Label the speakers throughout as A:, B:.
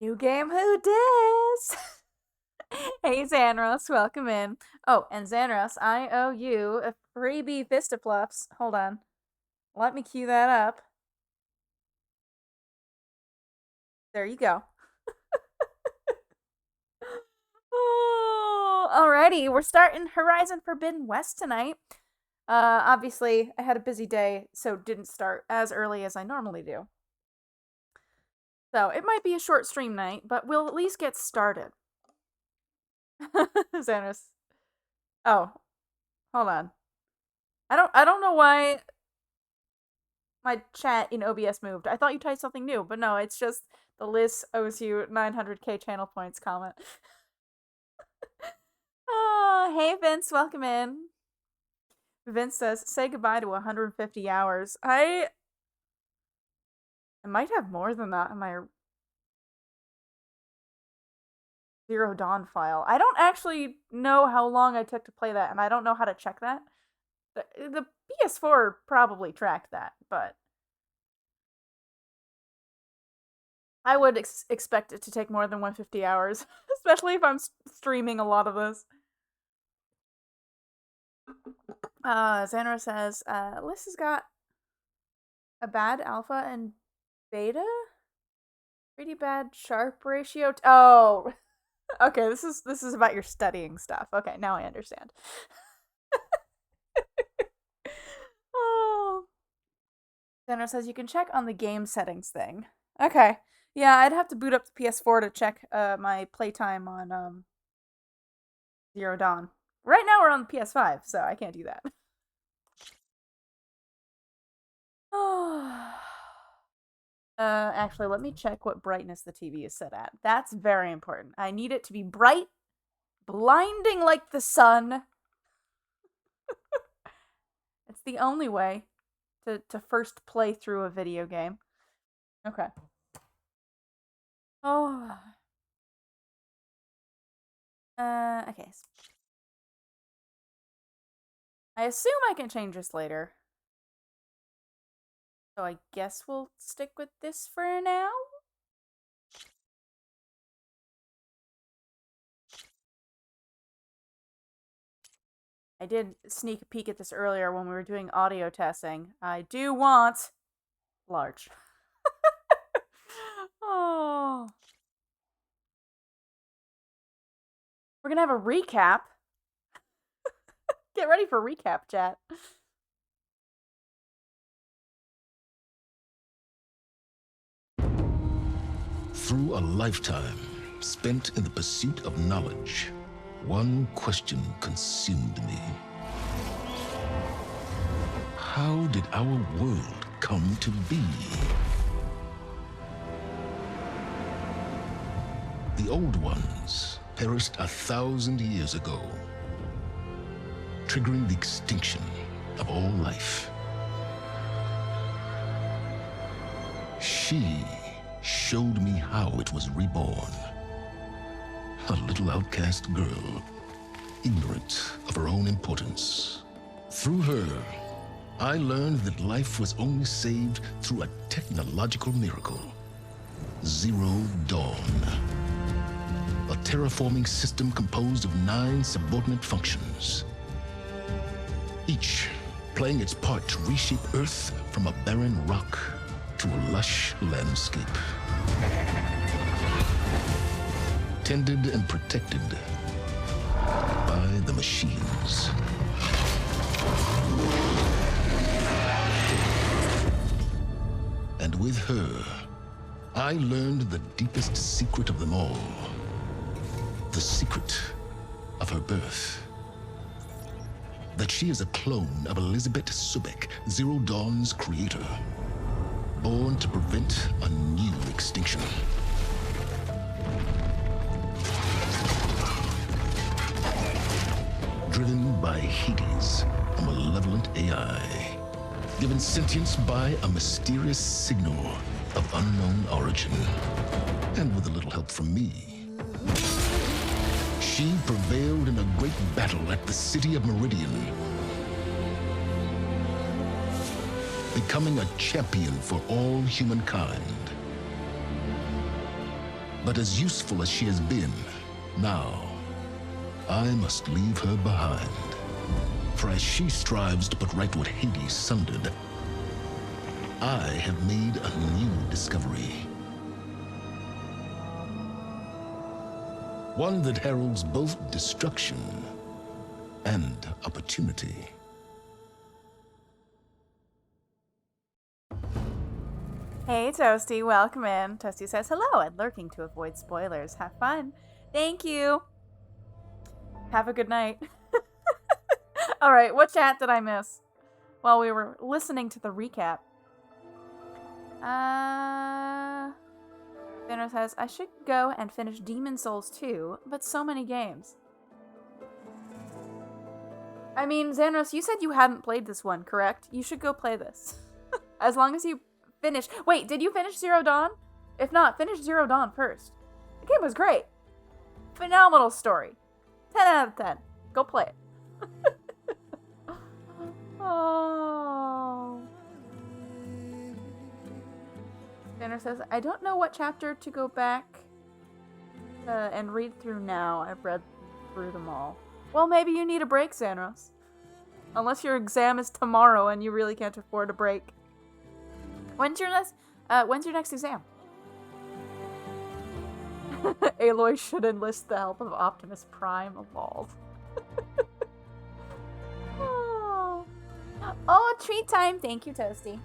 A: New game, who dis? Hey Xanros, welcome in. Oh, and Xanros, I owe you a freebie Vistapluffs. Hold on. Let me cue that up. There you go. Oh, alrighty, we're starting Horizon Forbidden West tonight. Obviously, I had a busy day, so didn't start as early as I normally do. So it might be a short stream night, but we'll at least get started. Xanros. Oh, hold on. I don't know why my chat in OBS moved. I thought you typed something new, but no, it's just the Liz owes you 900k channel points comment. Oh, hey Vince, welcome in. Vince says, say goodbye to 150 hours. I might have more than that in my Zero Dawn file. I don't actually know how long I took to play that, and I don't know how to check that. The PS4 probably tracked that, but I would expect it to take more than 150 hours, especially if I'm streaming a lot of this. Xanra says, Liz has got a bad alpha and beta? Pretty bad sharp ratio. Oh, okay. This is about your studying stuff. Okay, now I understand. Oh, Xanra says you can check on the game settings thing. Okay, yeah, I'd have to boot up the PS4 to check my playtime on Zero Dawn. Right now we're on the PS5, so I can't do that. Oh. Actually, let me check what brightness the TV is set at. That's very important. I need it to be bright, blinding like the sun. It's the only way to first play through a video game. Okay. Oh. Okay. I assume I can change this later. So I guess we'll stick with this for now. I did sneak a peek at this earlier when we were doing audio testing. I do want large. Oh. We're gonna have a recap. Get ready for recap, chat.
B: Through a lifetime spent in the pursuit of knowledge, one question consumed me. How did our world come to be? The old ones perished 1,000 years ago, triggering the extinction of all life. She showed me how it was reborn. A little outcast girl, ignorant of her own importance. Through her, I learned that life was only saved through a technological miracle. Zero Dawn. A terraforming system composed of 9 subordinate functions, each playing its part to reshape Earth from a barren rock to a lush landscape. Tended and protected by the machines. And with her, I learned the deepest secret of them all. The secret of her birth. That she is a clone of Elizabeth Sobek, Zero Dawn's creator. Born to prevent a new extinction. Driven by Hades, a malevolent AI. Given sentience by a mysterious signal of unknown origin. And with a little help from me, she prevailed in a great battle at the city of Meridian, becoming a champion for all humankind. But as useful as she has been, now I must leave her behind. For as she strives to put right what Hades sundered, I have made a new discovery. One that heralds both destruction and opportunity.
A: Hey, Toasty, welcome in. Toasty says hello and lurking to avoid spoilers. Have fun. Thank you. Have a good night. All right, what chat did I miss while we were listening to the recap? Thanos says, I should go and finish Demon Souls 2, but so many games. I mean, Xanos, you said you hadn't played this one, correct? You should go play this. As long as you finish... Wait, did you finish Zero Dawn? If not, finish Zero Dawn first. The game was great. Phenomenal story. 10 out of 10. Go play it. Oh. Tanner says, I don't know what chapter to go back and read through now. I've read through them all. Well, maybe you need a break, Xanos. Unless your exam is tomorrow and you really can't afford a break. When's your next exam? Aloy should enlist the help of Optimus Prime, evolved. Oh, treat time. Thank you, Toasty.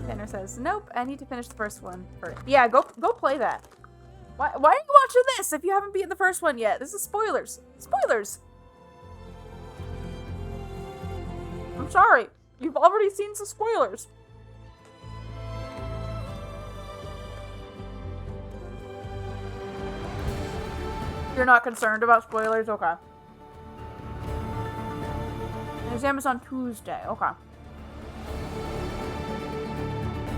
A: Tanner says, nope, I need to finish the first one first. Yeah, go play that. Why are you watching this if you haven't beaten the first one yet? This is spoilers. Spoilers! I'm sorry. You've already seen some spoilers. You're not concerned about spoilers? Okay. The exam is on Tuesday. Okay.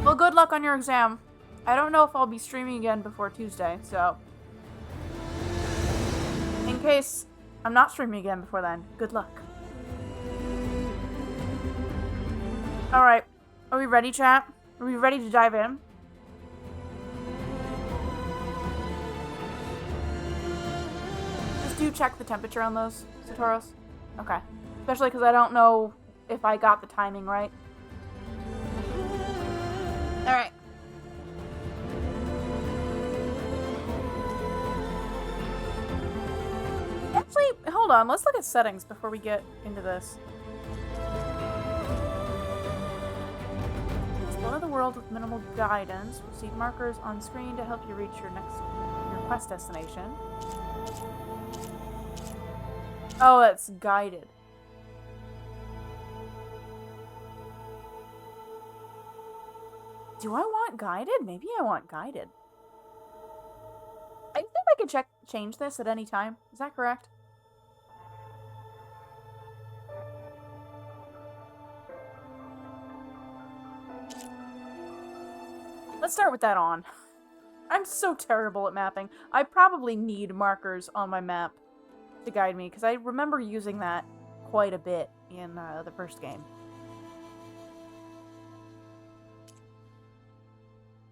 A: Well, good luck on your exam. I don't know if I'll be streaming again before Tuesday, so... in case I'm not streaming again before then, good luck. Alright. Are we ready, chat? Are we ready to dive in? Just do check the temperature on those, Satoros. Okay. Especially because I don't know if I got the timing right. Alright. Actually, hold on. Let's look at settings before we get into this. Explore the world with minimal guidance. Receive markers on screen to help you reach your quest destination. Oh, it's guided. Do I want guided? Maybe I want guided. I think I can change this at any time. Is that correct? Let's start with that on. I'm so terrible at mapping. I probably need markers on my map to guide me, because I remember using that quite a bit in the first game.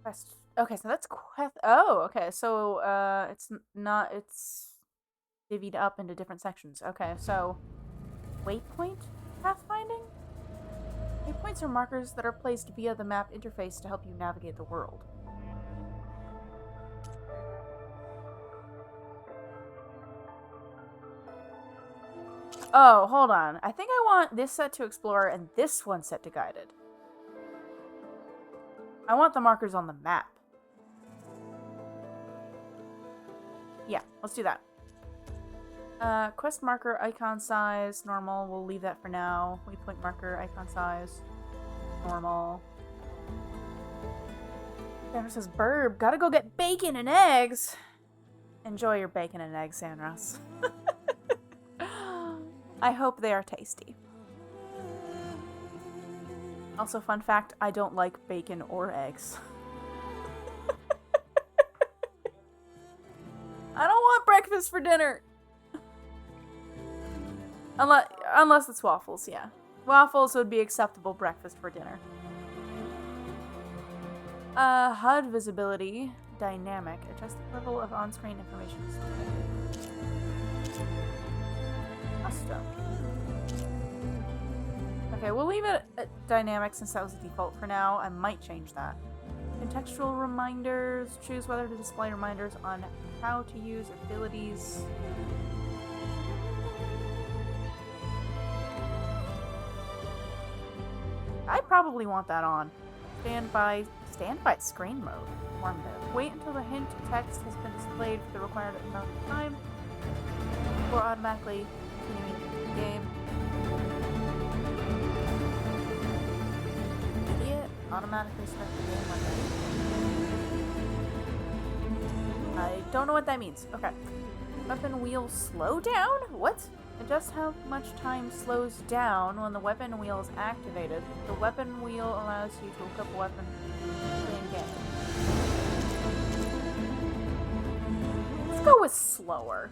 A: Quest. Okay, so that's quest. Oh, okay. So it's divvied up into different sections. Okay, so waypoint pathfinding. Waypoints are markers that are placed via the map interface to help you navigate the world. Oh, hold on. I think I want this set to explore and this one set to guided. I want the markers on the map. Yeah, let's do that. Quest marker, icon size, normal. We'll leave that for now. Waypoint marker, icon size, normal. Sandra says, Burb, gotta go get bacon and eggs. Enjoy your bacon and eggs, Sandras. I hope they are tasty. Also, fun fact, I don't like bacon or eggs. I don't want breakfast for dinner. Unless it's waffles, yeah. Waffles would be acceptable breakfast for dinner. HUD visibility. dynamic. Adjust the level of on-screen information. Custom. Okay, we'll leave it at dynamic since that was the default for now. I might change that. Contextual reminders. Choose whether to display reminders on how to use abilities. I probably want that on. Standby screen mode. Formative. Wait until the hint text has been displayed for the required amount of time before automatically continuing the game. Idiot. Automatically start the game when ready. I don't know what that means. Okay. Weapon wheel slow down? What? Adjust how much time slows down when the weapon wheel is activated. The weapon wheel allows you to equip a weapon in game. Let's go with slower.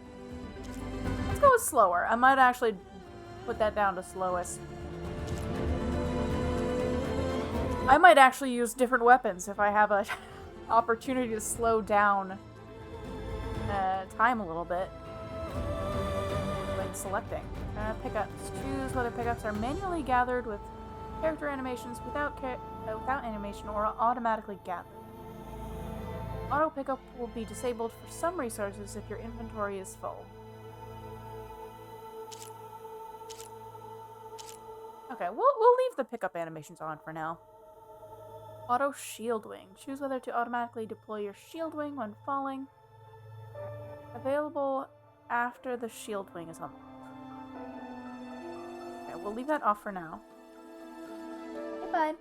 A: Let's go with slower. I might actually put that down to slowest. I might actually use different weapons if I have an opportunity to slow down time a little bit. Selecting. Pickups. Choose whether pickups are manually gathered with character animations without animation or automatically gathered. Auto pickup will be disabled for some resources if your inventory is full. Okay, we'll leave the pickup animations on for now. Auto shield wing. Choose whether to automatically deploy your shield wing when falling. Available after the shield wing is unlocked. Okay, we'll leave that off for now. Hey, bud.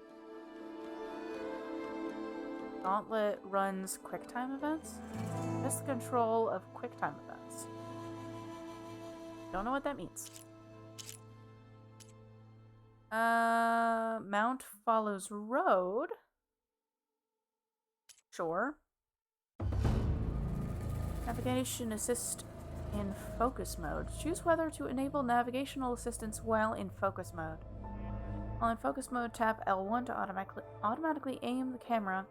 A: Gauntlet runs QuickTime events. Just the control of QuickTime events. Don't know what that means. Mount follows road. Sure. Navigation assist in focus mode. Choose whether to enable navigational assistance while in focus mode. While in focus mode, tap L1 to automatically aim the camera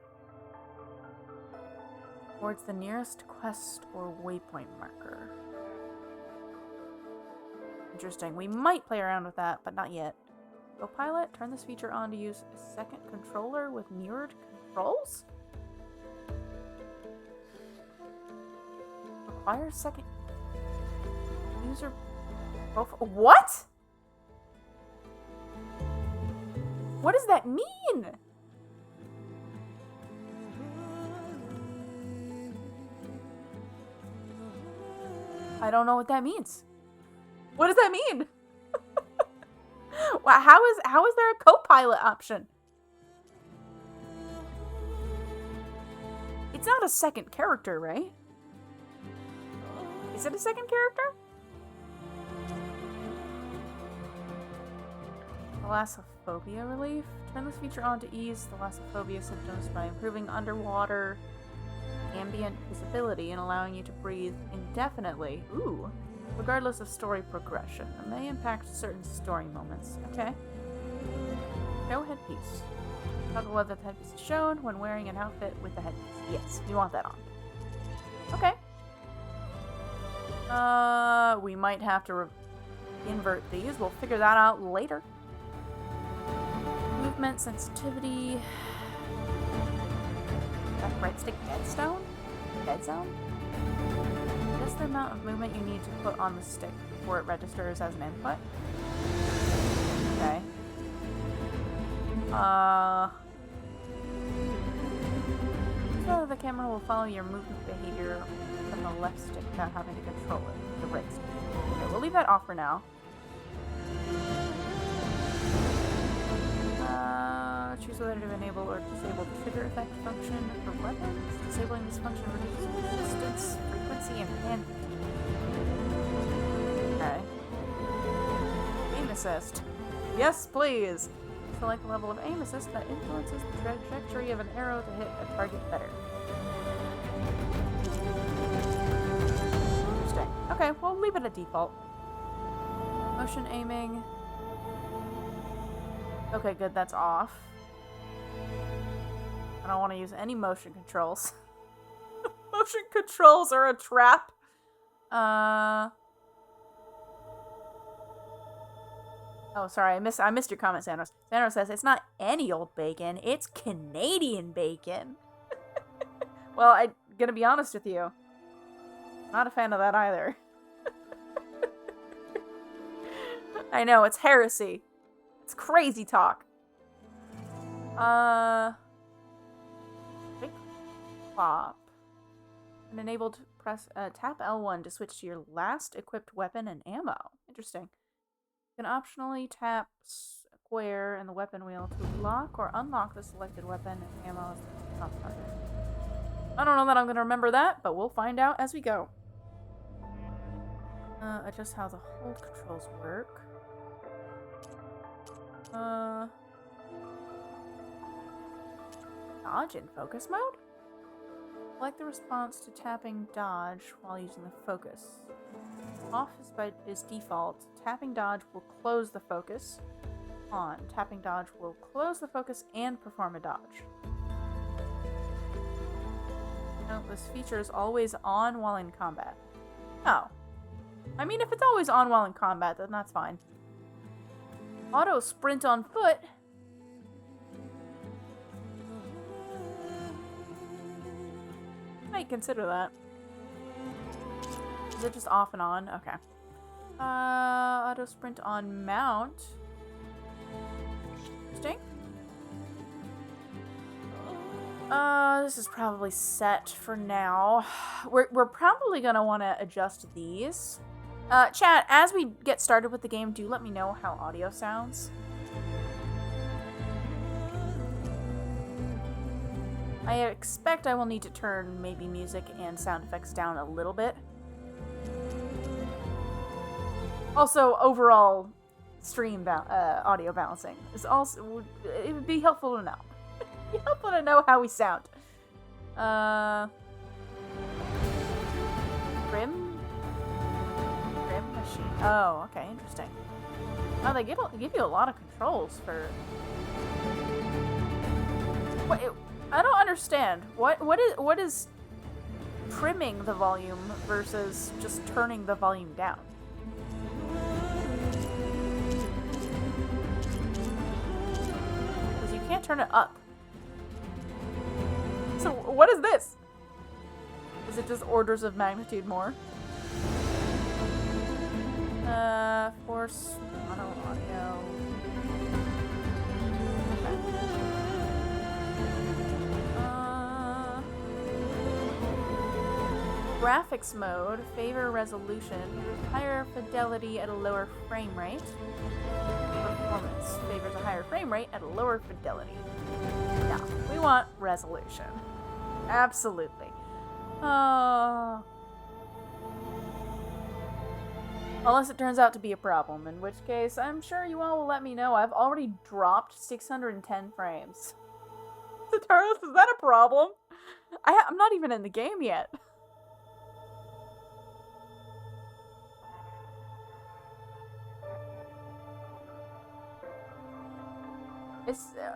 A: towards the nearest quest or waypoint marker. Interesting. We might play around with that, but not yet. Copilot, turn this feature on to use a second controller with mirrored controls? Require second user profile. What? What does that mean? I don't know what that means. What does that mean? Wow, how is there a co-pilot option? It's not a second character, right? Is it a second character? Thalassophobia relief. Turn this feature on to ease thalassophobia symptoms by improving underwater ambient visibility and allowing you to breathe indefinitely. Ooh. Regardless of story progression. It may impact certain story moments. Okay. Show headpiece. Toggle whether the headpiece is shown when wearing an outfit with the headpiece. Yes, we want that on. Okay. We might have to invert these. We'll figure that out later. Movement sensitivity. That right stick dead stone? Dead zone? That's the amount of movement you need to put on the stick before it registers as an input. Okay. So the camera will follow your movement behavior from the left stick without having to control it. The right stick. Okay, we'll leave that off for now. Choose whether to enable or disable the trigger effect function for weapons. Disabling this function reduces resistance, frequency, and hand. Okay. Aim assist. Yes, please! Select the level of aim assist that influences the trajectory of an arrow to hit a target better. Interesting. Okay, we'll leave it at default. Motion aiming. Okay, good, that's off. I don't want to use any motion controls. motion controls are a trap. Oh, sorry, I missed your comment, Sandro. Sandro says it's not any old bacon, it's Canadian bacon. Well, I'm gonna be honest with you. Not a fan of that either. I know, it's heresy. It's crazy talk. Quick plop. And enabled press tap L1 to switch to your last equipped weapon and ammo. Interesting. You can optionally tap square in the weapon wheel to lock or unlock the selected weapon and ammo as the top target. I don't know that I'm gonna remember that, but we'll find out as we go. Adjust how the hold controls work. Dodge in focus mode? Select the response to tapping dodge while using the focus. Off is default. Tapping dodge will close the focus. On. Tapping dodge will close the focus and perform a dodge. Note this feature is always on while in combat. Oh. I mean, if it's always on while in combat, then that's fine. Auto sprint on foot? Might consider that. Is it just off and on? Okay. Auto sprint on mount. Interesting. This is probably set for now. We're probably gonna want to adjust these. Chat, as we get started with the game, do let me know how audio sounds. I expect I will need to turn maybe music and sound effects down a little bit. Also, overall stream audio balancing is also, it would be helpful to know. It'd be helpful to know how we sound. Grim machine. Oh, okay, interesting. Oh, they give you a lot of controls for. What? I don't understand. What is trimming the volume versus just turning the volume down? Because you can't turn it up. So what is this? Is it just orders of magnitude more? Force mono audio. Graphics mode, favor resolution, higher fidelity at a lower frame rate. Performance favors a higher frame rate at a lower fidelity. No, we want resolution. Absolutely. Unless it turns out to be a problem, in which case I'm sure you all will let me know. I've already dropped 610 frames. Tataros, is that a problem? I'm not even in the game yet.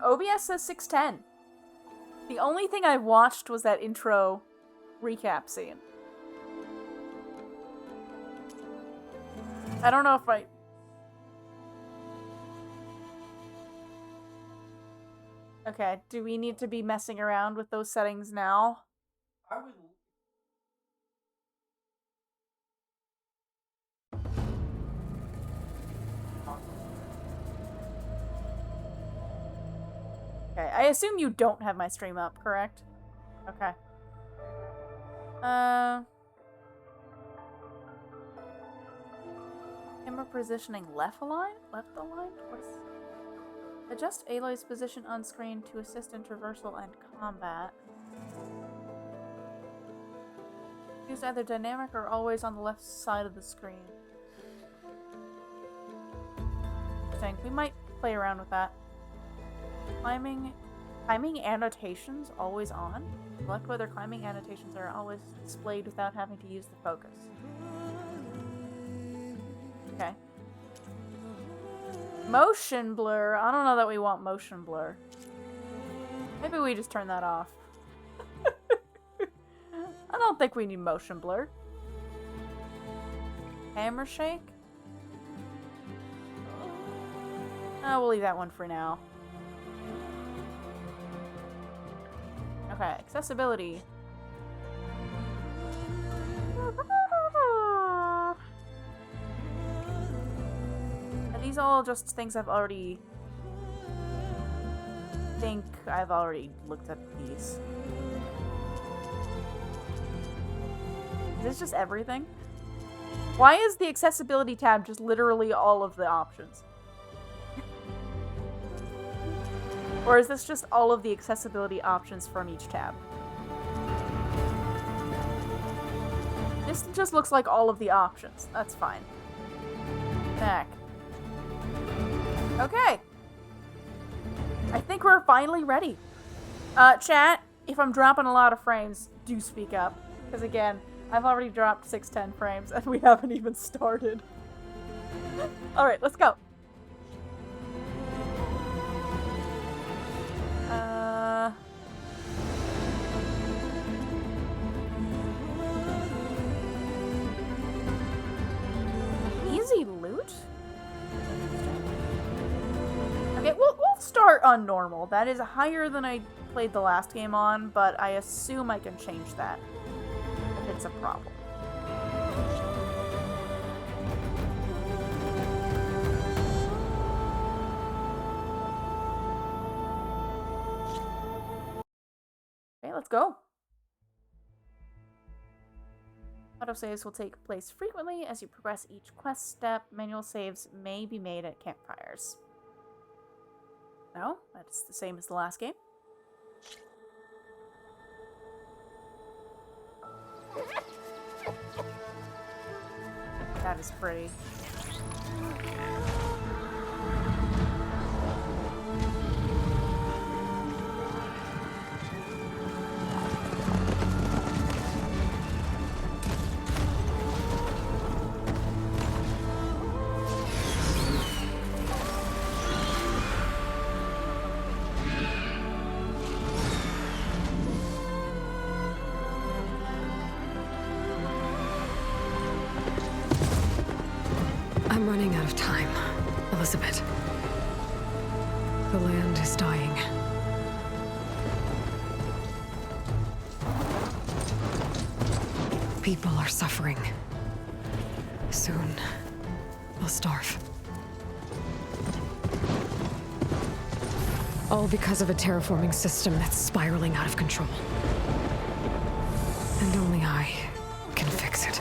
A: OBS says 610. The only thing I watched was that intro recap scene. I don't know if I... Okay, do we need to be messing around with those settings now?
C: I would...
A: Okay, I assume you don't have my stream up, correct? Okay. Camera positioning left aligned? Left aligned? What is... Adjust Aloy's position on screen to assist in traversal and combat. Use either dynamic or always on the left side of the screen. Interesting. We might play around with that. Timing annotations always on. Select whether climbing annotations are always displayed without having to use the focus. Okay. Motion blur. I don't know that we want motion blur. Maybe we just turn that off. I don't don't think we need motion blur. Hammer shake? We'll leave that one for now. Okay, accessibility. Are these all just things I've already... think I've already looked at these. Is this just everything? Why is the accessibility tab just literally all of the options? Or is this just all of the accessibility options from each tab? This just looks like all of the options. That's fine. Back. Okay. I think we're finally ready. Chat, if I'm dropping a lot of frames, do speak up. Because again, I've already dropped 610 frames and we haven't even started. Alright, let's go. Easy loot? Okay, we'll start on normal. That is higher than I played the last game on, but I assume I can change that if it's a problem. Okay, let's go. Autosaves will take place frequently as you progress each quest step. Manual saves may be made at campfires. No, that's the same as the last game. That is pretty.
C: I'm running out of time, Elizabeth. The land is dying. People are suffering. Soon, they'll starve. All because of a terraforming system that's spiraling out of control. And only I can fix it.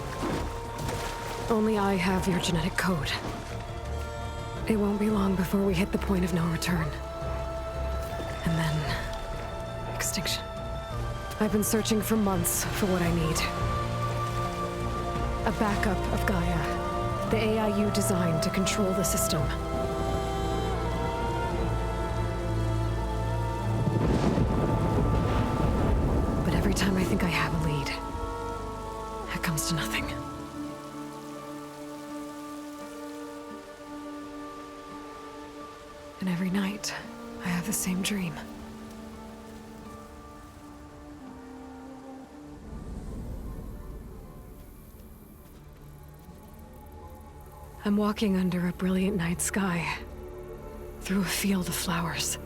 C: Only I have your genetic code. It won't be long before we hit the point of no return. And then... extinction. I've been searching for months for what I need. A backup of Gaia. The AIU designed to control the system. But every time I think I have a lead, it comes to nothing. And every night, I have the same dream. I'm walking under a brilliant night sky, through a field of flowers.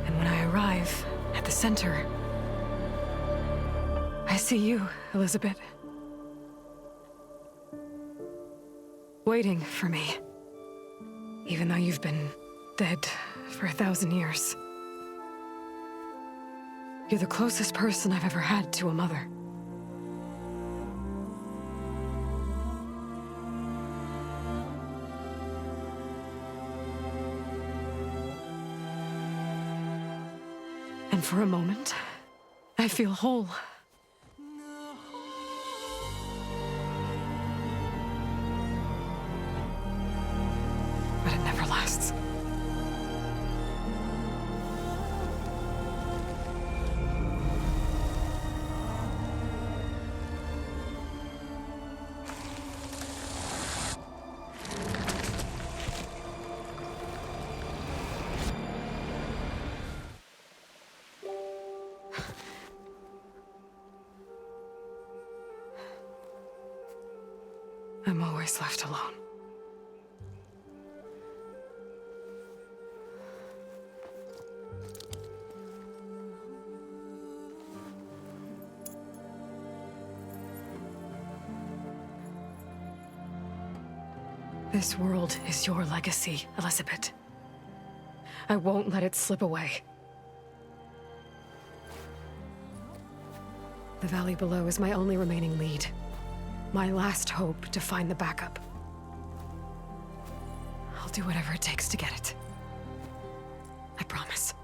C: And when I arrive at the center, I see you, Elizabeth. Waiting for me. Even though you've been dead for 1,000 years. You're the closest person I've ever had to a mother. And for a moment, I feel whole. But it never lasts. I'm always left alone. This world is your legacy, Elizabeth. I won't let it slip away. The valley below is my only remaining lead. My last hope to find the backup. I'll do whatever it takes to get it. I promise.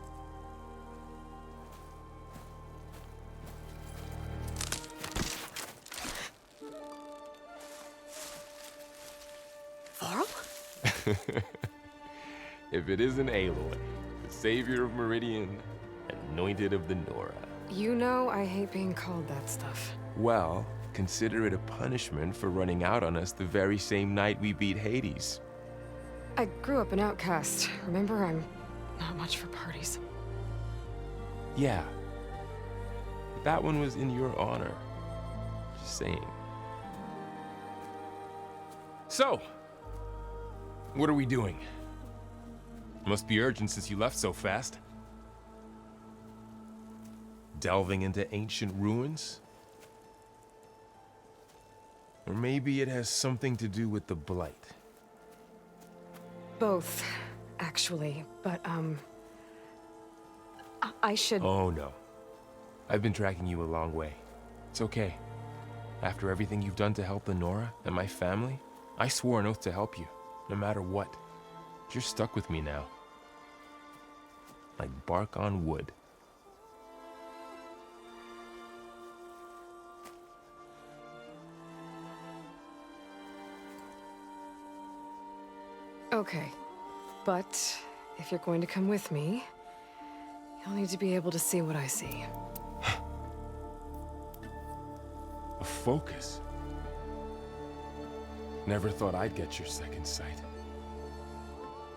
C: Varl?
D: If it isn't Aloy, the savior of Meridian, anointed of the Nora.
C: You know I hate being called that stuff.
D: Well, consider it a punishment for running out on us the very same night we beat Hades.
C: I grew up an outcast. Remember, I'm not much for parties.
D: Yeah. But that one was in your honor. Just saying. So, what are we doing? Must be urgent since you left so fast. Delving into ancient ruins? Or maybe it has something to do with the Blight.
C: Both, actually. But, I should...
D: Oh no. I've been tracking you a long way. It's okay. After everything you've done to help the Nora and my family, I swore an oath to help you, no matter what. You're stuck with me now. Like bark on wood.
C: Okay. But, if you're going to come with me, you'll need to be able to see what I see.
D: A focus? Never thought I'd get your second sight.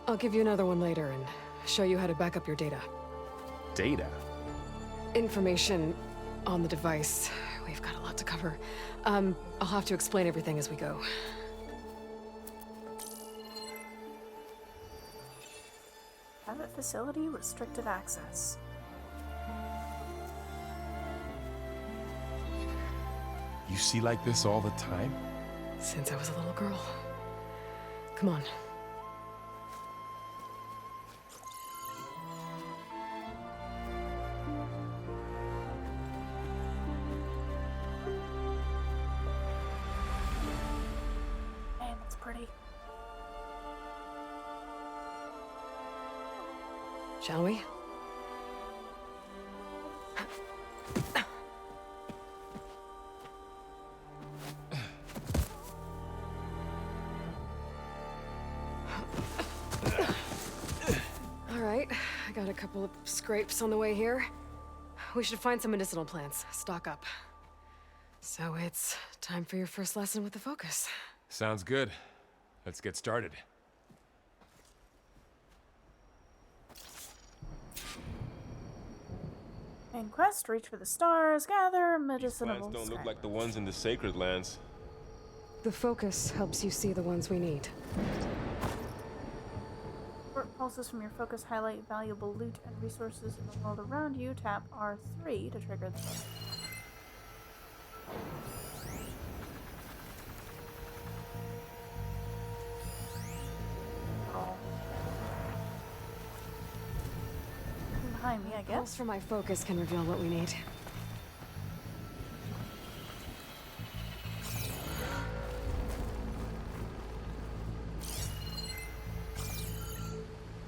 C: I'll give you another one later and show you how to back up your data.
D: Data?
C: Information on the device. We've got a lot to cover. I'll have to explain everything as we go.
A: Private facility, restricted access.
D: You see like this all the time?
C: Since I was a little girl. Come on.
A: Man, that's pretty.
C: Shall we? All right, I got a couple of scrapes on the way here. We should find some medicinal plants, stock up. So it's time for your first lesson with the Focus.
D: Sounds good. Let's get started.
A: Main quest, reach for the stars, gather
D: These
A: medicinal
D: plants don't look
A: scrap.
D: like the ones in the Sacred Lands.
C: The Focus helps you see the ones we need.
A: Short pulses from your focus highlight valuable loot and resources in the world around you. Tap R3 to trigger the focus. Oh. Behind me, I
C: Pulse
A: guess.
C: from my Focus can reveal what we need.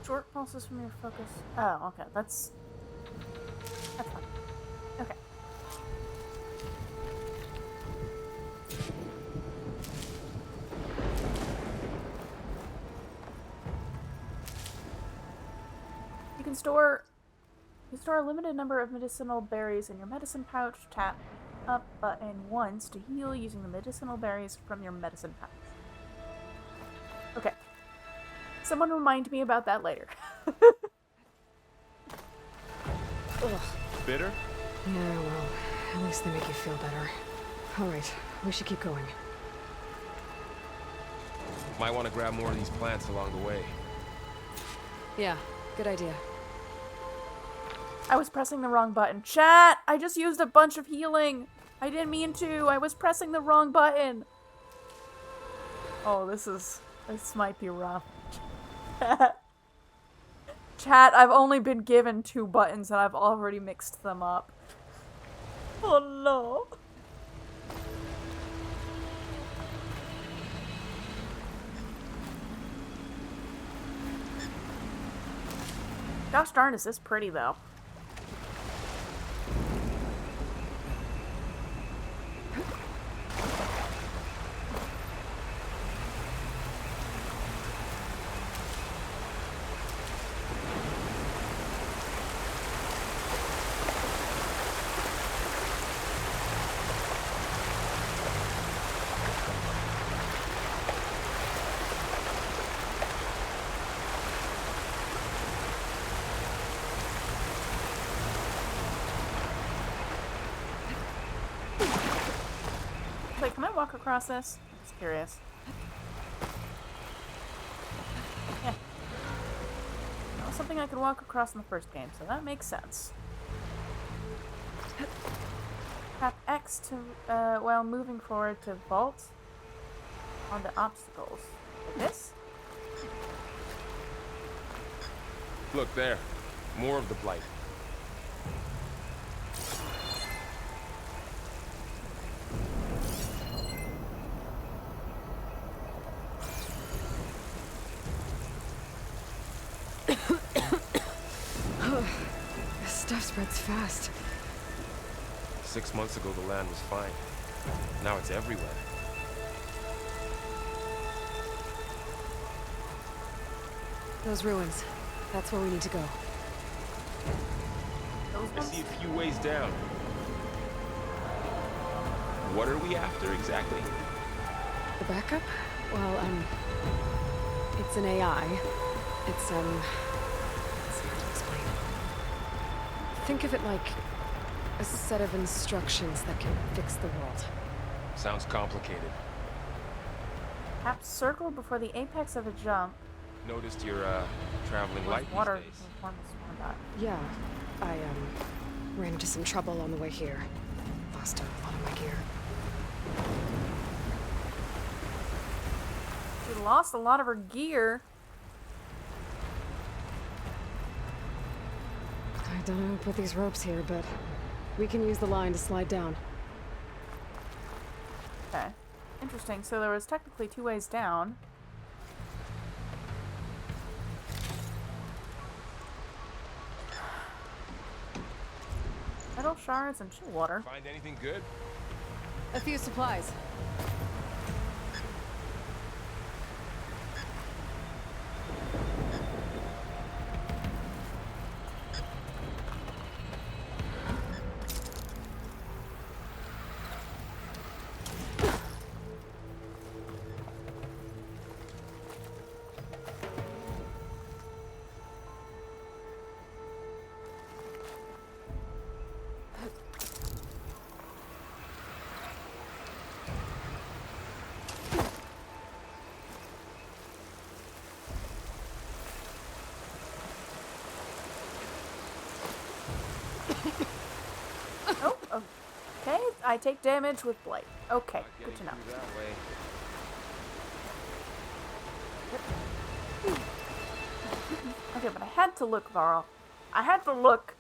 A: Short pulses from your focus. Oh, okay. That's fine. Okay. You can store a limited number of medicinal berries in your medicine pouch. Tap up button once to heal using the medicinal berries from your medicine pouch. Okay. Someone remind me about that later.
C: Ugh.
D: Bitter?
C: Yeah, well, at least they make you feel better. All right, we should keep going.
D: Might want to grab more of these plants along the way.
C: Yeah, good idea.
A: I was pressing the wrong button. Chat! I just used a bunch of healing. I didn't mean to. I was pressing the wrong button. Oh, this might be rough. Chat, I've only been given 2 buttons and I've already mixed them up. Oh no. Gosh darn, is this pretty though. Wait, can I walk across this? Just curious. Yeah. That was something I could walk across in the first game, so that makes sense. Tap X to, while moving forward to vault onto obstacles. Like this?
D: Look there. More of the blight.
C: This stuff spreads fast.
D: 6 months ago, the land was fine. Now it's everywhere.
C: Those ruins. That's where we need to go.
A: Those
D: I
A: ones?
D: see a few ways down. What are we after exactly?
C: The backup? Well, it's an AI. It's, hard to explain. Think of it like a set of instructions that can fix the world.
D: Sounds complicated.
A: Tap circle before the apex of a jump.
D: Noticed you're, traveling light these
A: Water.
D: days.
C: Yeah, I, ran into some trouble on the way here. Lost a lot of my gear.
A: She lost a lot of her gear.
C: I don't know who put these ropes here, but we can use the line to slide down.
A: Okay. Interesting. So there was technically 2 ways down. Metal shards and chill water.
D: Find anything good?
C: A few supplies.
A: Oh, okay. I take damage with blight. Okay,
D: Not
A: good to
D: getting
A: know.
D: through that way.
A: Okay, but I had to look, Varl. I had to look.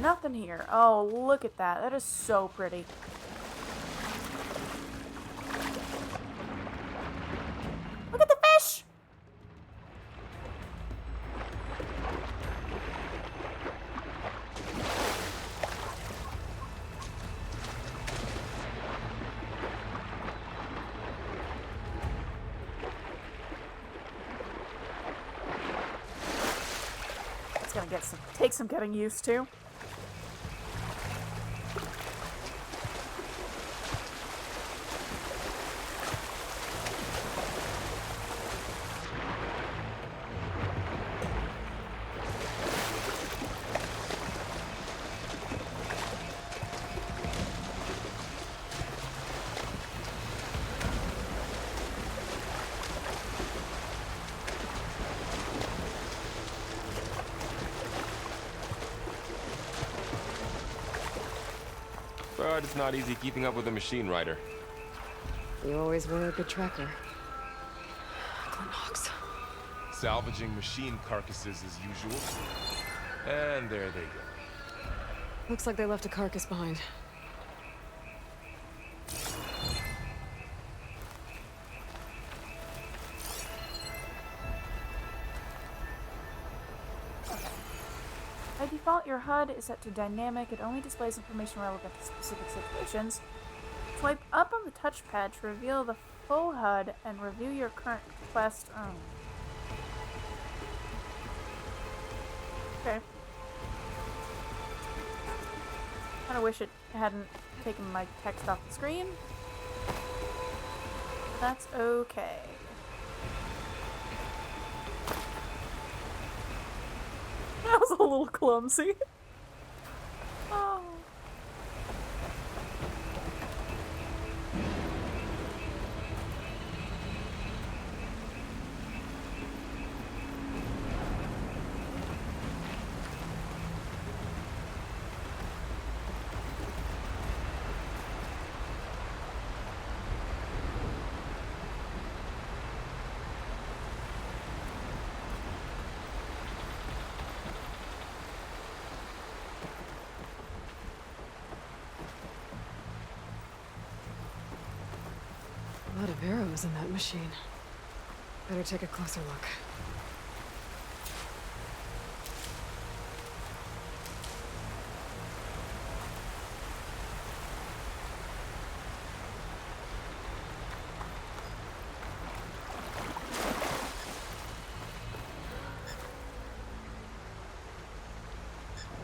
A: Nothing here. Oh, look at that. That is so pretty. Look at the fish! gonna take some getting used to.
D: But it's not easy keeping up with a machine rider.
C: You always were a good tracker. Glenn Hawks.
D: Salvaging machine carcasses as usual. And there they go.
C: Looks like they left a carcass behind.
A: By default, your HUD is set to dynamic. It only displays information relevant to specific situations. Swipe up on the touchpad to reveal the full HUD and review your current quest. Okay. Kinda wish it hadn't taken my text off the screen. But that's okay. That was a little clumsy. Oh.
C: A lot of arrows in that machine. Better take a closer look.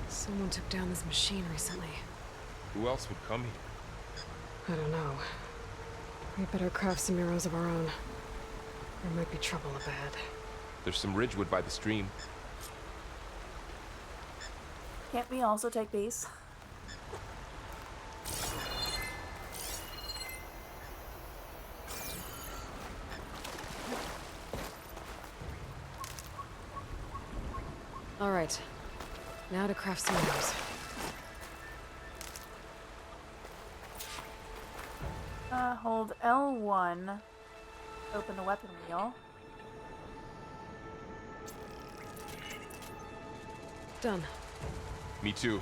C: Someone took down this machine recently.
D: Who else would come here?
C: I don't know. We better craft some arrows of our own. There might be trouble ahead.
D: There's some ridgewood by the stream.
A: Can't we also take these?
C: All right. Now to craft some arrows.
A: Hold L1. Open the weapon wheel.
C: Done.
D: Me too.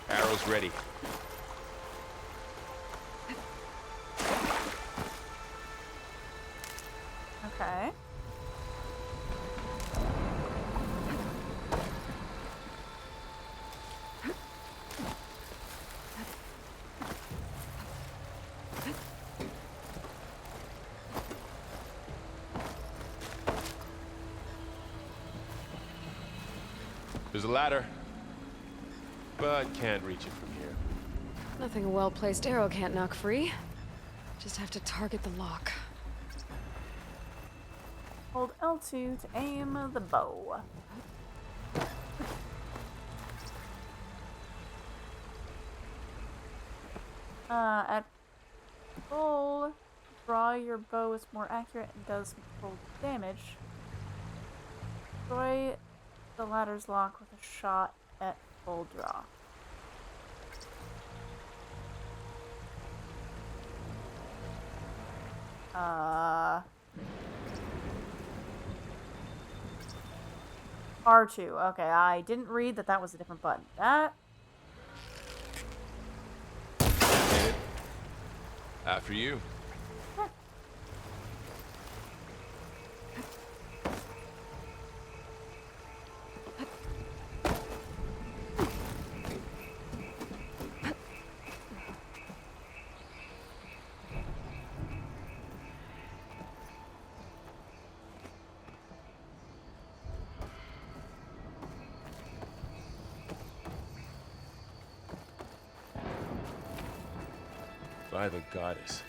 D: Arrows ready.
A: Okay.
D: There's a ladder, but can't reach it from here.
C: Nothing a well-placed arrow can't knock free. Just have to target the lock.
A: Hold L2 to aim the bow. At full draw, your bow is more accurate and does full damage. Destroy the ladder's lock with a shot at full draw. R2. Okay, I didn't read that was a different button. That.
D: Made it. After you. By the goddess.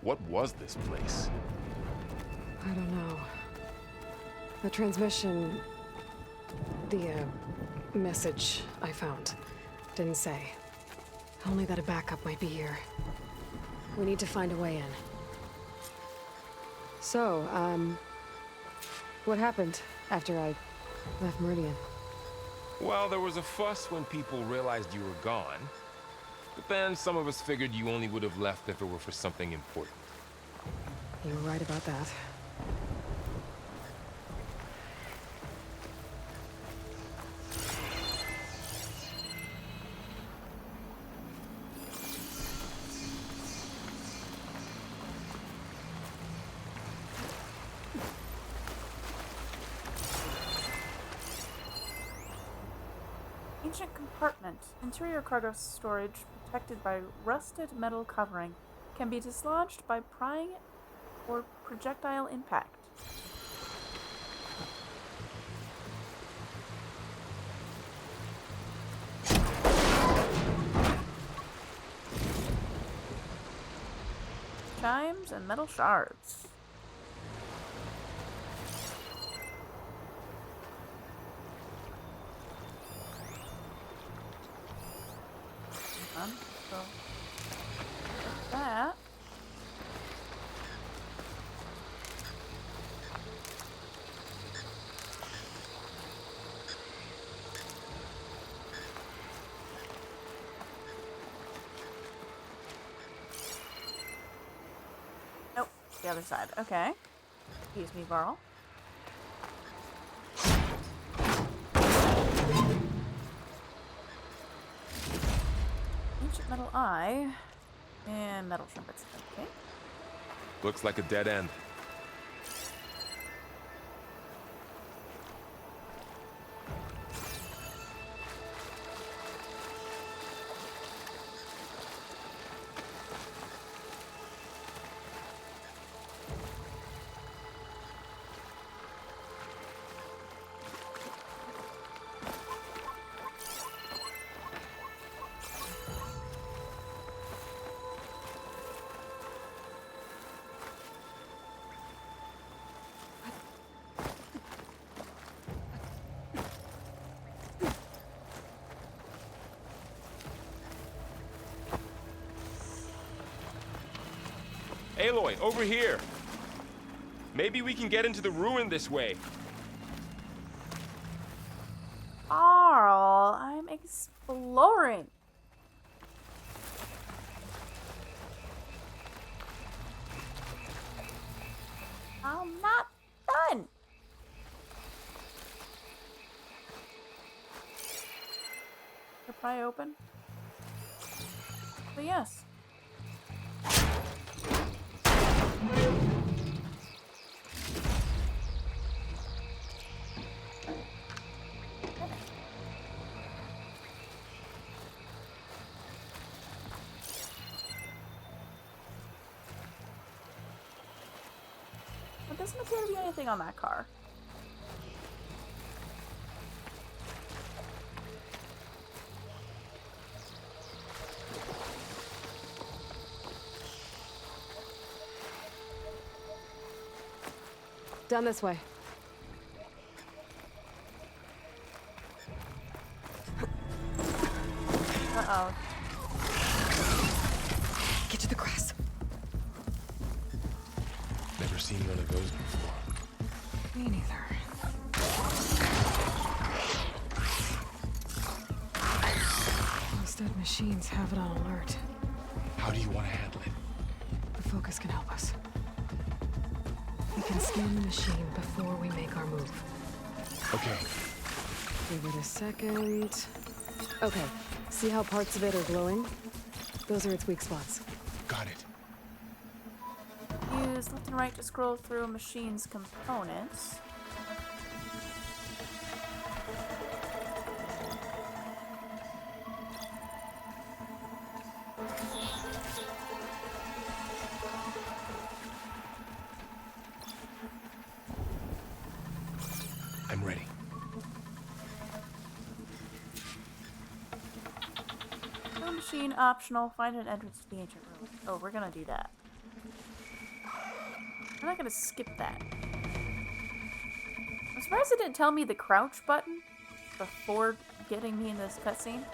D: What was this place?
C: I don't know. The transmission... The, message I found didn't say. Only that a backup might be here. We need to find a way in. So, what happened after I left Meridian?
D: Well, there was a fuss when people realized you were gone. But then some of us figured you only would have left if it were for something important.
C: You were right about that.
A: Ancient compartment. Interior cargo storage protected by rusted metal covering. Can be dislodged by prying or projectile impact. Chimes and metal shards. So that. Nope, the other side. Okay. Excuse me, Varl. Ancient metal eye and metal trumpets. Okay.
D: Looks like a dead end. Aloy, over here! Maybe we can get into the ruin this way.
A: Varl, I'm exploring. I'm not done. Could pry open. But yes. There doesn't appear to be anything on that car.
C: Down this way.
A: Uh-oh.
C: Get to the grass.
D: Never seen one of those before.
C: Me neither. Those dead machines have it on alert.
D: How do you want to handle it?
C: The focus can help us. We can scan the machine before we make our move.
D: Okay.
C: Give it a second. Okay, see how parts of it are glowing? Those are its weak spots.
D: Got it.
A: Use left and right to scroll through a machine's components.
D: I'm ready.
A: Found machine optional. Find an entrance to the ancient ruin. Oh, we're gonna do that. I'm not gonna skip that. I'm surprised it didn't tell me the crouch button before getting me in this cutscene.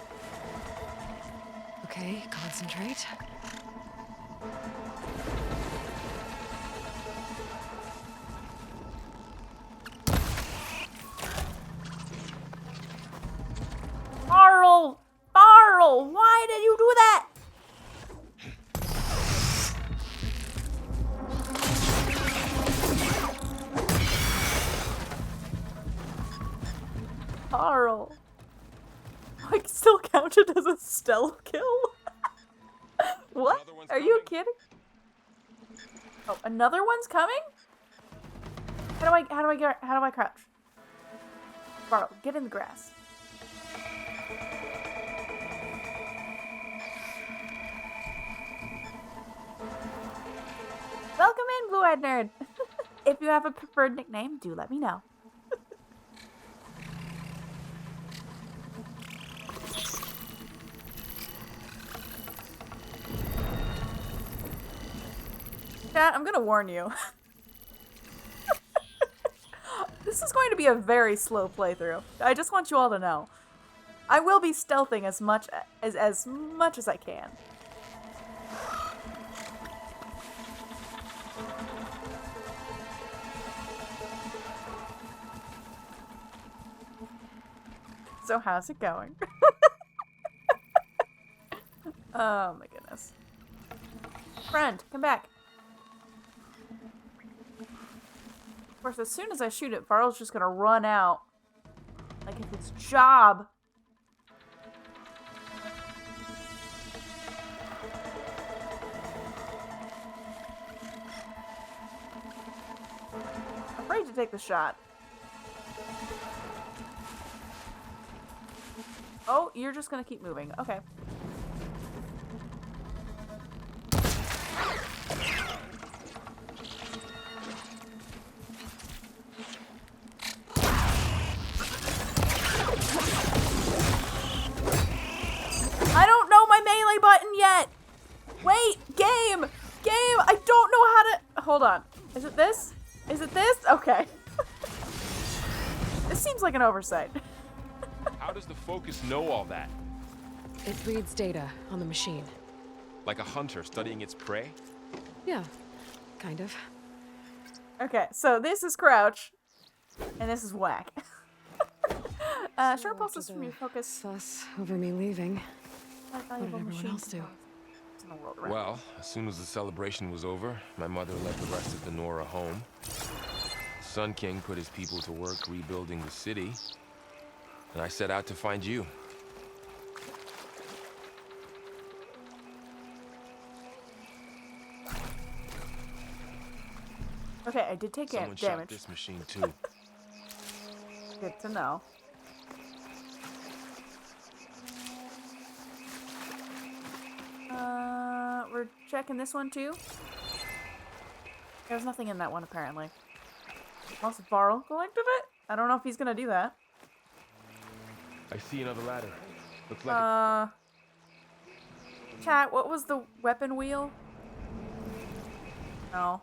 C: Okay, concentrate.
A: Barl! Barl! Why did you do that? Barl. Like, still counted as a stealth kill? What? Are you kidding? Oh, another one's coming? How do I crouch? Barl, get in the grass. Welcome in, Blue-Eyed Nerd. If you have a preferred nickname, do let me know. Chat, I'm gonna warn you. This is going to be a very slow playthrough. I just want you all to know. I will be stealthing as much as I can. So how's it going? Oh my goodness. Friend, come back. Of course, as soon as I shoot it, Varl's just gonna run out. Like it's his job. I'm afraid to take the shot. Oh, you're just gonna keep moving. Okay. I don't know my melee button yet! Wait! Game! Game! I don't know how to... Hold on. Is it this? Is it this? Okay. This seems like an oversight.
D: How does the Focus know all that?
C: It reads data on the machine.
D: Like a hunter studying its prey?
C: Yeah, kind of.
A: Okay, so this is Crouch, and this is Whack. Short pulses from your focus.
C: Fuss over me leaving.
A: What
C: did everyone else do?
A: In the world around.
D: Well, as soon as the celebration was over, my mother led the rest of the Nora home. Sun King put his people to work rebuilding the city, and I set out to find you.
A: Okay, I did take
D: Someone shot
A: damage.
D: this machine too.
A: Good to know. We're checking this one too. There's nothing in that one apparently. Unless Varl collected it? I don't know if he's gonna do that.
D: I see another ladder. Looks like
A: Chat, what was the weapon wheel? No.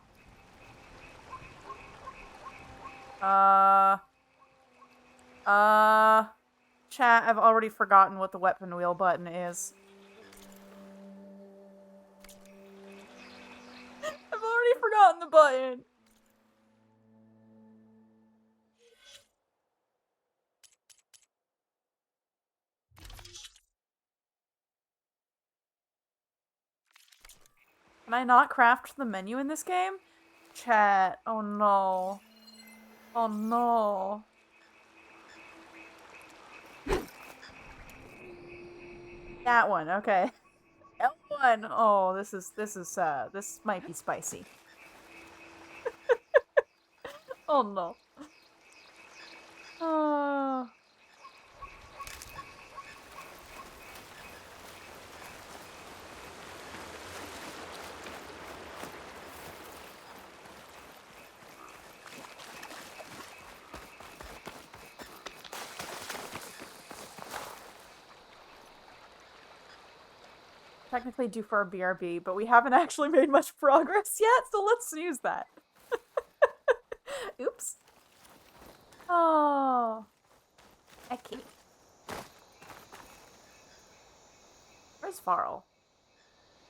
A: Chat, I've already forgotten what the weapon wheel button is. I've already forgotten the button. Can I not craft the menu in this game? Chat, oh no. Oh no. That one, okay. L1. Oh, this might be spicy. Oh no. Oh. technically due for a BRB, but we haven't actually made much progress yet, so let's use that. Oops. Oh. Okay. Where's Varl?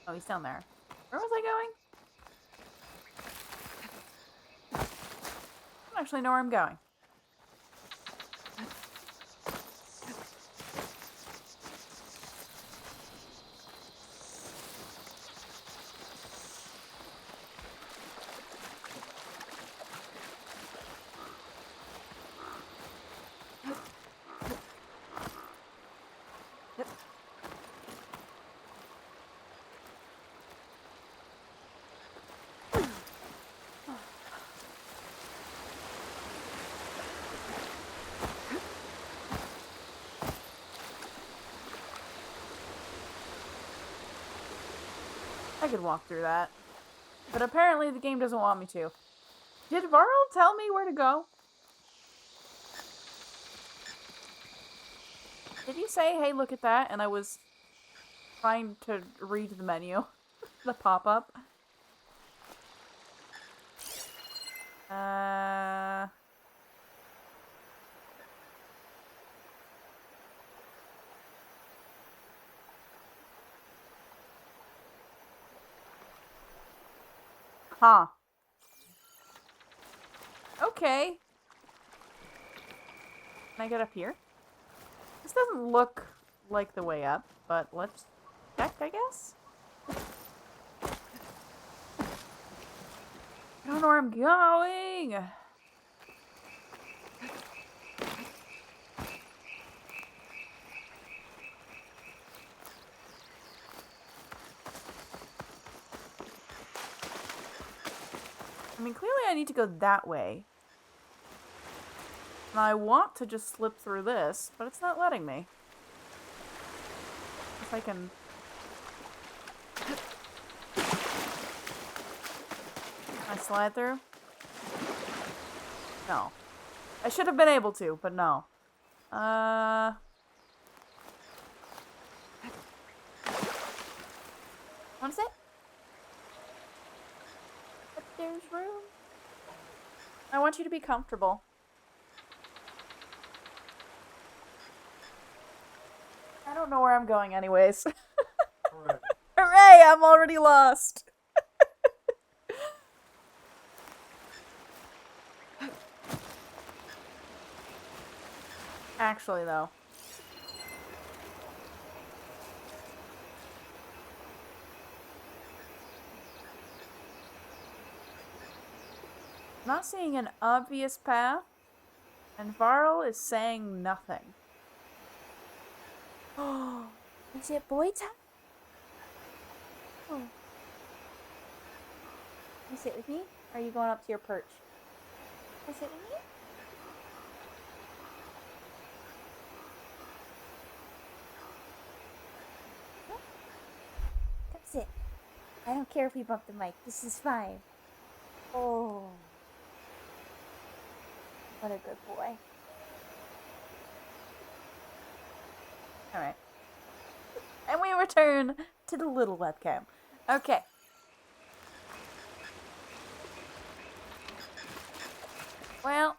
A: Oh, he's down there. Where was I going? I don't actually know where I'm going. Yep. I could walk through that. But apparently the game doesn't want me to. Did Varl tell me where to go? Did he say, hey, look at that? And I was trying to read the menu. The pop-up. Huh. Okay. Can I get up here? This doesn't look like the way up, but let's check, I guess? I don't know where I'm going! I mean, clearly I need to go that way. And I want to just slip through this, but it's not letting me. If I can... Can I slide through? No. I should have been able to, but no. What is it? But there's room. I want you to be comfortable. I don't know where I'm going anyways.
E: Hooray.
A: Hooray! I'm already lost. Actually, though. Not seeing an obvious path, and Varl is saying nothing. Oh, is it boy time? Oh. You sit with me? Or are you going up to your perch? Can I sit with you? Yeah. Come sit. I don't care if we bump the mic. This is fine. Oh. What a good boy. Alright. And we return to the little webcam. Okay. Well.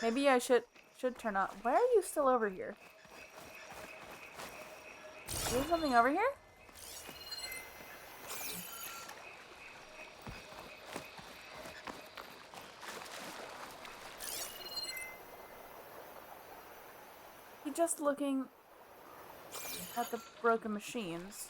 A: Maybe I should turn on. Why are you still over here? Is there something over here? Just looking at the broken machines.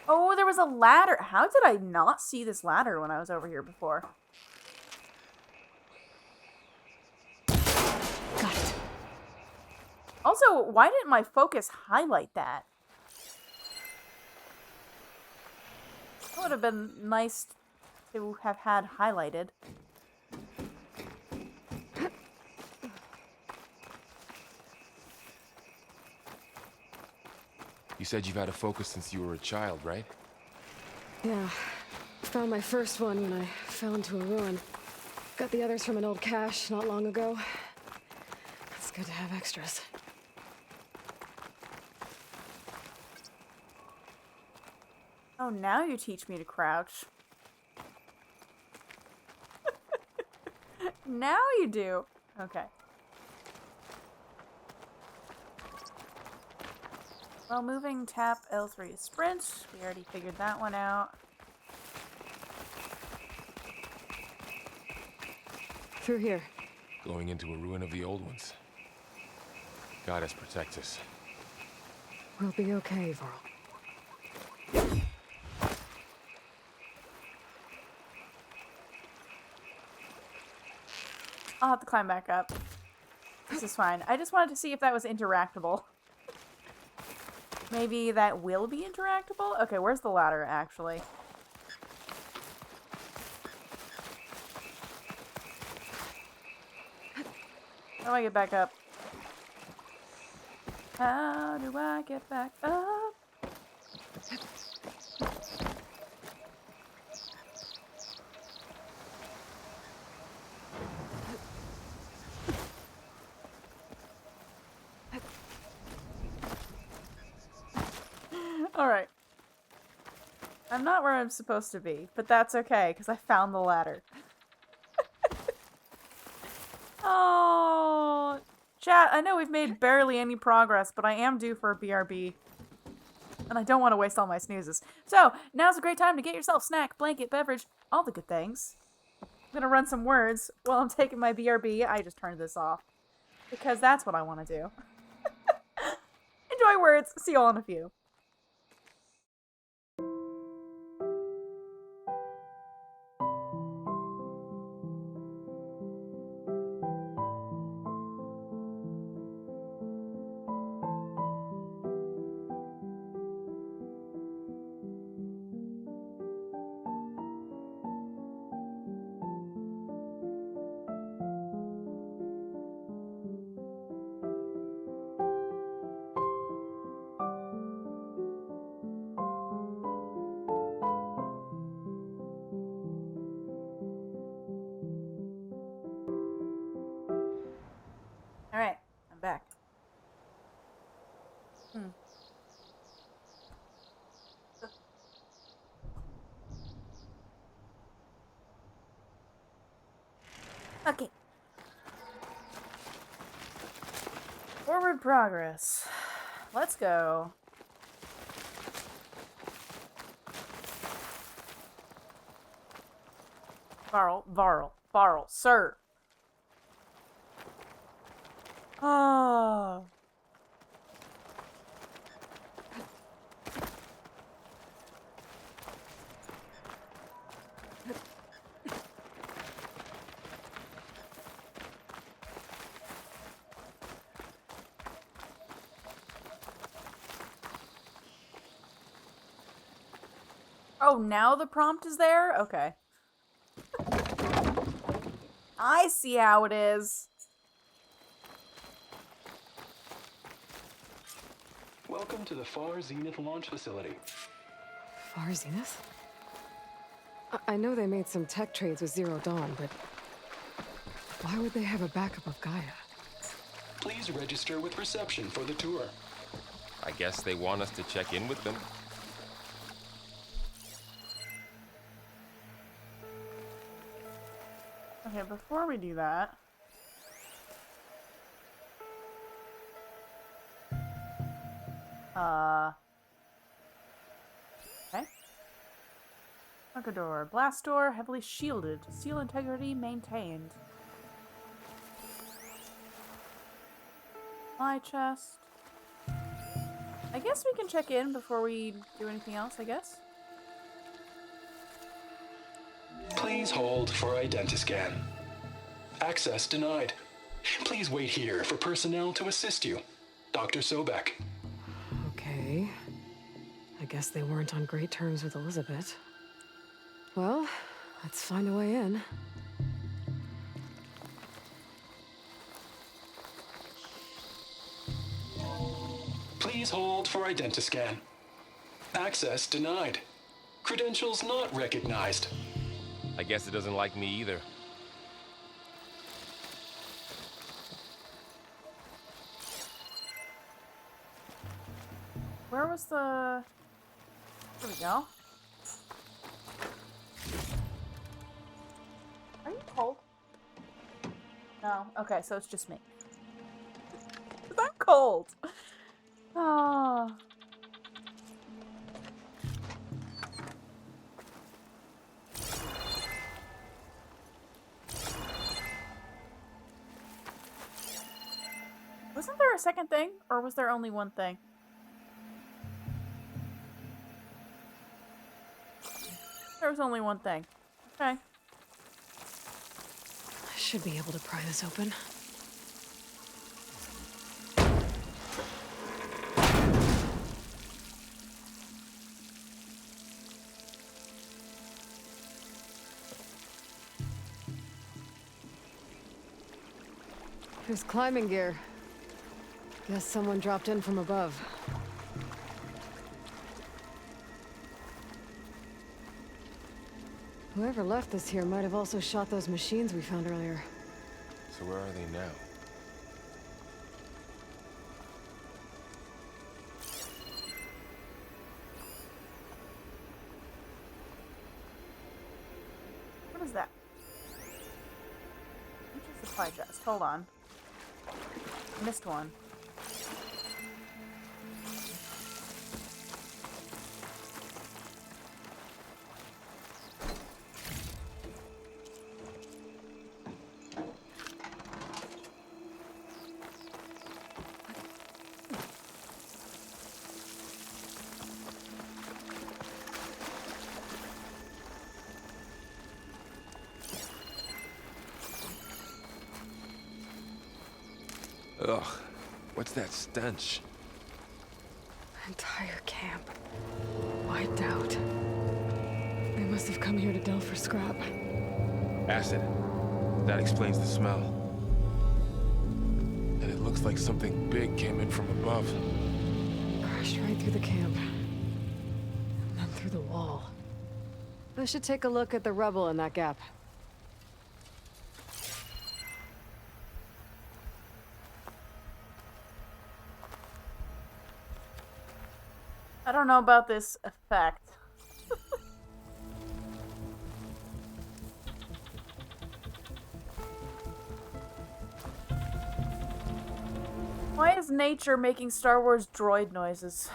A: Oh, there was a ladder. How did I not see this ladder when I was over here before?
C: Got it.
A: Also, why didn't my focus highlight that? That would have been nice to have had highlighted.
D: You said you've had a focus since you were a child, right?
C: Yeah. Found my first one when I fell into a ruin. Got the others from an old cache not long ago. It's good to have extras.
A: Oh, now you teach me to crouch. Now you do. Okay. While moving, tap L3 to sprint. We already figured that one out.
C: Through here.
D: Going into a ruin of the old ones. Goddess protect us.
C: We'll be okay, Varl.
A: I'll have to climb back up. This is fine. I just wanted to see if that was interactable. Maybe that will be interactable? Okay, where's the ladder, actually? How do I get back up? How do I get back up? Alright. I'm not where I'm supposed to be, but that's okay, because I found the ladder. Oh, chat, I know we've made barely any progress, but I am due for a BRB. And I don't want to waste all my snoozes. So, now's a great time to get yourself snack, blanket, beverage, all the good things. I'm gonna run some words while I'm taking my BRB. I just turned this off. Because that's what I want to do. Enjoy words. See you all in a few. Alright, I'm back. Okay. Forward progress. Let's go. Varl, sir. Oh. Oh, now the prompt is there? Okay. I see how it is.
E: Welcome to the Far Zenith launch facility.
C: Far Zenith? I know they made some tech trades with Zero Dawn, but why would they have a backup of Gaia?
E: Please register with reception for the tour.
D: I guess they want us to check in with them.
A: Okay, before we do that... Okay. Markador. Blast door, heavily shielded. Seal integrity maintained. Supply chest. I guess we can check in before we do anything else, I guess.
E: Please hold for identiscan. Access denied. Please wait here for personnel to assist you. Dr. Sobek.
C: Okay. I guess they weren't on great terms with Elizabeth. Well, let's find a way in.
E: Please hold for identiscan. Access denied. Credentials not recognized.
D: I guess it doesn't like me either.
A: Where was the... There we go. Are you cold? No. Okay, so it's just me. I'm cold. Oh. Wasn't there a second thing? Or was there only one thing? There was only one thing. Okay.
C: I should be able to pry this open. There's climbing gear. Guess someone dropped in from above. Whoever left this here might have also shot those machines we found earlier.
D: So where are they now?
A: What is that? Which is the supply chest? Hold on. Missed one.
D: Ugh, what's that stench?
C: Entire camp. Wiped out. They must have come here to delve for scrap.
D: Acid. That explains the smell. And it looks like something big came in from above.
C: Crashed right through the camp. And then through the wall. I should take a look at the rubble in that gap.
A: I don't know about this effect. Why is nature making Star Wars droid noises?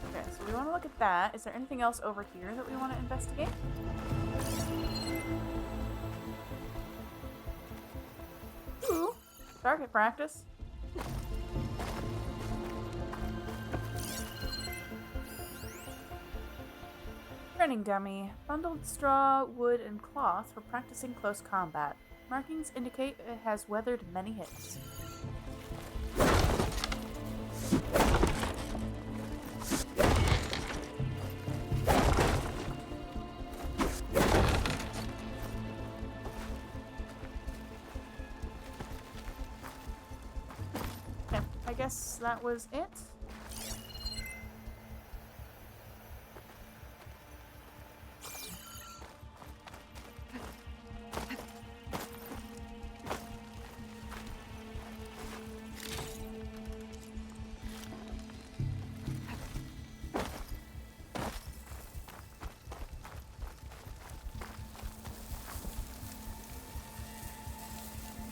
A: Okay, so we want to look at that. Is there anything else over here that we want to investigate? Ooh, target practice. Training dummy. Bundled straw, wood, and cloth for practicing close combat. Markings indicate it has weathered many hits. Okay, I guess that was it.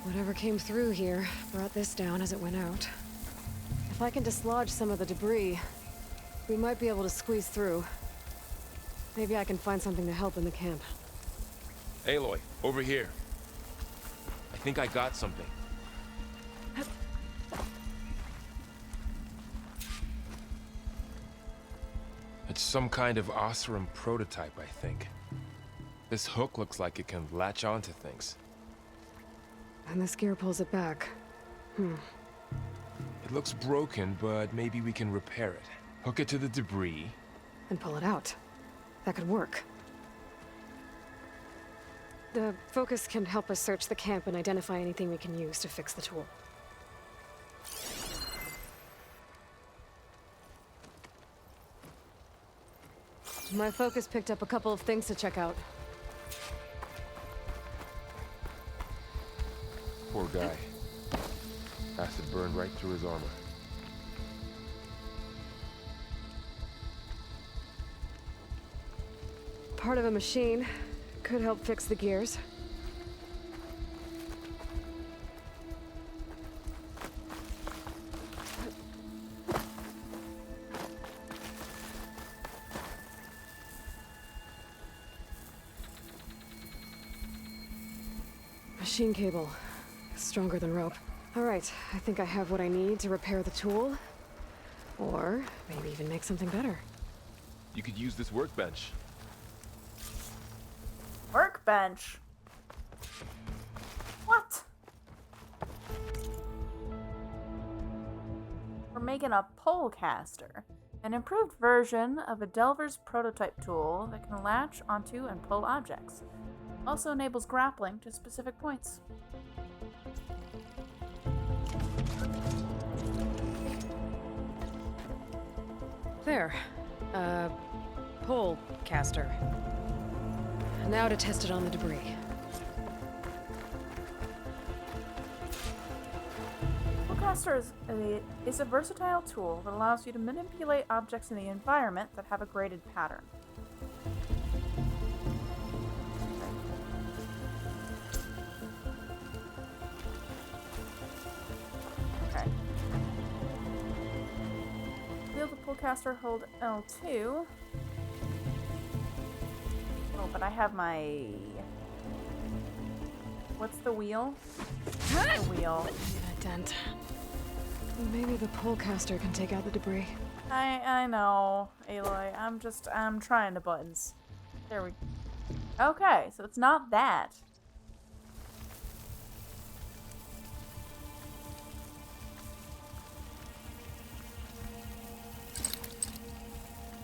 C: Whatever came through here brought this down as it went out. If I can dislodge some of the debris, we might be able to squeeze through. Maybe I can find something to help in the camp.
D: Aloy, over here. I think I got something. It's some kind of Oseram prototype, I think. This hook looks like it can latch onto things.
C: And this gear pulls it back.
D: It looks broken, but maybe we can repair it. Hook it to the debris.
C: And pull it out. That could work. The focus can help us search the camp and identify anything we can use to fix the tool. My focus picked up a couple of things to check out.
D: Poor guy. Acid burned right through his armor.
C: Part of a machine. Could help fix the gears. Machine cable. Stronger than rope. Alright, I think I have what I need to repair the tool. Or maybe even make something better.
D: You could use this workbench.
A: Workbench. What? We're making a pole caster, an improved version of a Delver's prototype tool that can latch onto and pull objects. Also enables grappling to specific points.
C: There. Pole caster. Now to test it on the debris.
A: Polecaster is a versatile tool that allows you to manipulate objects in the environment that have a graded pattern. Okay. Wheel the polecaster, hold L2. Oh, but I have my... What's the wheel? The wheel.
C: Need a dent. Maybe the polecaster can take out the debris.
A: I know, Aloy. I'm trying the buttons. There we... Okay, so it's not that.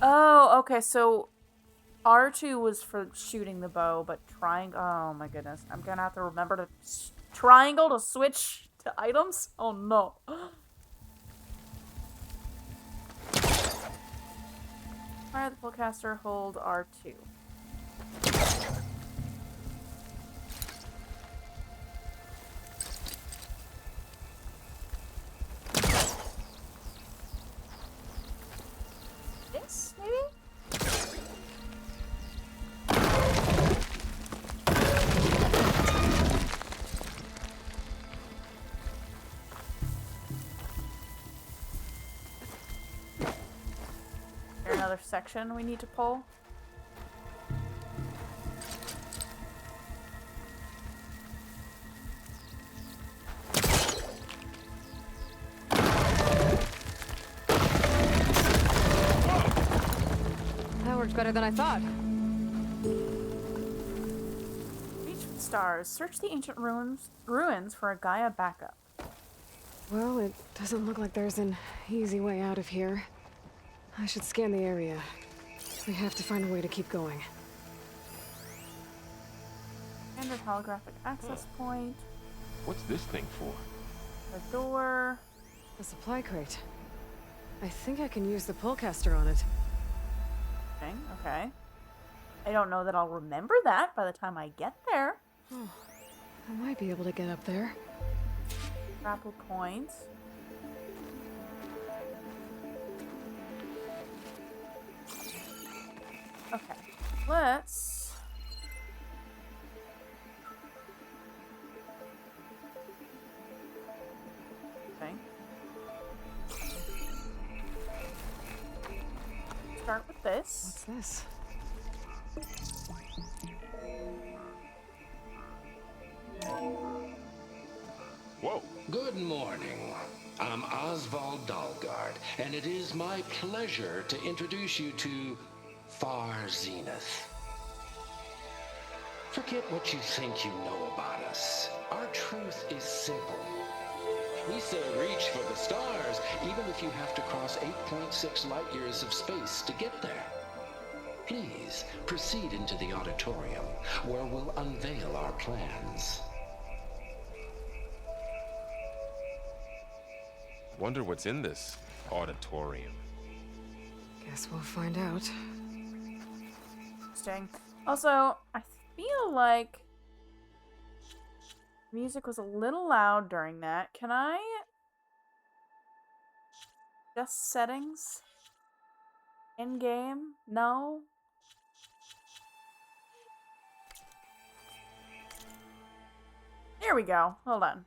A: Oh, okay, so R2 was for shooting the bow, but triangle... Oh my goodness. I'm gonna have to remember to... Triangle to switch to items? Oh no. Fire the polecaster, hold R2. This, maybe? Another section we need to pull.
C: That worked better than I thought.
A: Reach for the stars. Search the ancient ruins for a Gaia backup.
C: Well, it doesn't look like there's an easy way out of here. I should scan the area. We have to find a way to keep going.
A: Standard holographic access point.
D: What's this thing for?
A: The door.
C: A supply crate. I think I can use the polecaster on it.
A: Okay. I don't know that I'll remember that by the time I get there.
C: Oh, I might be able to get up there.
A: Grapple coins. Okay, let's... Okay. Start with this.
C: What's this?
D: Whoa!
E: Good morning. I'm Oswald Dalgard, and it is my pleasure to introduce you to Far Zenith. Forget what you think you know about us. Our truth is simple. We say reach for the stars, even if you have to cross 8.6 light years of space to get there.
F: Please proceed into the auditorium, where we'll unveil our plans.
D: Wonder what's in this auditorium.
C: Guess we'll find out.
A: Interesting. Also, I feel like music was a little loud during that. Can I adjust settings? In game? No? There we go. Hold on.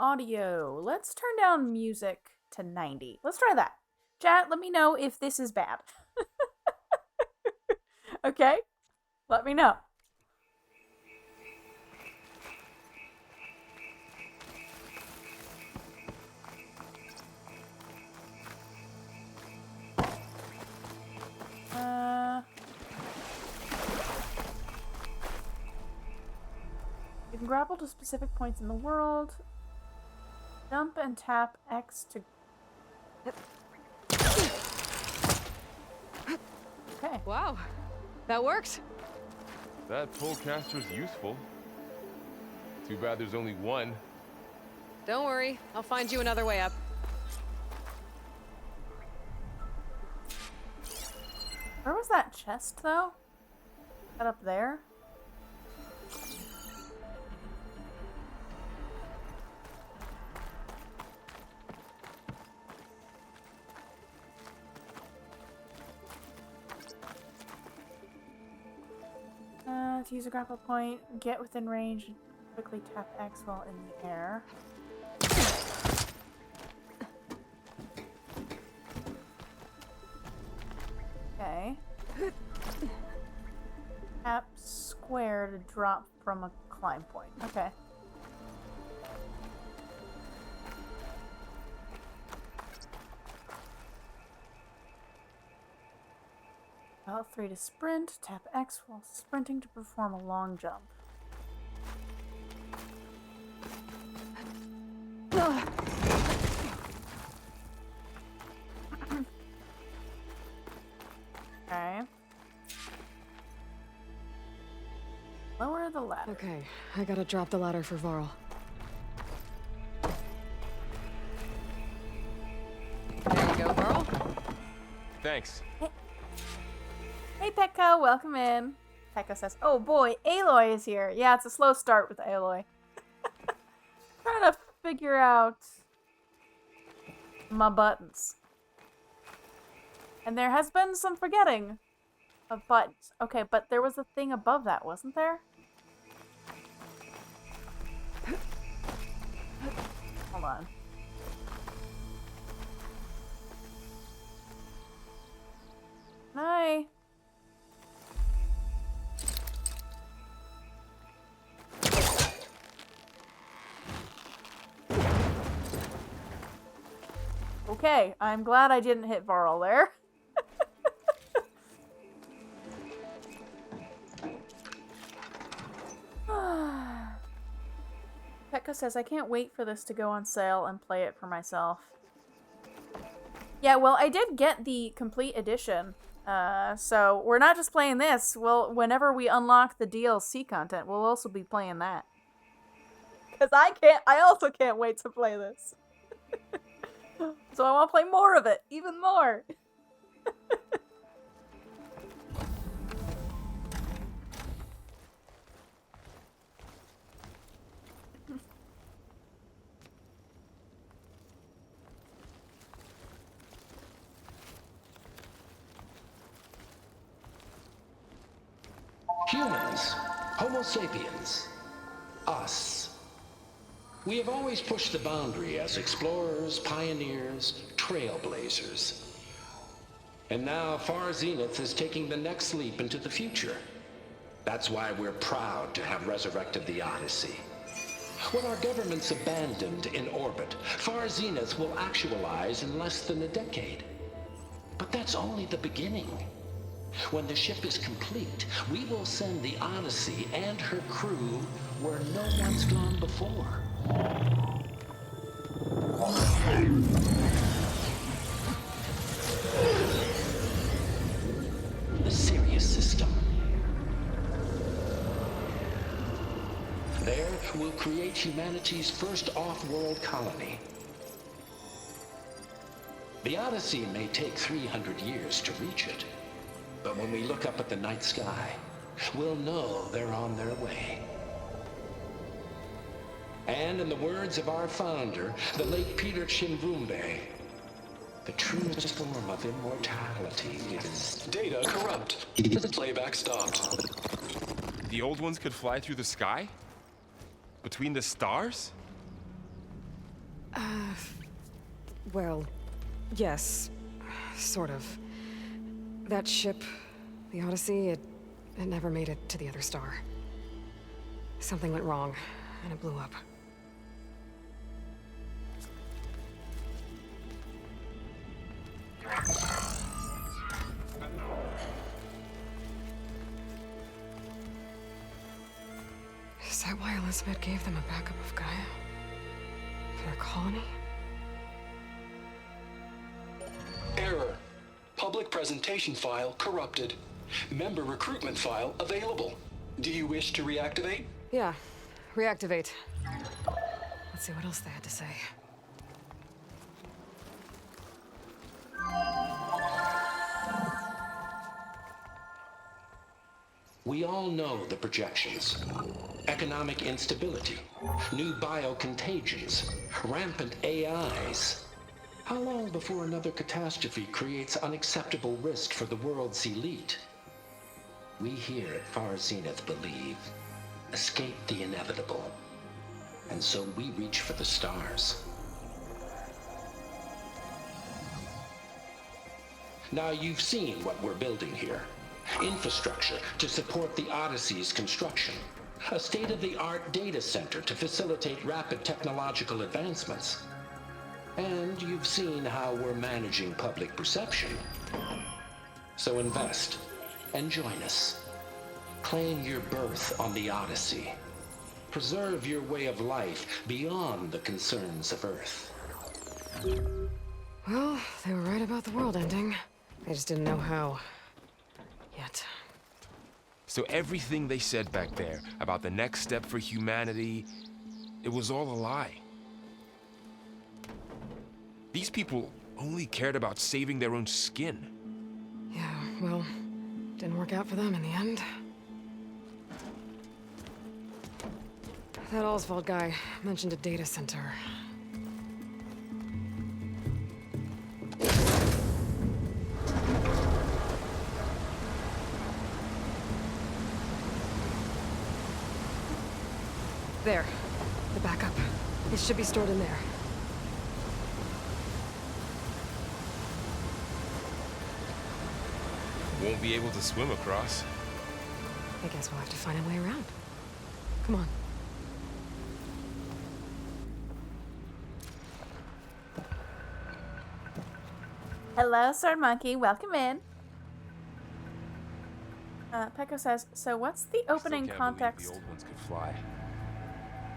A: Audio. Let's turn down music to 90. Let's try that. Chat, let me know if this is bad. Okay? Let me know. You can grapple to specific points in the world. Jump and tap X to... Okay.
C: Wow, that worked.
D: That pullcaster's useful. Too bad there's only one.
C: Don't worry, I'll find you another way up.
A: Where was that chest, though? That up there? To use a grapple point, get within range, and quickly tap X while in the air. Okay. Tap square to drop from a climb point. Okay. L3 to sprint, tap X while sprinting to perform a long jump. Okay. Lower the ladder.
C: Okay, I gotta drop the ladder for Varl. There you go, Varl.
D: Thanks.
A: Hey Pekka, welcome in. Pekka says, oh boy, Aloy is here. Yeah, it's a slow start with Aloy. Trying to figure out my buttons. And there has been some forgetting of buttons. Okay, but there was a thing above that, wasn't there? Hold on. Hi. Okay, I'm glad I didn't hit Varl there. Pekka says, I can't wait for this to go on sale and play it for myself. Yeah, well, I did get the complete edition. So we're not just playing this. Well, whenever we unlock the DLC content, we'll also be playing that. Because I also can't wait to play this. So I want to play more of it, even more.
F: Humans, Homo sapiens, us. We have always pushed the boundary as explorers, pioneers, trailblazers. And now Far Zenith is taking the next leap into the future. That's why we're proud to have resurrected the Odyssey. What our governments abandoned in orbit, Far Zenith will actualize in less than a decade. But that's only the beginning. When the ship is complete, we will send the Odyssey and her crew where no one's gone before. will create humanity's first off-world colony. The Odyssey may take 300 years to reach it, but when we look up at the night sky, we'll know they're on their way. And in the words of our founder, the late Peter Chimvumbe, the truest form of immortality is...
E: Data corrupt. Playback stopped.
D: The old ones could fly through the sky? Between the stars?
C: Well, yes. Sort of. That ship, the Odyssey, it never made it to the other star. Something went wrong, and it blew up. Is that why Elizabeth gave them a backup of Gaia? For their colony?
E: Error. Public presentation file corrupted. Member recruitment file available. Do you wish to reactivate?
C: Yeah, reactivate. Let's see what else they had to say.
F: We all know the projections. Economic instability, new biocontagions, rampant AIs. How long before another catastrophe creates unacceptable risk for the world's elite? We here at Far Zenith believe, escape the inevitable. And so we reach for the stars. Now you've seen what we're building here. Infrastructure to support the Odyssey's construction. A state-of-the-art data center to facilitate rapid technological advancements. And you've seen how we're managing public perception. So invest and join us. Claim your berth on the Odyssey. Preserve your way of life beyond the concerns of Earth.
C: Well, they were right about the world ending. They just didn't know how. Yet.
D: So everything they said back there about the next step for humanity, it was all a lie. These people only cared about saving their own skin.
C: Yeah, well, didn't work out for them in the end. That Oswald guy mentioned a data center. There. The backup. It should be stored in there.
D: Won't be able to swim across.
C: I guess we'll have to find a way around. Come on.
A: Hello, Sword Monkey. Welcome in. Peko says, so what's the
D: Still
A: opening
D: can't believe
A: context?
D: the old ones could fly.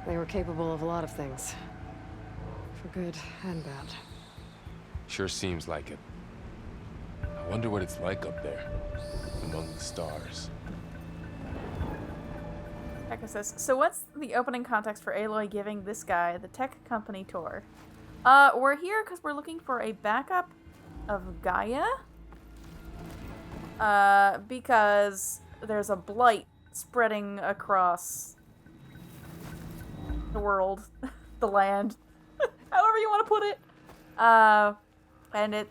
C: They were capable of a lot of things. For good and bad.
D: Sure seems like it. I wonder what it's like up there, among the stars.
A: Peko says, so what's the opening context for Aloy giving this guy the tech company tour? We're here because we're looking for a backup of Gaia. Because there's a blight spreading across the world, the land, however you want to put it. And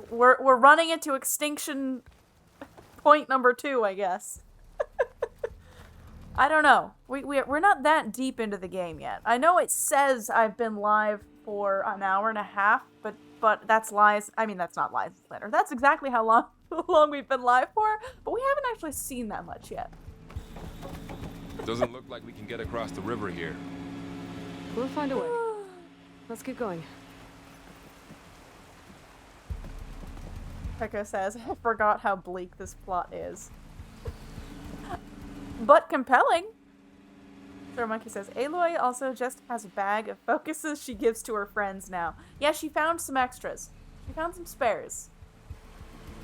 A: we're running into extinction point number 2, I guess. I don't know. We're not that deep into the game yet. I know it says I've been live for an hour and a half, but that's lies. I mean, that's not lies later. That's exactly how long we've been live for, but we haven't actually seen that much yet.
D: Doesn't look like we can get across the river here.
C: We'll find a way. Let's keep going.
A: Peko says, I forgot how bleak this plot is. But compelling. Sir Monkey says, Aloy also just has a bag of focuses she gives to her friends now. Yeah, she found some extras. She found some spares.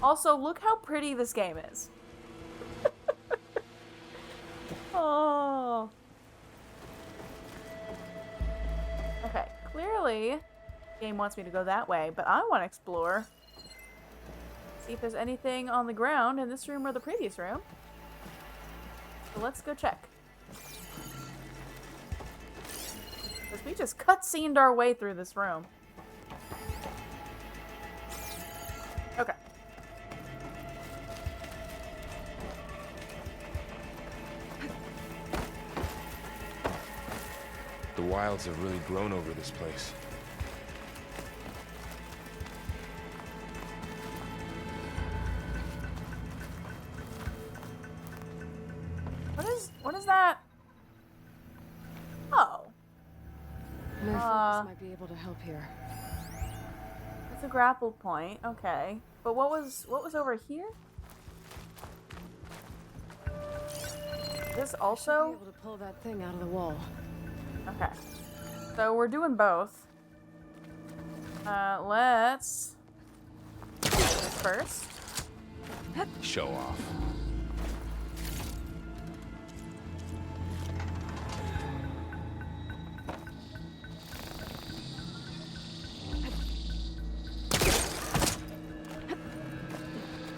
A: Also, look how pretty this game is. Oh. Clearly, the game wants me to go that way, but I want to explore. See if there's anything on the ground in this room or the previous room. So let's go check. Because we just cutscened our way through this room. Okay.
D: The wilds have really grown over this place.
A: What is that? Oh.
C: My focus might be able to help here.
A: It's a grapple point, okay. But what was over here? This also?
C: Be able to pull that thing out of the wall.
A: Okay. So we're doing both. Let's do this first.
D: Show off.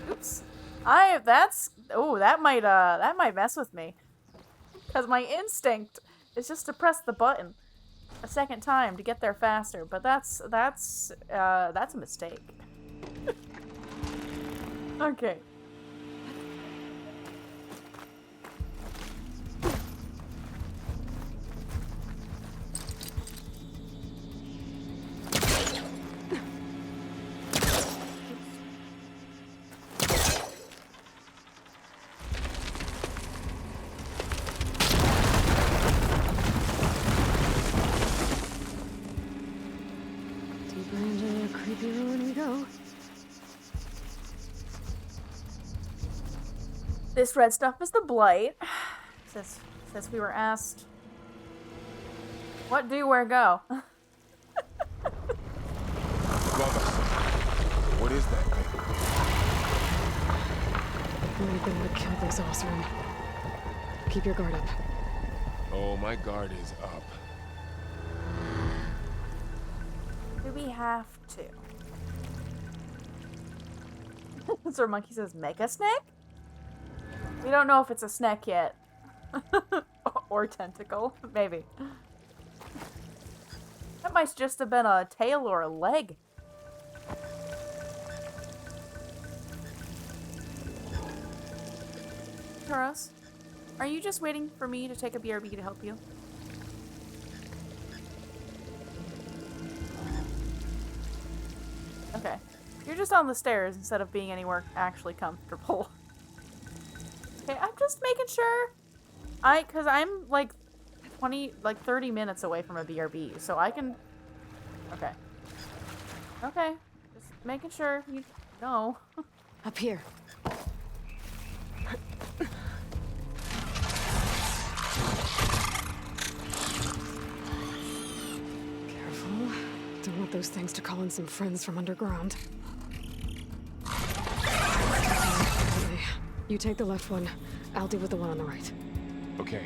A: Oops. That might mess with me. Because my instinct is just to press the button a second time to get there faster, but that's a mistake. Okay.
C: Deeper into the creepy ruin we go.
A: This red stuff is the blight. Says we were asked, what do, where go?
D: Vamos. What is that thing?
C: Might be able to kill this Osram. Keep your guard up.
D: Oh, my guard is up.
A: Do we have to? Sir Monkey says, Mega Snake? We don't know if it's a snack yet. Or tentacle. Maybe. That might just have been a tail or a leg. Taros, are you just waiting for me to take a BRB to help you? Okay. You're just on the stairs instead of being anywhere actually comfortable. Okay, I'm just making sure. Cause I'm like 30 minutes away from a BRB, so I can. Okay. Okay. Just making sure you know.
C: Up here. Careful. Don't want those things to call in some friends from underground. Okay. You take the left one. I'll deal with the one on the right.
D: Okay.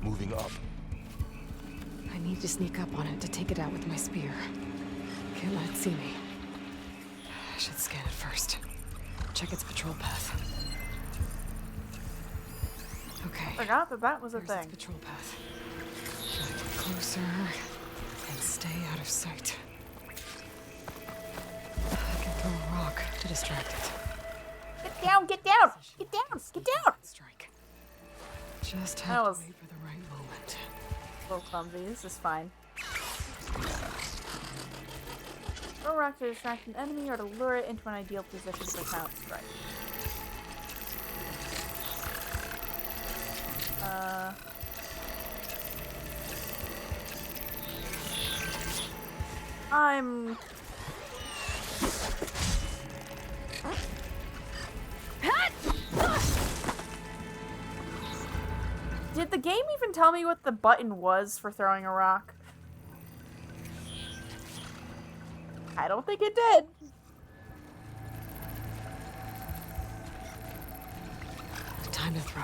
D: Moving up.
C: I need to sneak up on it to take it out with my spear. Can't let it see me. I should scan it first. Check its patrol path. Okay.
A: Forgot that was a
C: There's
A: thing.
C: its patrol path. Gotta get closer and stay out of sight. I can throw a rock to distract it.
A: Get down! Get down! Get down! Get down!
C: Strike. Just
A: That
C: have
A: was-
C: to wait for the right moment.
A: A little clumsy. This is fine. Throw a rock to distract an enemy or to lure it into an ideal position for counter strike. I'm... Did the game even tell me what the button was for throwing a rock? I don't think it did.
C: time to throw.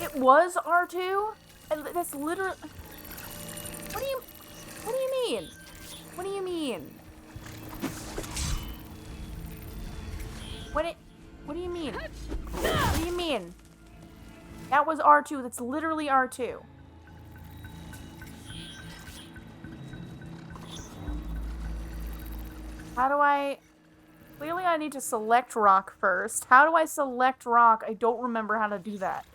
A: It was R2? And that's literally... What do you mean? What do you mean? What do you mean? What do you mean? That was R2. That's literally R2. How do I... Clearly I need to select rock first. How do I select rock? I don't remember how to do that.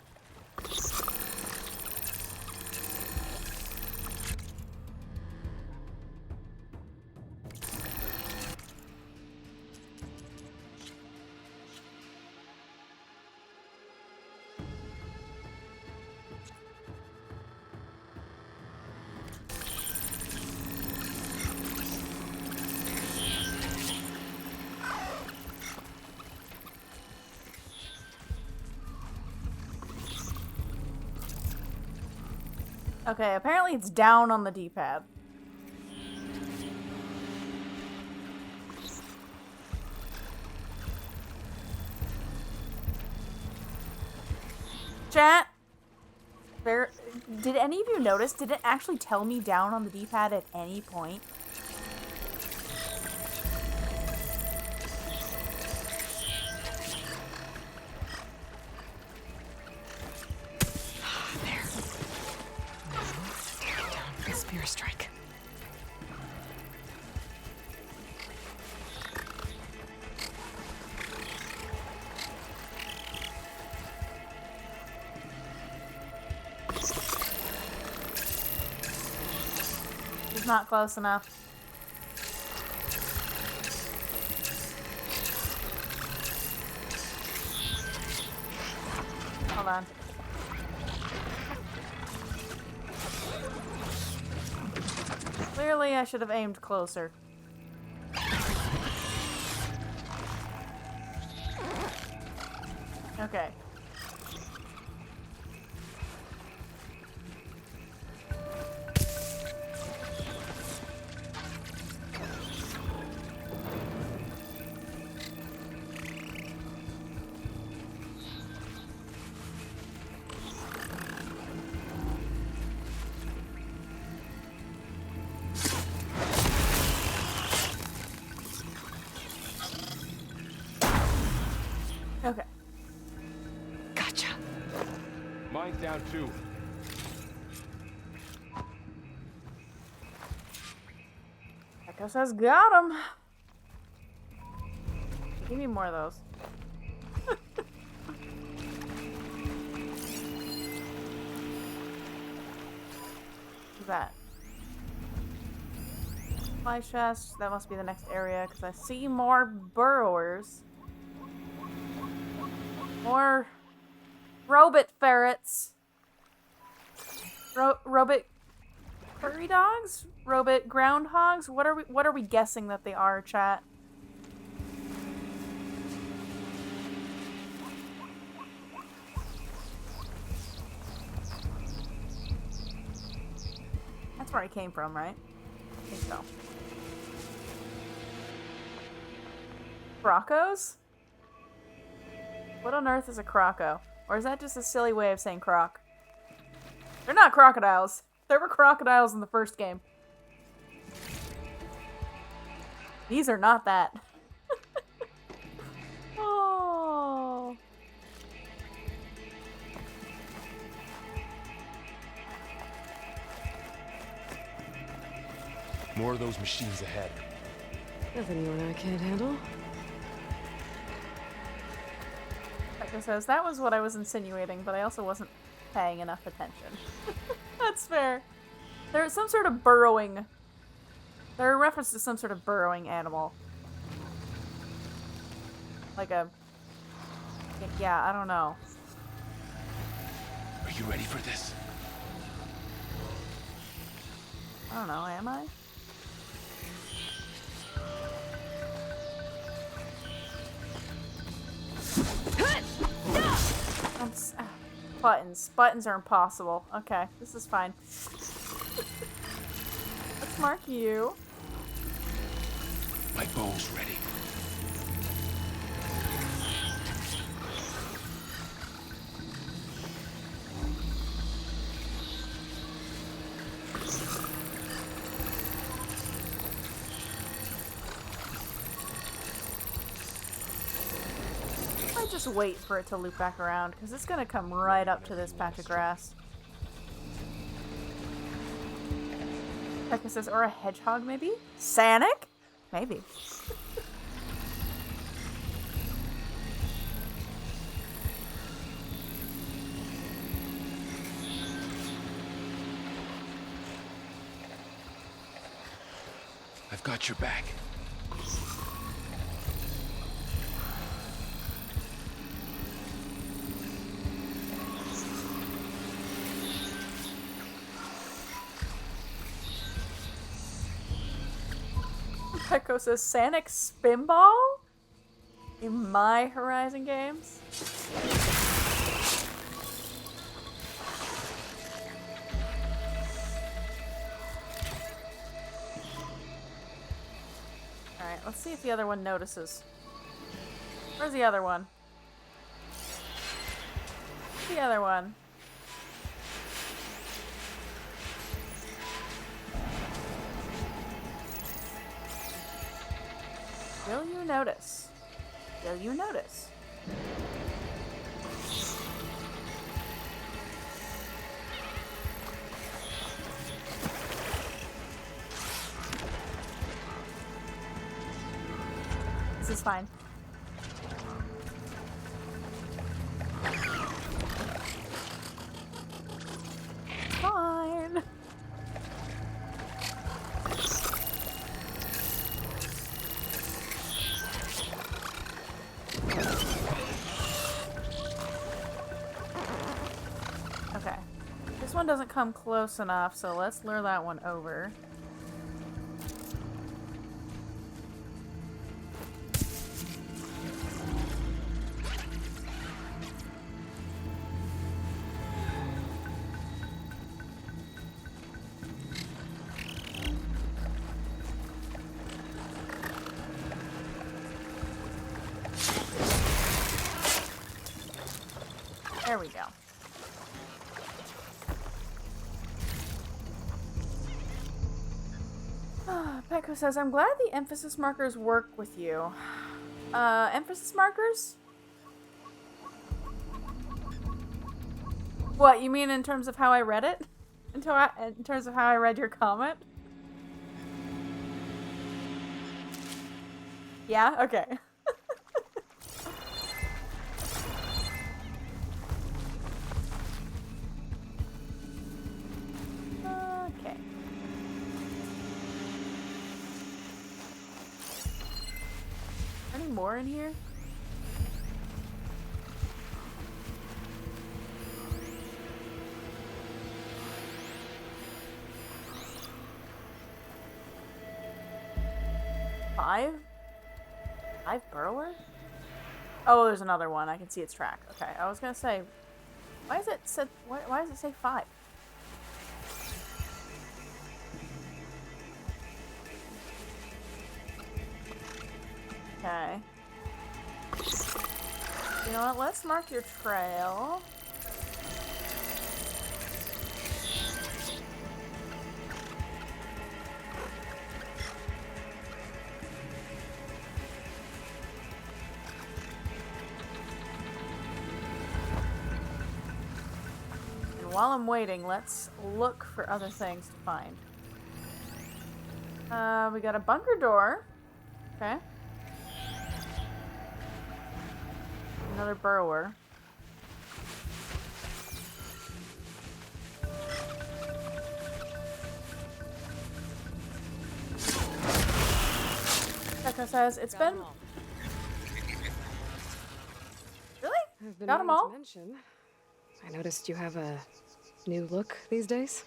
A: Okay, apparently it's down on the D-pad. Chat? Did any of you notice? Did it actually tell me down on the D-pad at any point?
C: Spear strike.
A: It's not close enough. Hold on. Clearly, I should have aimed closer. Okay. Okay.
C: Gotcha.
D: Mine's down too.
A: Echo says, got him. Give me more of those. What's that? Supply chest. That must be the next area because I see more burrowers. More robot ferrets. Robot prairie dogs? Robot groundhogs? What are we guessing that they are, chat? That's where I came from, right? I think so. Crocos? What on earth is a croco? Or is that just a silly way of saying croc? They're not crocodiles. There were crocodiles in the first game. These are not that. Oh.
D: More of those machines ahead.
C: Nothing you and I can't handle.
A: Echo says, that was what I was insinuating, but I also wasn't paying enough attention. That's fair. There's some sort of burrowing. There are references to some sort of burrowing animal. Like a... Yeah, I don't know.
D: Are you ready for this?
A: I don't know, am I? Buttons. Buttons are impossible. Okay, this is fine. Let's mark you.
D: My bow's ready.
A: might just wait for it to loop back around, because it's gonna come right up to this patch of grass. Pekka says, or a hedgehog, maybe? Sanic? Maybe.
D: I've got your back.
A: Pekko says, Sanic Spinball? In my Horizon games? Alright, let's see if the other one notices. Where's the other one? The other one. Will you notice? Will you notice? This is fine. Fine. Okay. This one doesn't come close enough, so let's lure that one over. There we go. Pekko says, I'm glad the emphasis markers work with you. Emphasis markers? What, you mean in terms of how I read it? In terms of how I read your comment? Yeah? Okay. Okay. Any more in here? Five burrower? Oh, there's another one. I can see its track. Okay, I was gonna say, why does it say 5? Okay. You know what? Let's mark your trail. And while I'm waiting, let's look for other things to find. We got a bunker door. Okay. Another burrower. Pekka says, it's been... Really?
C: I've been
A: Got 'em
C: meaning
A: all?
C: to mention. I noticed you have a new look these days.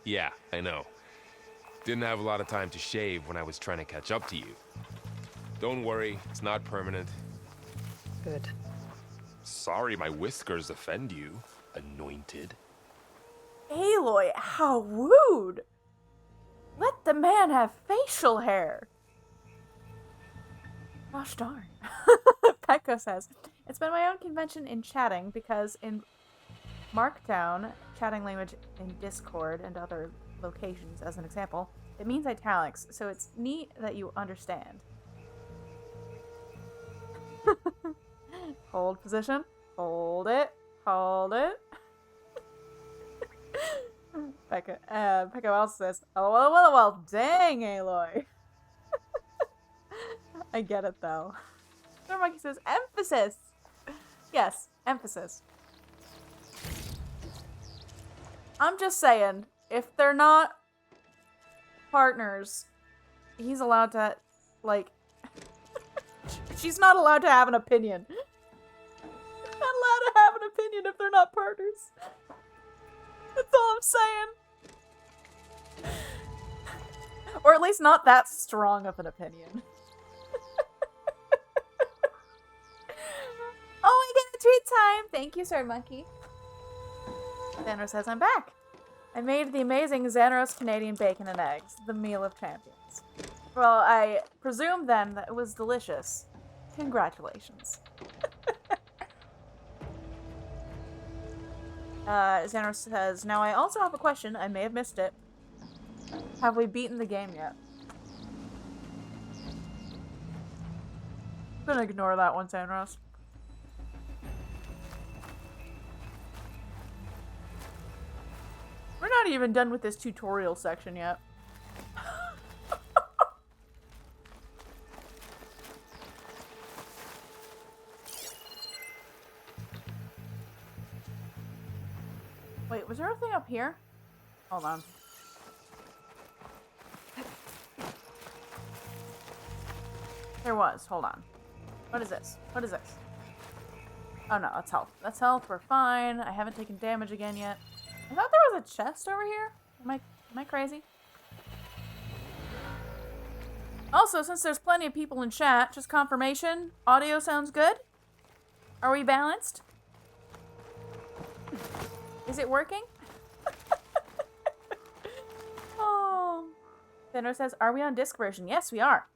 D: Yeah, I know. Didn't have a lot of time to shave when I was trying to catch up to you. Don't worry, it's not permanent.
C: Good.
D: Sorry my whiskers offend you, anointed.
A: Aloy, how rude! Let the man have facial hair! Gosh darn. Pekko says, it's been my own convention in chatting because in Markdown, chatting language in Discord and other locations as an example, it means italics, so it's neat that you understand. Hold position. Hold it. Hold it. Pekka also says, well, dang, Aloy. I get it, though. Monkey says, emphasis! Yes, emphasis. I'm just saying, if they're not partners, he's allowed to, like... She's not allowed to have an opinion. Not allowed to have an opinion if they're not partners. That's all I'm saying. Or at least not that strong of an opinion. Oh, I get a treat time! Thank you, Sir Monkey. Xanros says, I'm back. I made the amazing Xanros Canadian bacon and eggs, the meal of champions. Well, I presume then that it was delicious. Congratulations. Xanros says, now I also have a question. I may have missed it. Have we beaten the game yet? I'm gonna ignore that one, Xanros. We're not even done with this tutorial section yet. Wait, was there a thing up here? Hold on. There was. Hold on. What is this? What is this? Oh no, that's health. That's health. We're fine. I haven't taken damage again yet. I thought there was a chest over here. Am I crazy? Also, since there's plenty of people in chat, just confirmation. Audio sounds good? Are we balanced? Is it working? Oh. Fenrir says, are we on disc version? Yes, we are.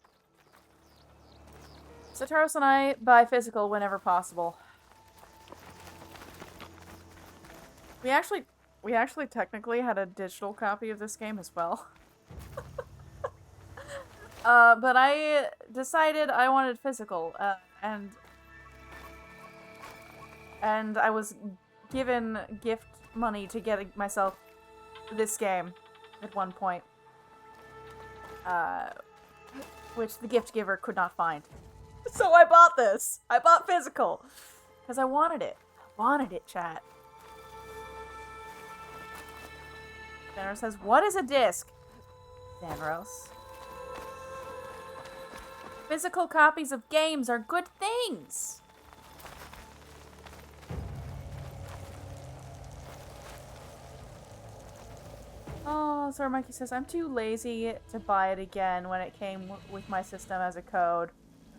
A: Sataros and I buy physical whenever possible. We actually technically had a digital copy of this game as well. But I decided I wanted physical, and I was given gift money to get myself this game at one point, which the gift giver could not find. So I bought this. I bought physical because I wanted it. I wanted it, chat. Xanros says, what is a disc? Xanros. Physical copies of games are good things. Oh, Sir Monkey says, I'm too lazy to buy it again when it came with my system as a code.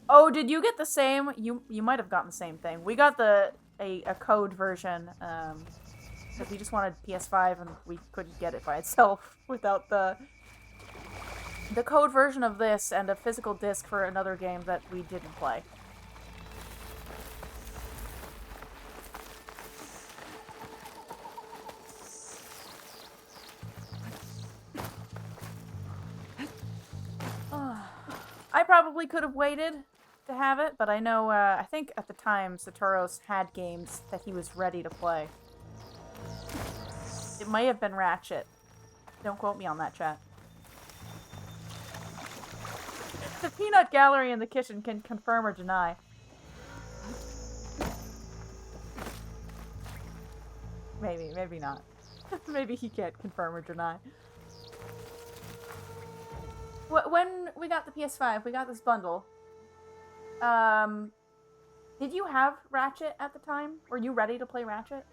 A: Oh, did you get the same? You might have gotten the same thing. We got a code version, because we just wanted PS5 and we couldn't get it by itself without the code version of this and a physical disc for another game that we didn't play. I probably could have waited to have it, but I know, I think at the time Satoros had games that he was ready to play. It might have been Ratchet. Don't quote me on that, chat. The peanut gallery in the kitchen can confirm or deny. Maybe not. Maybe he can't confirm or deny. When we got the PS5, we got this bundle. Did you have Ratchet at the time? Were you ready to play Ratchet?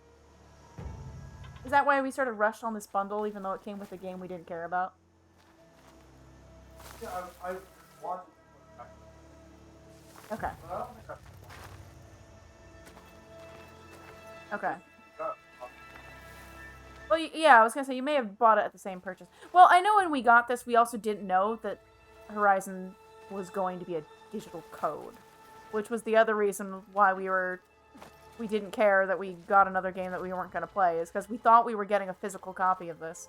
A: Is that why we sort of rushed on this bundle, even though it came with a game we didn't care about?
G: Yeah, I wanted to.
A: Okay.
G: But I don't think
A: Okay.
G: I.
A: Well, yeah, I was gonna say, you may have bought it at the same purchase. Well, I know when we got this, we also didn't know that Horizon was going to be a digital code, which was the other reason why we didn't care that we got another game that we weren't gonna play, is because we thought we were getting a physical copy of this.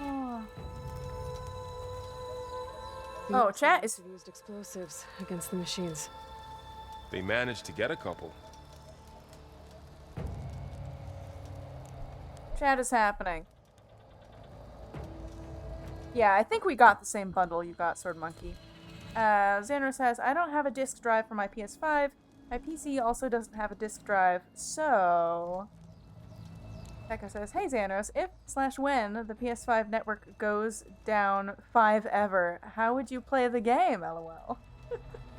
A: Oh.
C: The
A: Oh,
C: Nazis
A: chat
C: must
A: is-
C: have used explosives against the machines.
D: They managed to get a couple.
A: Chat is happening. Yeah, I think we got the same bundle you got, Sword Monkey. Xander says, I don't have a disk drive for my PS5. My PC also doesn't have a disk drive, so... Becca says, hey Xanos, if/when the PS5 network goes down 5 ever, how would you play the game, lol?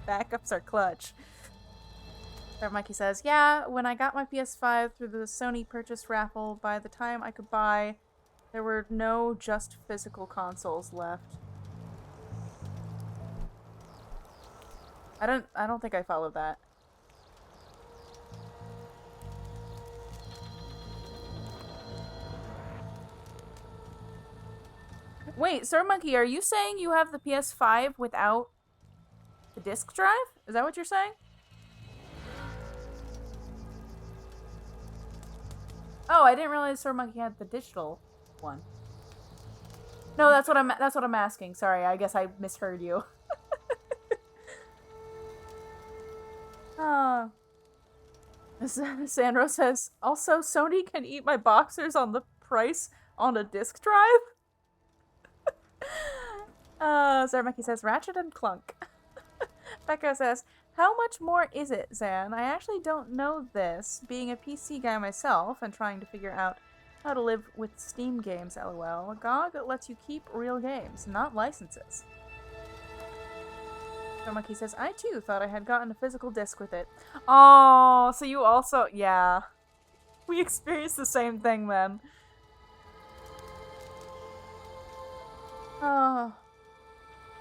A: Backups are clutch. Sword Monkey says, yeah, when I got my PS5 through the Sony purchase raffle, by the time I could buy, there were no just physical consoles left. I don't think I followed that. Wait, Sword Monkey, are you saying you have the PS5 without the disc drive? Is that what you're saying? Oh, I didn't realize Sword Monkey had the digital one. No, that's what I'm asking. Sorry, I guess I misheard you. Oh. Sandro says, also, Sony can eat my boxers on the price on a disk drive? Zarmaki says, Ratchet and Clunk. Becca says, how much more is it, Zan? I actually don't know this, being a PC guy myself and trying to figure out how to live with Steam games, lol. GOG lets you keep real games, not licenses. Monkey says, I too thought I had gotten a physical disc with it. Oh, so you also... Yeah. We experienced the same thing then. Oh.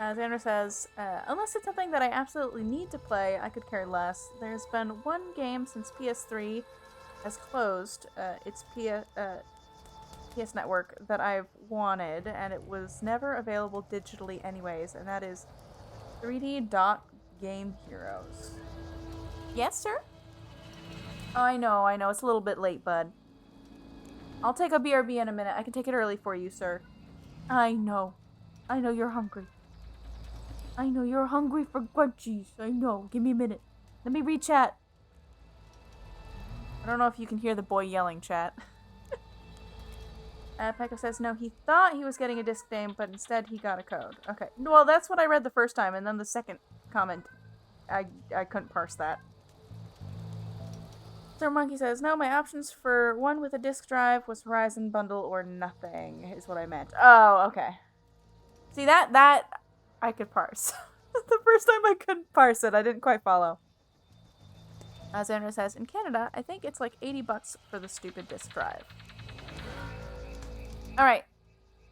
A: Xander says, unless it's something that I absolutely need to play, I could care less. There's been one game since PS3 has closed its PS Network that I've wanted, and it was never available digitally anyways, and that is 3D Dot Game Heroes. Yes, sir? I know. It's a little bit late, bud. I'll take a BRB in a minute. I can take it early for you, sir. I know you're hungry. I know you're hungry for crunchies. I know. Give me a minute. Let me read chat. I don't know if you can hear the boy yelling, chat. Pekka says, no, he thought he was getting a disc name, but instead he got a code. Okay. Well, that's what I read the first time, and then the second comment, I couldn't parse that. Sir Monkey says, no, my options for one with a disc drive was Horizon Bundle or nothing, is what I meant. Oh, okay. See, that I could parse. The first time I couldn't parse it, I didn't quite follow. Xander says, in Canada, I think it's like $80 for the stupid disc drive. Alright,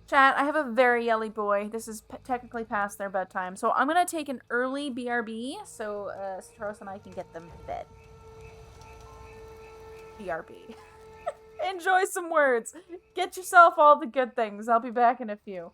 A: chat, I have a very yelly boy. This is technically past their bedtime, so I'm gonna take an early BRB so Satoros and I can get them to bed. BRB. Enjoy some words. Get yourself all the good things. I'll be back in a few.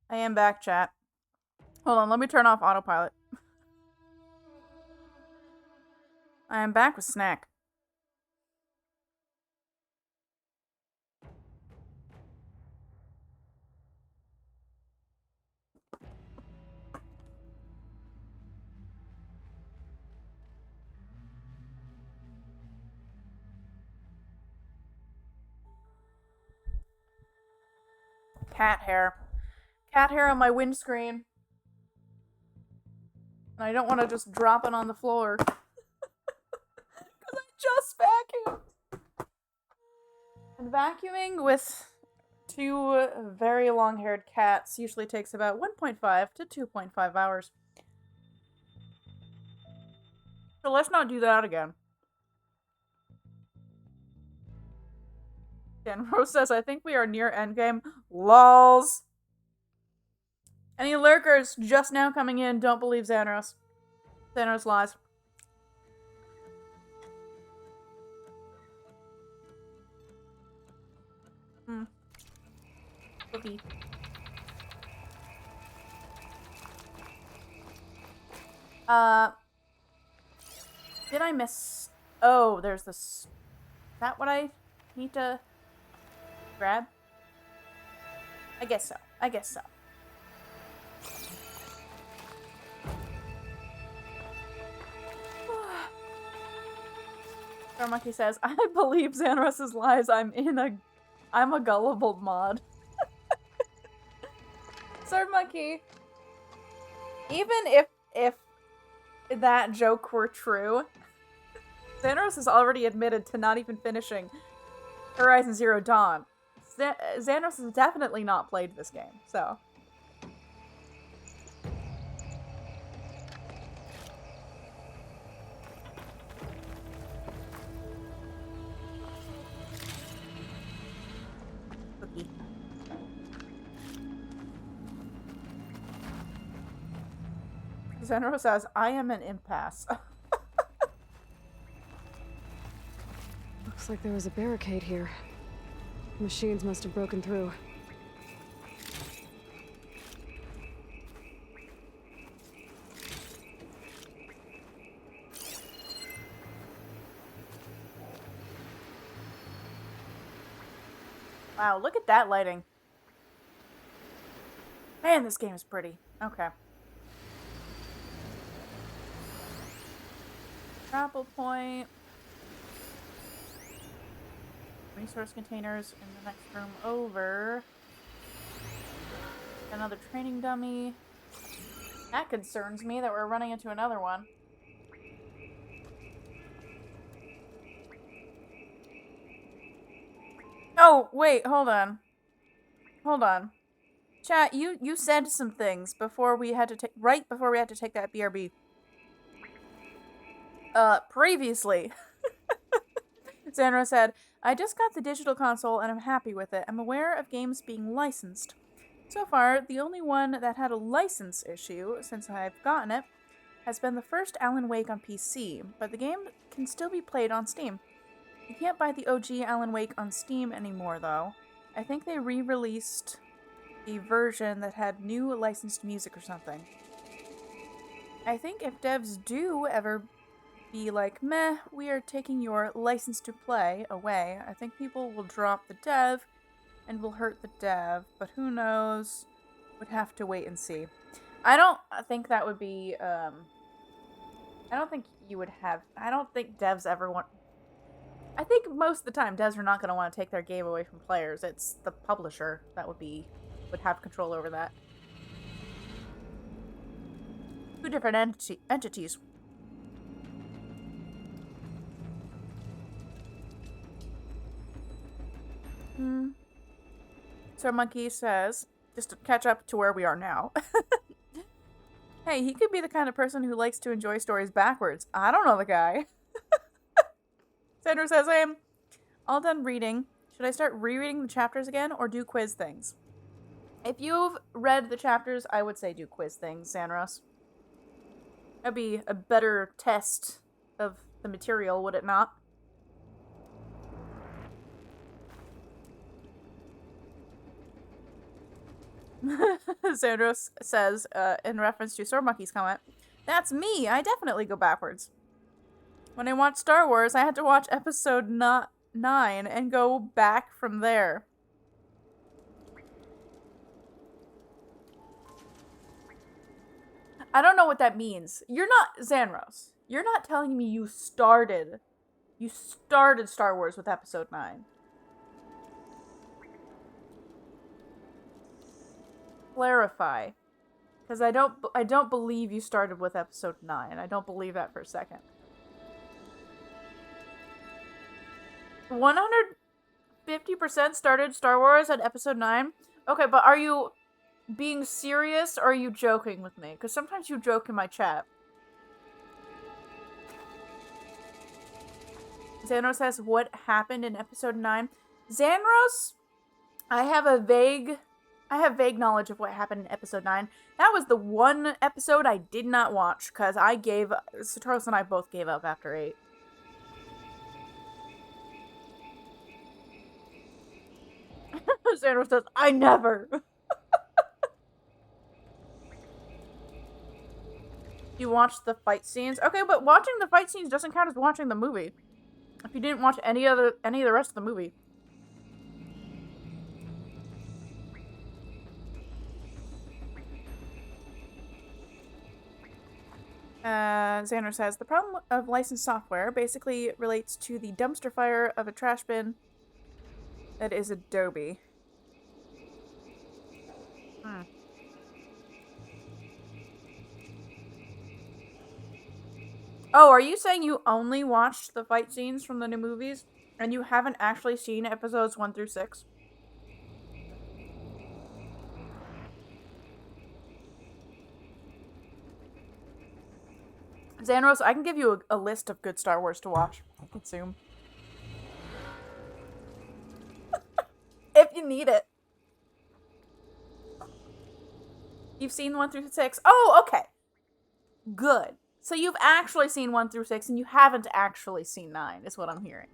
A: I am back, chat. Hold on, let me turn off autopilot. I am back with Snack. Cat hair. Cat hair on my windscreen. And I don't want to just drop it on the floor. Because I just vacuumed. And vacuuming with two very long-haired cats usually takes about 1.5 to 2.5 hours. So let's not do that again. Dan Rose says, I think we are near endgame. Lols. Any lurkers just now coming in, don't believe Xanos. Xanos lies. Cookie. Did I miss... Oh, there's this... Is that what I need to grab? I guess so. I guess so. Star Monkey says, I believe Xanos' lies. I'm a gullible mod. Star Monkey, even if that joke were true, Xanos has already admitted to not even finishing Horizon Zero Dawn. Xanos has definitely not played this game, so... Cookie. Xanos says, I am an impasse.
C: Looks like there was a barricade here. Machines must have broken through.
A: Wow, look at that lighting. Man, this game is pretty. Okay. Grapple point. Resource containers in the next room over. Another training dummy. That concerns me that we're running into another one. Oh, wait, hold on. Hold on. Chat, you said some things before we had to take right before we had to take that BRB. Previously. Xanro said, I just got the digital console and I'm happy with it. I'm aware of games being licensed. So far, the only one that had a license issue since I've gotten it has been the first Alan Wake on PC, but the game can still be played on Steam. You can't buy the OG Alan Wake on Steam anymore, though. I think they re-released the version that had new licensed music or something. I think if devs do ever be like, meh, we are taking your license to play away, I think people will drop the dev and will hurt the dev, but who knows? Would have to wait and see. I don't think that would be, I don't think you would have, I don't think devs ever want, I think most of the time devs are not going to want to take their game away from players. It's the publisher that would have control over that. Two different entities. So Monkey says, just to catch up to where we are now. Hey, he could be the kind of person who likes to enjoy stories backwards. I don't know the guy. Sandra says, I am all done reading. Should I start rereading the chapters again or do quiz things? If you've read the chapters, I would say do quiz things, Sandros. That'd be a better test of the material, would it not? Sandros says, in reference to Sword Monkey's comment, that's me! I definitely go backwards. When I watched Star Wars, I had to watch episode 9 and go back from there. I don't know what that means. You're not, Xanros, you're not telling me you started Star Wars with episode 9. Clarify. Because I don't believe you started with episode 9. I don't believe that for a second. 150% started Star Wars at episode 9? Okay, but are you being serious or are you joking with me? Because sometimes you joke in my chat. Xandros says, what happened in episode 9? Xandros, I have vague knowledge of what happened in episode 9. That was the one episode I did not watch, because Satoros and I both gave up after 8. Xandros says, I never. You watched the fight scenes? Okay, but watching the fight scenes doesn't count as watching the movie. If you didn't watch any of the rest of the movie. Xander says, the problem of licensed software basically relates to the dumpster fire of a trash bin that is Adobe. Oh, are you saying you only watched the fight scenes from the new movies and you haven't actually seen episodes 1 through 6? Xandros, I can give you a list of good Star Wars to watch and consume. If you need it. You've seen 1 through 6? Oh, okay. Good. So you've actually seen 1 through 6 and you haven't actually seen 9, is what I'm hearing.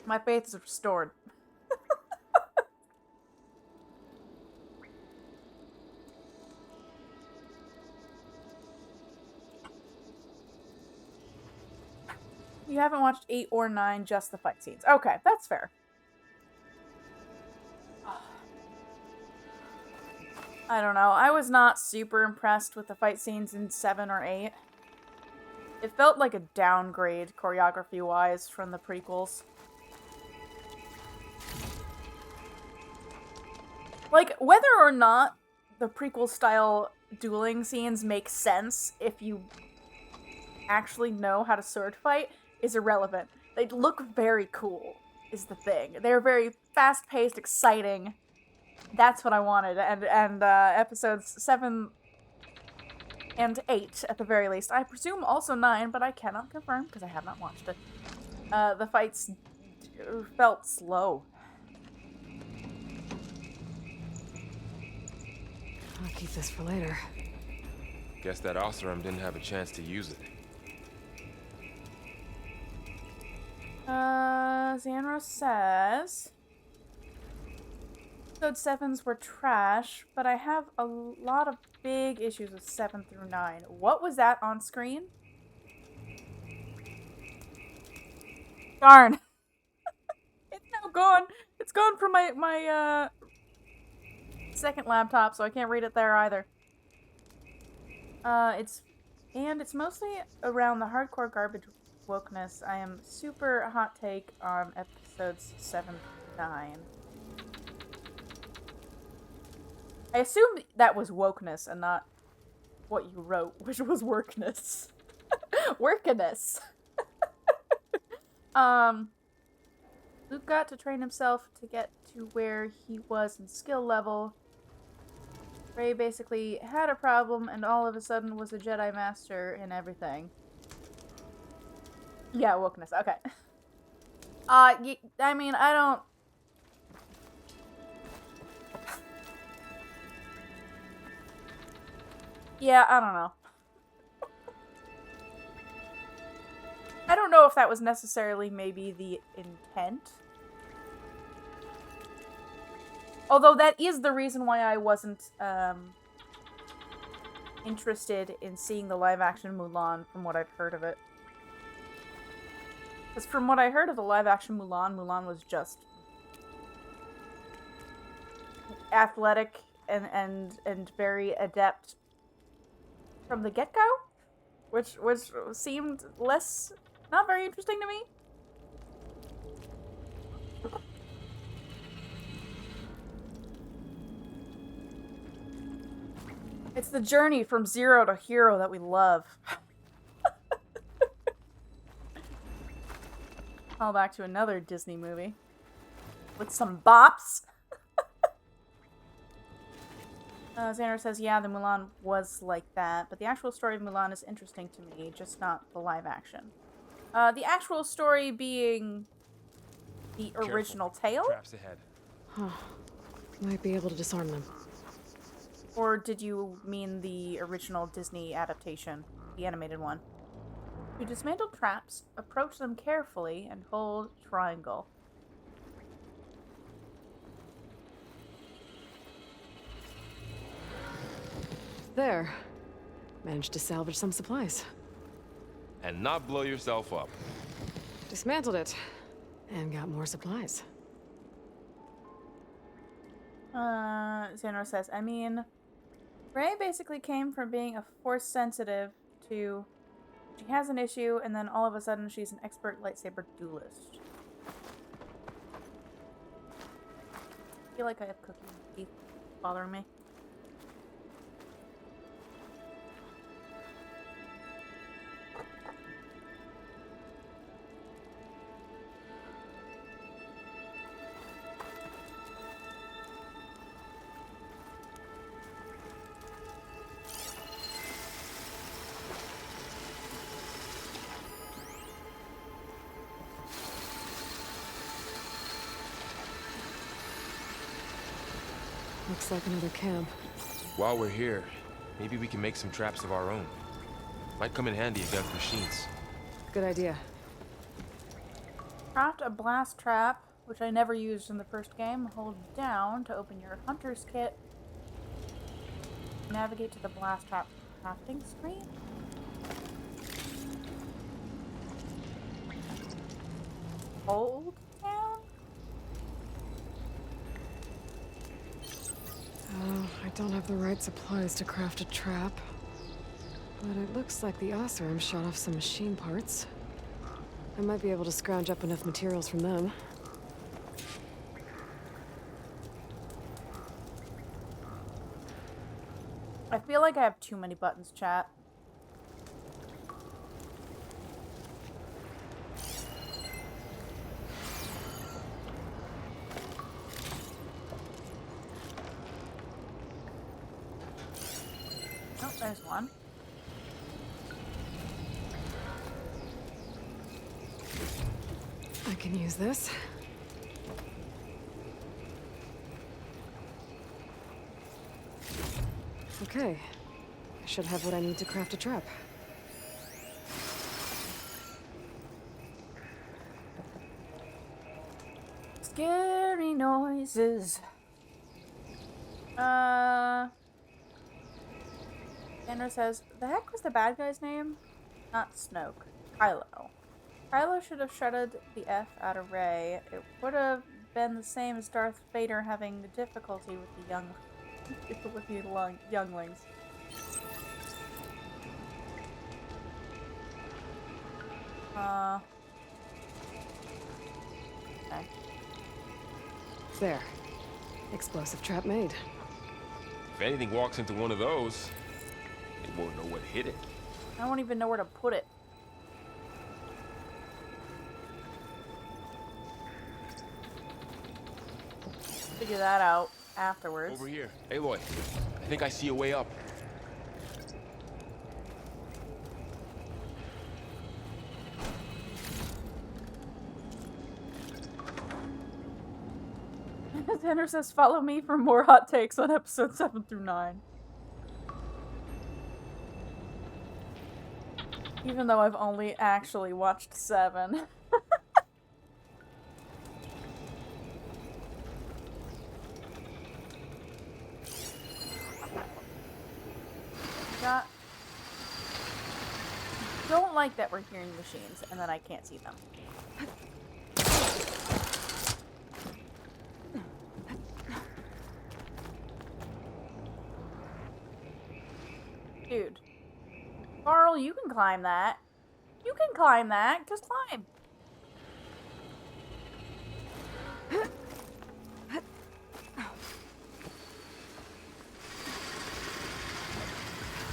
A: My faith is restored. You haven't watched 8 or 9, just the fight scenes. Okay, that's fair. I don't know. I was not super impressed with the fight scenes in 7 or 8. It felt like a downgrade, choreography-wise, from the prequels. Like, whether or not the prequel-style dueling scenes make sense if you actually know how to sword fight is irrelevant. They look very cool, is the thing. They're very fast-paced, exciting. That's what I wanted, and episodes 7 and 8, at the very least. I presume also 9, but I cannot confirm, because I have not watched it. The fights felt slow.
C: I'll keep this for later.
D: Guess that Oseram didn't have a chance to use it.
A: Xanros says... Episode 7s were trash, but I have a lot of big issues with 7 through 9. What was that on screen? Darn. It's now gone. It's gone from my second laptop, so I can't read it there either. It's mostly around the hardcore garbage wokeness. I am super hot take on episodes 7 through 9. I assume that was wokeness and not what you wrote, which was workness. Workiness. Luke got to train himself to get to where he was in skill level. Rey basically had a problem and all of a sudden was a Jedi Master in everything. Yeah, wokeness. Okay. I mean, I don't... Yeah, I don't know. I don't know if that was necessarily maybe the intent. Although that is the reason why I wasn't interested in seeing the live-action Mulan from what I've heard of it. Because from what I heard of the live-action Mulan, Mulan was just athletic and very adept from the get-go, which seemed not very interesting to me. It's the journey from zero to hero that we love. Call back to another Disney movie with some bops. Xander says, yeah, the Mulan was like that, but the actual story of Mulan is interesting to me, just not the live action. The actual story being the original tale?
D: Traps ahead.
C: Huh. Might be able to disarm them.
A: Or did you mean the original Disney adaptation, the animated one? To dismantle traps, approach them carefully and hold triangle.
C: There. Managed to salvage some supplies.
D: And not blow yourself up.
C: Dismantled it. And got more supplies.
A: Xanor says, I mean, Rey basically came from being a force sensitive to she has an issue and then all of a sudden she's an expert lightsaber duelist. I feel like I have cookie teeth bothering me.
C: Looks like another camp.
D: While we're here, maybe we can make some traps of our own. Might come in handy against machines.
C: Good idea.
A: Craft a blast trap, which I never used in the first game. Hold down to open your hunter's kit. Navigate to the blast trap crafting screen. Hold down?
C: Oh, I don't have the right supplies to craft a trap. But it looks like the Oseram shot off some machine parts. I might be able to scrounge up enough materials from them.
A: I feel like I have too many buttons, chat. Oh, there's one.
C: I can use this. Okay. I should have what I need to craft a trap.
A: Scary noises. Xander says, the heck was the bad guy's name? Not Snoke. Kylo. Kylo should have shredded the F out of Rey. It would have been the same as Darth Vader having difficulty with the younglings. Okay.
C: There. Explosive trap made.
D: If anything walks into one of those, it won't know what hit it.
A: I don't even know where to put it. Figure that out afterwards.
D: Over here. Aloy, I think I see a way up.
A: Xander says, follow me for more hot takes on episodes 7 through 9. Even though I've only actually watched 7. Don't like that we're hearing machines and that I can't see them. Dude. Carl, you can climb that. You can climb that. Just climb.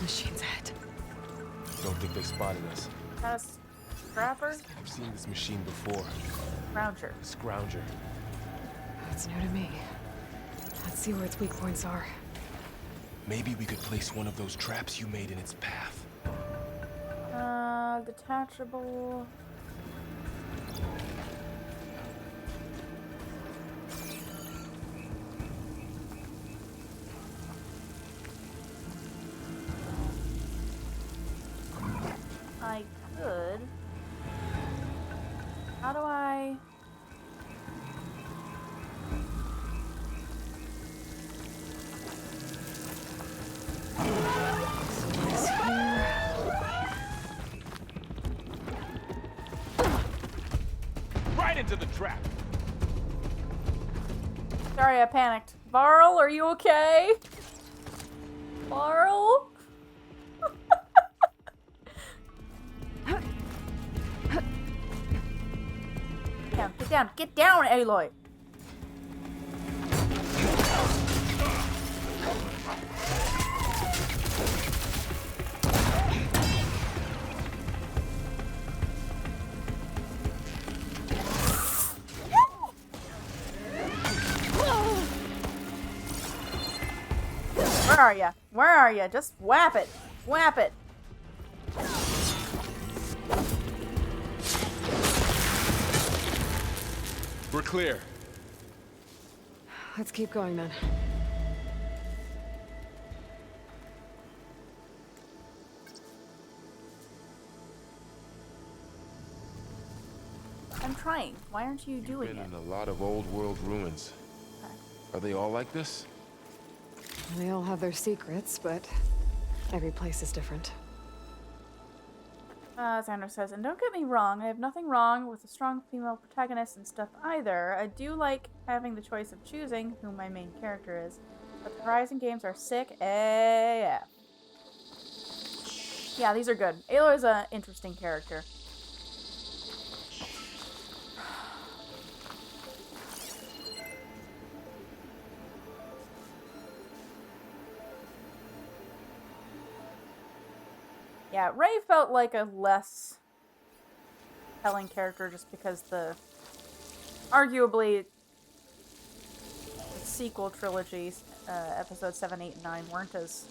C: Machine's ahead.
D: Don't think they spotted us.
A: Got a scrapper?
D: I've seen this machine before.
A: Scrounger.
D: Scrounger.
C: That's new to me. Let's see where its weak points are.
D: Maybe we could place one of those traps you made in its path.
A: Detachable. I could. How do I...
D: Right into the trap!
A: Sorry, I panicked. Varl, are you okay? Varl? Get down, get down, Aloy! Where are ya? Where are ya? Just whap it! Whap it!
D: We're clear.
C: Let's keep going then.
A: I'm trying. Why aren't you doing
D: Been
A: it?
D: in a lot of old world ruins. Are they all like this?
C: They all have their secrets, but every place is different.
A: Xander says, and don't get me wrong, I have nothing wrong with a strong female protagonist and stuff either. I do like having the choice of choosing who my main character is, but the Horizon games are sick AF. Yeah, these are good. Aloy's an interesting character. Yeah, Ray felt like a less telling character just because arguably, the sequel trilogies, episodes 7, 8, and 9 weren't as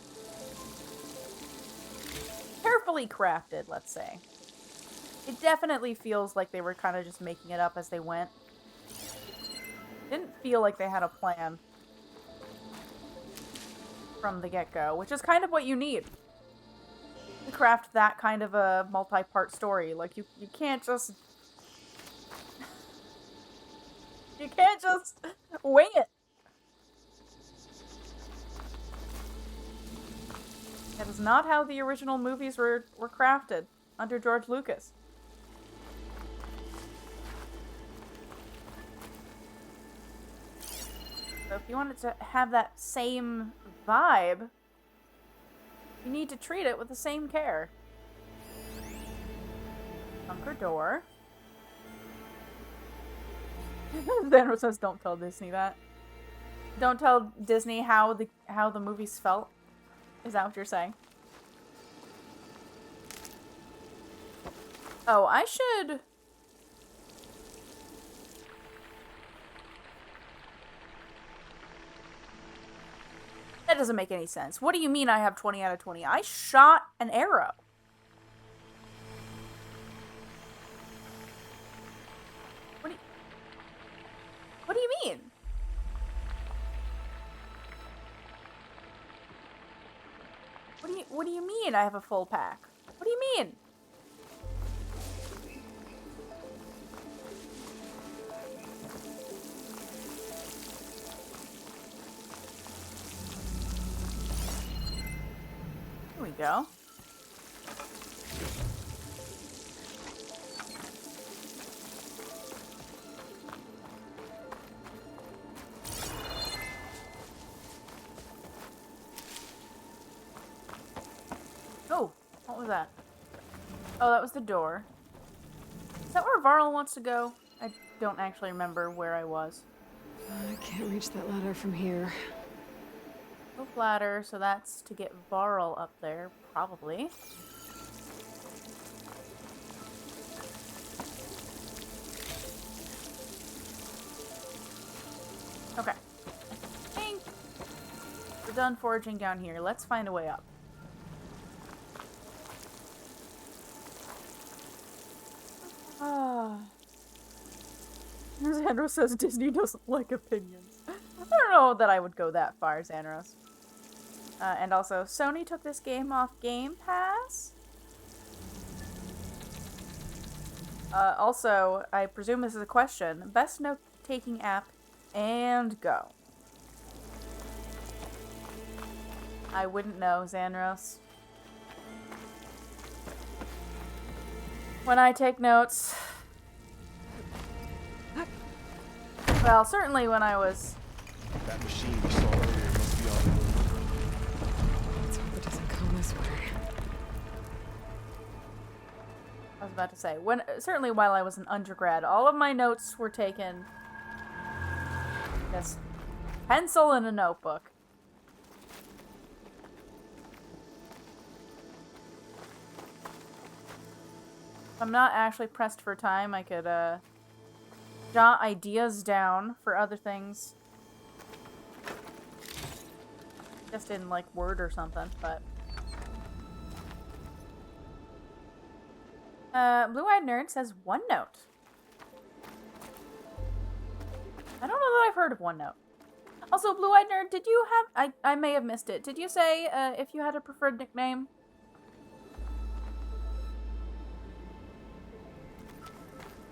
A: carefully crafted, let's say. It definitely feels like they were kind of just making it up as they went. Didn't feel like they had a plan from the get-go, which is kind of what you need to craft that kind of a multi-part story. Like, you can't just... you can't just wing it. That is not how the original movies were crafted under George Lucas. So if you want it to have that same vibe, you need to treat it with the same care. Bunker door. Then says, "Don't tell Disney that. Don't tell Disney how the movies felt." Is that what you're saying? Oh, I should. That doesn't make any sense. What do you mean I have 20 out of 20? I shot an arrow. What do you mean? What do you mean I have a full pack? What do you mean? Here we go. Oh, what was that? Oh, that was the door. Is that where Varl wants to go? I don't actually remember where I was.
C: I can't reach that ladder from here.
A: Go ladder, so that's to get Varl up there, probably. Okay. I think done foraging down here. Let's find a way up. Ah. Xandros says Disney doesn't like opinions. I don't know that I would go that far, Xandros. And also, Sony took this game off Game Pass. Also, I presume this is a question. Best note-taking app, and go. I wouldn't know, Xandros. When I take notes... Well, certainly when I was...
D: That machine we saw earlier must be on the move.
C: Let's hope it doesn't come this way.
A: I was about to say, certainly while I was an undergrad, all of my notes were taken... Just pencil and a notebook. If I'm not actually pressed for time, I could, jot ideas down for other things. Just in, like, Word or something, but... Blue-Eyed Nerd says OneNote. I don't know that I've heard of OneNote. Also, Blue-Eyed Nerd, did you have... I may have missed it. Did you say, if you had a preferred nickname?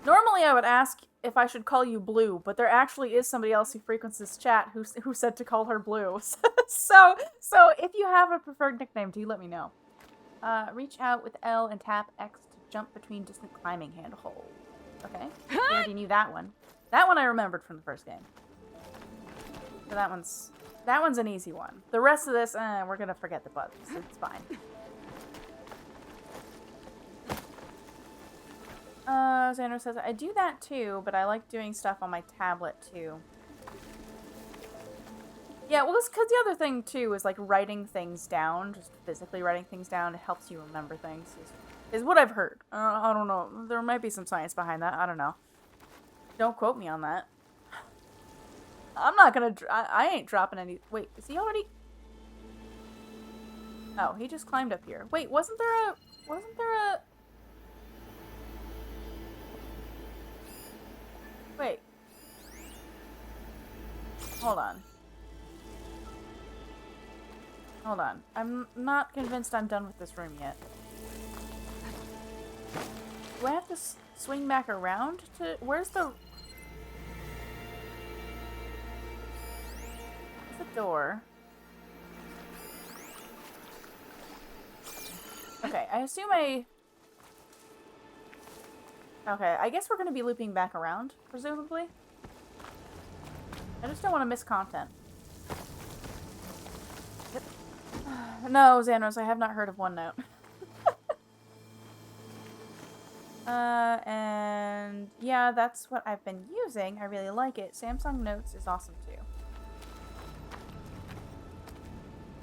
A: Normally I would ask if I should call you Blue, but there actually is somebody else who frequents this chat who said to call her Blue. so if you have a preferred nickname, do let me know. Reach out with L and tap X to jump between distant climbing handholds. Okay, I already knew that one. That one I remembered from the first game. So that one's an easy one. The rest of this, we're gonna forget the buttons. It's fine. Xander says, I do that too, but I like doing stuff on my tablet too. Yeah, well, because the other thing too is like writing things down, just physically writing things down. It helps you remember things, is what I've heard. I don't know. There might be some science behind that. I don't know. Don't quote me on that. I'm not gonna. I ain't dropping any. Wait, is he already? Oh, he just climbed up here. Wait, wasn't there a? Wait. Hold on. I'm not convinced I'm done with this room yet. Do I have to swing back around to... Where's the door? Okay, I assume Okay, I guess we're going to be looping back around, presumably. I just don't want to miss content. Yep. No, Xandros, I have not heard of OneNote. And yeah, that's what I've been using. I really like it. Samsung Notes is awesome too.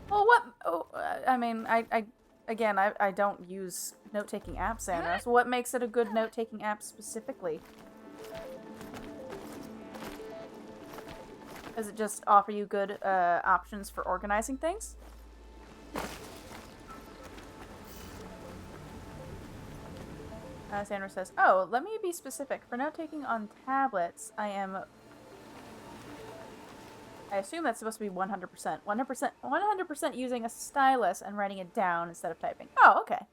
A: Well, what? Oh, I mean, I don't use note-taking apps, Xandros. So what makes it a good note-taking app specifically? Does it just offer you good options for organizing things? Sandra says, oh, let me be specific. For note-taking on tablets, I assume that's supposed to be 100%. 100% using a stylus and writing it down instead of typing. Oh, okay.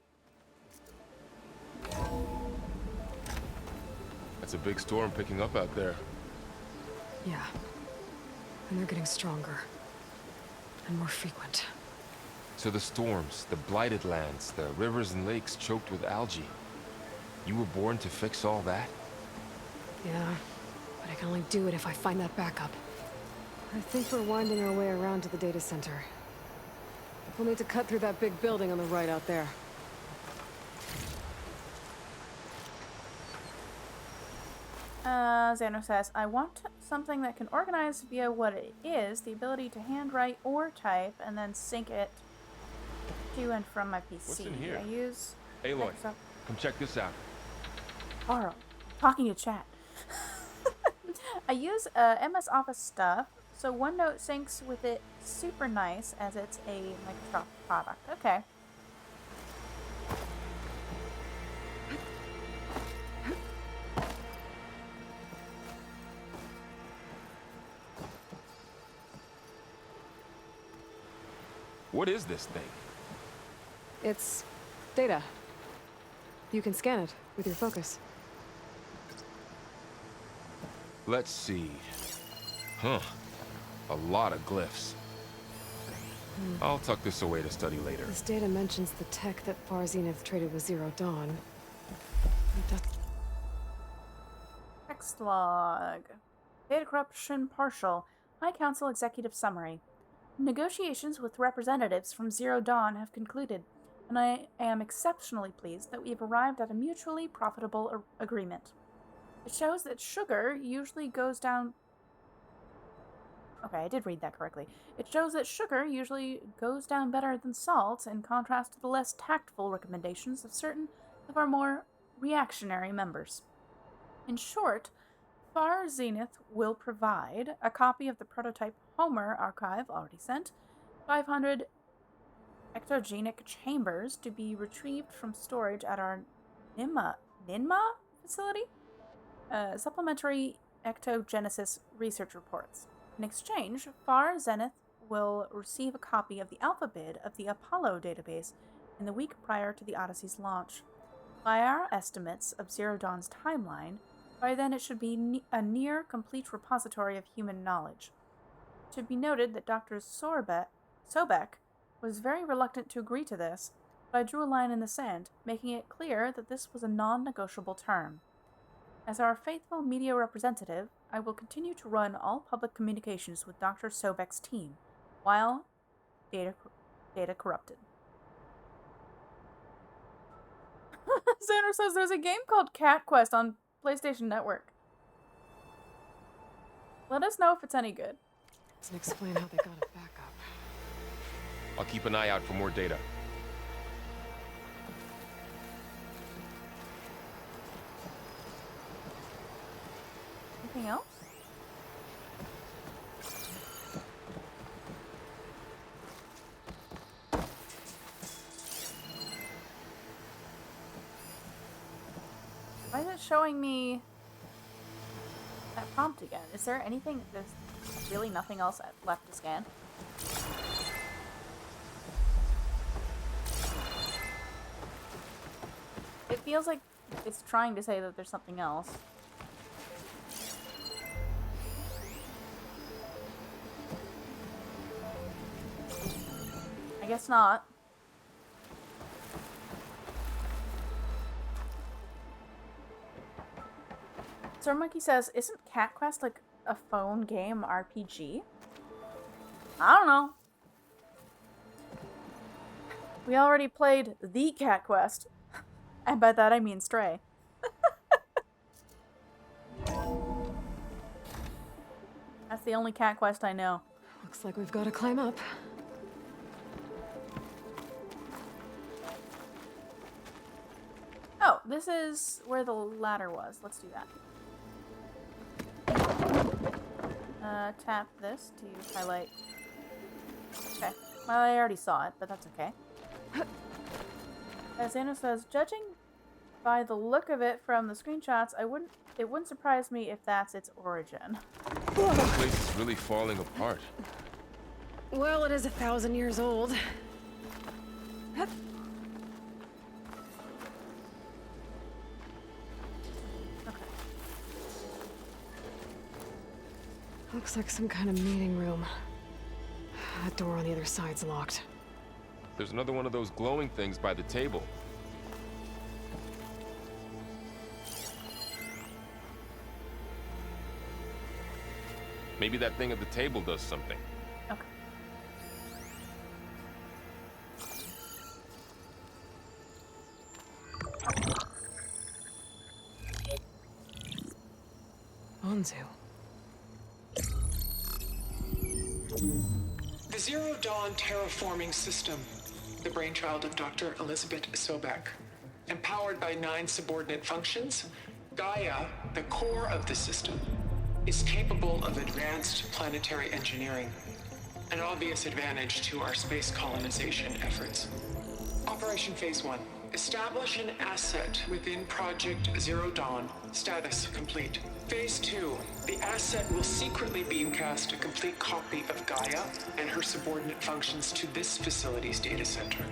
D: That's a big storm picking up out there.
C: Yeah. And they're getting stronger. And more frequent.
D: So the storms, the blighted lands, the rivers and lakes choked with algae. You were born to fix all that?
C: Yeah. But I can only do it if I find that backup. I think we're winding our way around to the data center. We'll need to cut through that big building on the right out there.
A: Xander says, I want something that can organize via what it is, the ability to handwrite or type, and then sync it to and from my PC.
D: What's in here?
A: I use...
D: Aloy, come check this out.
A: Carl, talking to chat. I use MS Office stuff, so OneNote syncs with it super nice as it's a Microsoft product. Okay.
D: What is this thing?
C: It's data. You can scan it with your focus.
D: Let's see. Huh. A lot of glyphs. I'll tuck this away to study later.
C: This data mentions the tech that Far Zenith traded with Zero Dawn. It does-
A: Text log. Data corruption partial. High Council Executive Summary. Negotiations with representatives from Zero Dawn have concluded, and I am exceptionally pleased that we have arrived at a mutually profitable agreement. It shows that sugar usually goes down... Okay, I did read that correctly. It shows that sugar usually goes down better than salt, in contrast to the less tactful recommendations of certain of our more reactionary members. In short, Far Zenith will provide a copy of the prototype Homer archive already sent, 500 ectogenic chambers to be retrieved from storage at our Ninma facility, supplementary ectogenesis research reports. In exchange, Far Zenith will receive a copy of the alpha bid of the Apollo database in the week prior to the Odyssey's launch. By our estimates of Zero Dawn's timeline, by then it should be a near-complete repository of human knowledge. It should be noted that Dr. Sobek was very reluctant to agree to this, but I drew a line in the sand, making it clear that this was a non-negotiable term. As our faithful media representative, I will continue to run all public communications with Dr. Sobek's team, while data corrupted. Xander says there's a game called Cat Quest on PlayStation Network. Let us know if it's any good.
C: Doesn't explain how they got it back up.
D: I'll keep an eye out for more data.
A: Anything else? Why is it showing me that prompt again? Is there anything, there's really nothing else left to scan? It feels like it's trying to say that there's something else. I guess not. Sir Monkey says, isn't Cat Quest like a phone game RPG? I don't know. We already played the Cat Quest. And by that I mean Stray. That's the only Cat Quest I know.
C: Looks like we've got to climb up.
A: Oh, this is where the ladder was. Let's do that. Tap this to highlight. Okay. Well, I already saw it, but that's okay. As Anna says, judging by the look of it from the screenshots, it wouldn't surprise me if that's its origin.
D: This place is really falling apart.
C: Well, it is 1,000 years old.
A: Okay.
C: Looks like some kind of meeting room. That door on the other side's locked.
D: There's another one of those glowing things by the table. Maybe that thing at the table does something.
A: Okay.
C: Anzu.
G: The Zero Dawn terraforming system, the brainchild of Dr. Elizabeth Sobek. Empowered by 9 subordinate functions, Gaia, the core of the system, is capable of advanced planetary engineering. an obvious advantage to our space colonization efforts. Operation Phase 1. Establish an asset within Project Zero Dawn. Status complete. Phase 2. The asset will secretly beamcast a complete copy of Gaia and her subordinate functions to this facility's data center.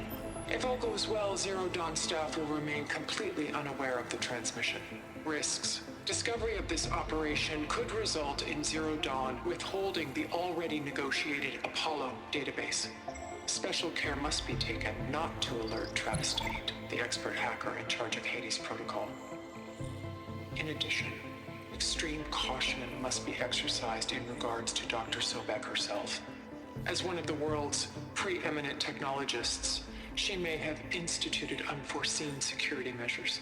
G: If all goes well, Zero Dawn staff will remain completely unaware of the transmission. Risks. Discovery of this operation could result in Zero Dawn withholding the already negotiated Apollo database. Special care must be taken not to alert Travis Tate, the expert hacker in charge of Hades Protocol. In addition, extreme caution must be exercised in regards to Dr. Sobek herself. As one of the world's preeminent technologists, she may have instituted unforeseen security measures.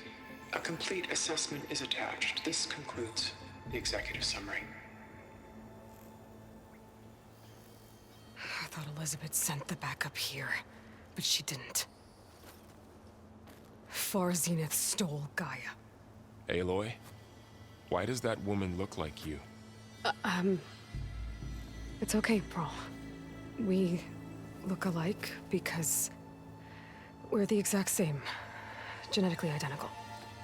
G: A complete assessment is attached. This concludes the executive summary.
C: I thought Elizabeth sent the backup here, but she didn't. Far Zenith stole Gaia.
D: Aloy, why does that woman look like you?
C: It's okay, Pearl. We look alike because we're the exact same. Genetically identical.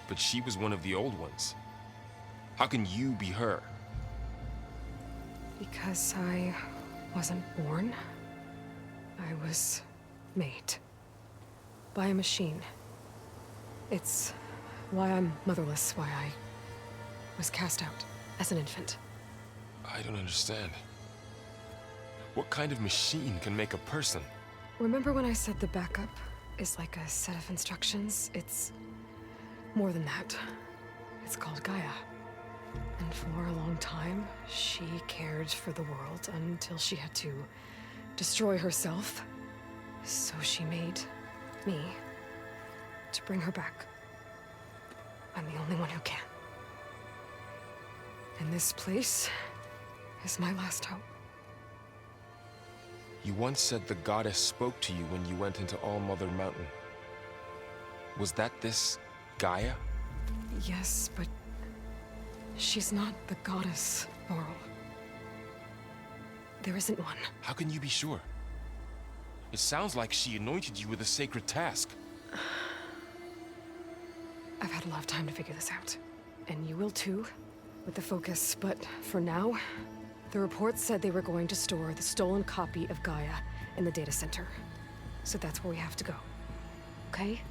D: But she was one of the old ones. How can you be her?
C: Because I wasn't born. I was made. By a machine. It's why I'm motherless, why I was cast out as an infant.
D: I don't understand. What kind of machine can make a person?
C: Remember when I said the backup is like a set of instructions? It's more than that. It's called Gaia. And for a long time, she cared for the world until she had to destroy herself. So she made me to bring her back. I'm the only one who can. And this place is my last hope.
D: You once said the goddess spoke to you when you went into All-Mother Mountain. Was that this Gaia?
C: Yes, but she's not the goddess, Varl. There isn't one.
D: How can you be sure? It sounds like she anointed you with a sacred task.
C: I've had a lot of time to figure this out. And you will too, with the focus. But for now, the report said they were going to store the stolen copy of Gaia in the data center. So that's where we have to go. Okay?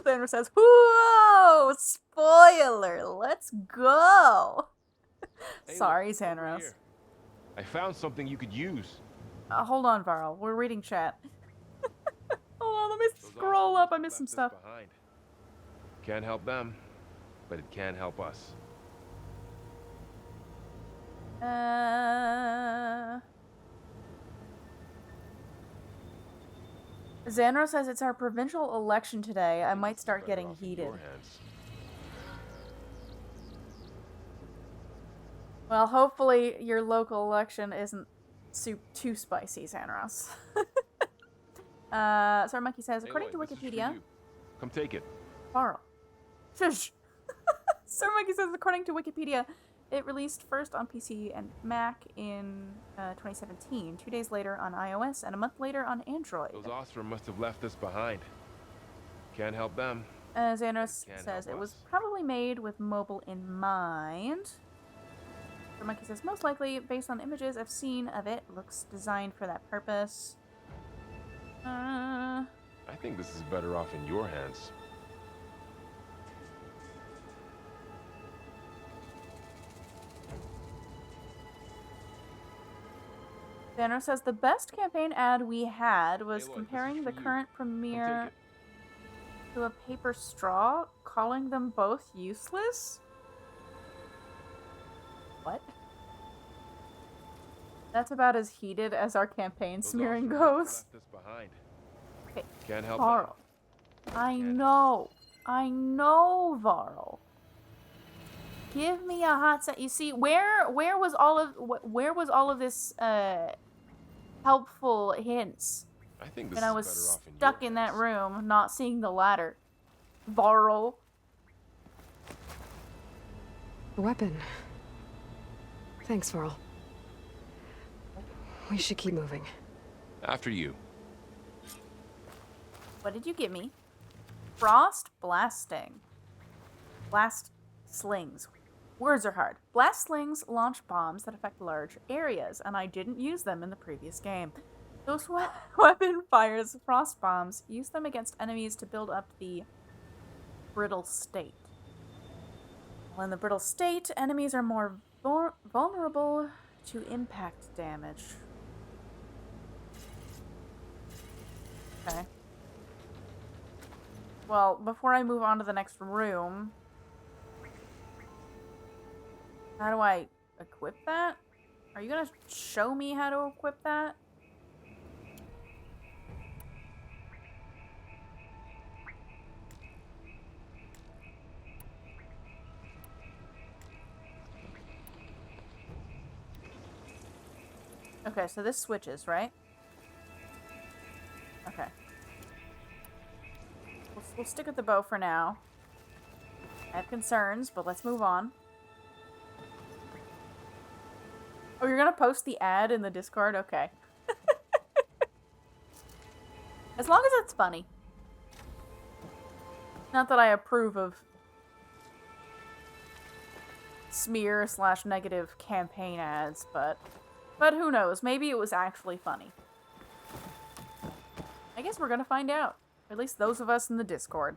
A: Thanos says, "Whoa! Spoiler! Let's go!" Sorry, Xanros.
D: I found something you could use.
A: Hold on, Varl. We're reading chat. Hold on, let me scroll up. I missed some stuff.
D: Behind. Can't help them, but it can help us.
A: Xanro says it's our provincial election today. I might start getting heated. Well, hopefully your local election isn't too spicy, Xanros. Sir Monkey says, according to Wikipedia...
D: Come take it.
A: Carl. Shush. Sir Monkey says, according to Wikipedia, it released first on PC and Mac in 2017, 2 days later on iOS, and a month later on Android.
D: Those Ostrom must have left us behind. Can't help them.
A: Xanros says it was probably made with mobile in mind. The monkey says, most likely, based on images I've seen of it, looks designed for that purpose.
D: I think this is better off in your hands.
A: Banner says the best campaign ad we had was comparing the current premiere to a paper straw, calling them both useless? What? That's about as heated as our campaign smearing goes. Okay,
D: Can't help
A: Varl. I know, Varl. Give me a hot set. You see, where was all of this helpful hints
D: I think this
A: And I
D: is
A: was
D: better off in
A: stuck
D: your
A: in that
D: hands.
A: room, not seeing the ladder. Varl.
C: A weapon. Thanks, Varl. We should keep moving.
D: After you.
A: What did you give me? Frost blasting. Blast slings. Words are hard. Blast slings launch bombs that affect large areas, and I didn't use them in the previous game. Those weapon fires frost bombs. Use them against enemies to build up the brittle state. While in the brittle state, enemies are more vulnerable to impact damage. Okay. Well, before I move on to the next room, how do I equip that? Are you gonna show me how to equip that? Okay, so this switches, right? Okay. We'll stick with the bow for now. I have concerns, but let's move on. Oh, you're gonna post the ad in the Discord? Okay. As long as it's funny. Not that I approve of smear/negative campaign ads, but who knows? Maybe it was actually funny. I guess we're gonna find out. At least those of us in the Discord.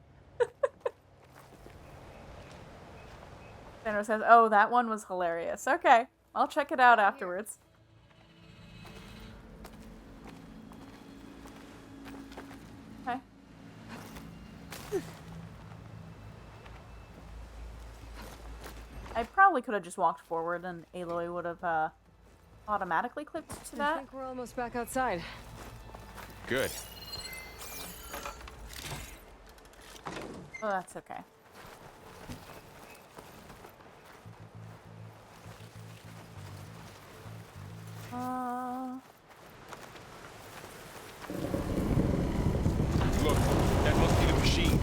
A: Sandra says, oh, that one was hilarious. Okay, I'll check it out afterwards. Okay. I probably could have just walked forward and Aloy would have automatically clicked to
C: I
A: that.
C: think we're almost back outside.
D: Good.
A: Oh, that's okay.
D: Look, that must be the machine.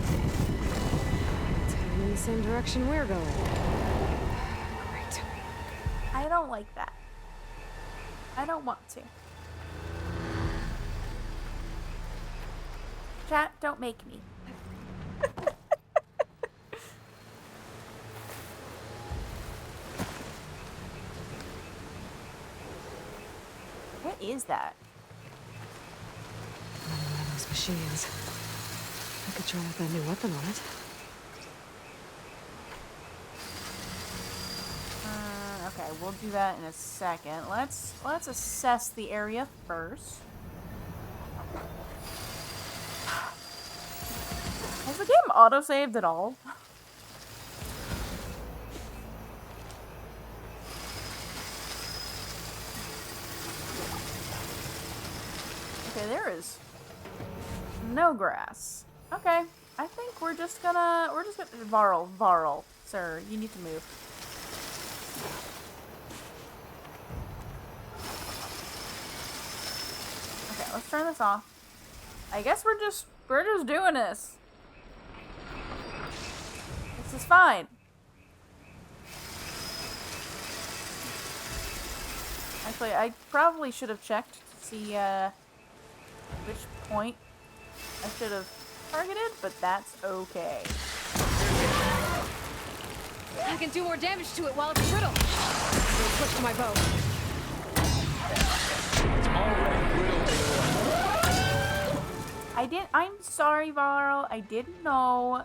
C: It's heading in the same direction we're going. Great.
A: I don't like that. I don't want to. Chat, don't make me. What is that?
C: One of those machines. I could try out that new weapon on it.
A: Okay, we'll do that in a second. Let's assess the area first. Has the game autosaved at all? Okay, there is no grass. Okay, I think we're just gonna Varl, sir, you need to move. Okay, let's turn this off. I guess we're just doing this. This is fine. Actually, I probably should have checked to see which point I should have targeted, but that's okay.
C: I can do more damage to it while it's brittle. I'll switch to my bow.
D: It's already brittle.
A: I'm sorry, Varl. I didn't know.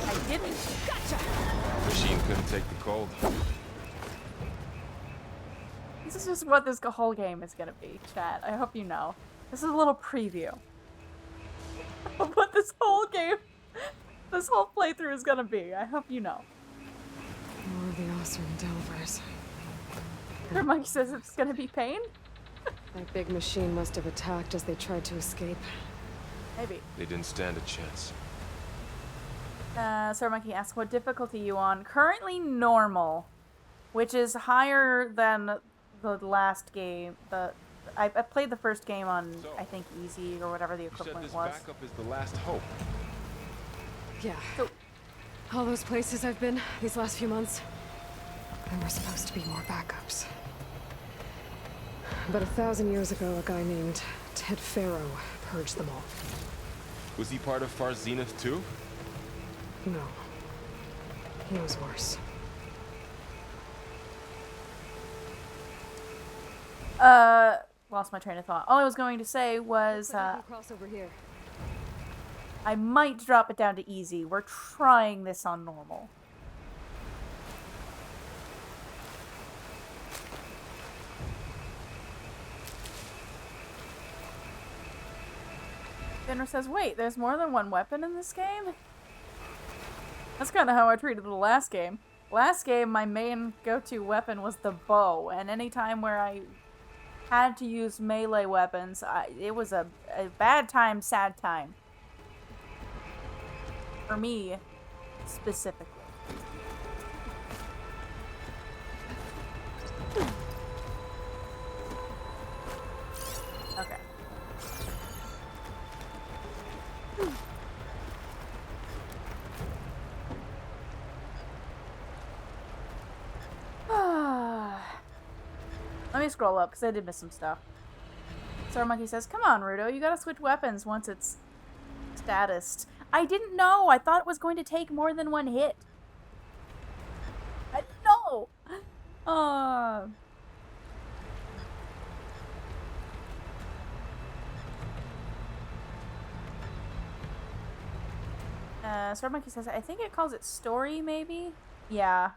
A: I didn't.
C: Gotcha!
D: Machine couldn't take the cold.
A: This is just what this whole game is gonna be, chat. I hope you know. This is a little preview of what this whole game, this whole playthrough is gonna be. I hope you know.
C: More of the Oseram Delvers.
A: Your monkey says it's gonna be pain?
C: That big machine must have attacked as they tried to escape.
A: Maybe.
D: They didn't stand a chance.
A: Sir Monkey asks, what difficulty you on? Currently normal, which is higher than the last game. I played the first game on,
D: So,
A: I think, easy or whatever the
D: You said
A: equivalent
D: this
A: was.
D: backup is the last hope.
C: Yeah.
A: So-
C: All those places I've been these last few months, there were supposed to be more backups. But 1,000 years ago, a guy named Ted Farrow purged them all.
D: Was he part of Far Zenith too?
C: No. He was worse.
A: Lost my train of thought. All I was going to say was,
C: cross over here.
A: I might drop it down to easy. We're trying this on normal. Fenrir says, wait, there's more than one weapon in this game? That's kind of how I treated the last game. Last game, my main go-to weapon was the bow, and any time where I had to use melee weapons, it was a bad time, sad time. For me, specifically. Okay. Let me scroll up, because I did miss some stuff. Star Monkey says, come on, Rudo, you gotta switch weapons once it's statused. I didn't know! I thought it was going to take more than one hit. I didn't know! Star Monkey says, I think it calls it story, maybe? Yeah.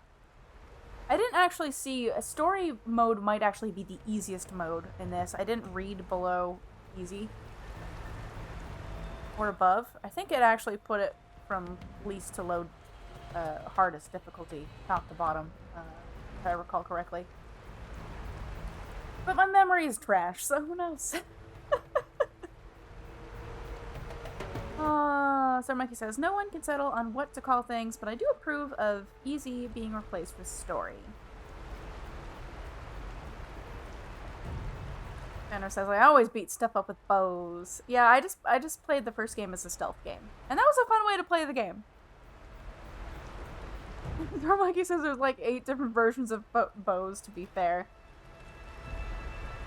A: I didn't actually see... A story mode might actually be the easiest mode in this. I didn't read below easy. Or above. I think it actually put it from least to low hardest difficulty, top to bottom, if I recall correctly. But my memory is trash, so who knows? Star Monkey says, no one can settle on what to call things, but I do approve of easy being replaced with story. Banner says, I always beat stuff up with bows. Yeah, I just played the first game as a stealth game. And that was a fun way to play the game. Star Monkey says there's like 8 different versions of bows, to be fair.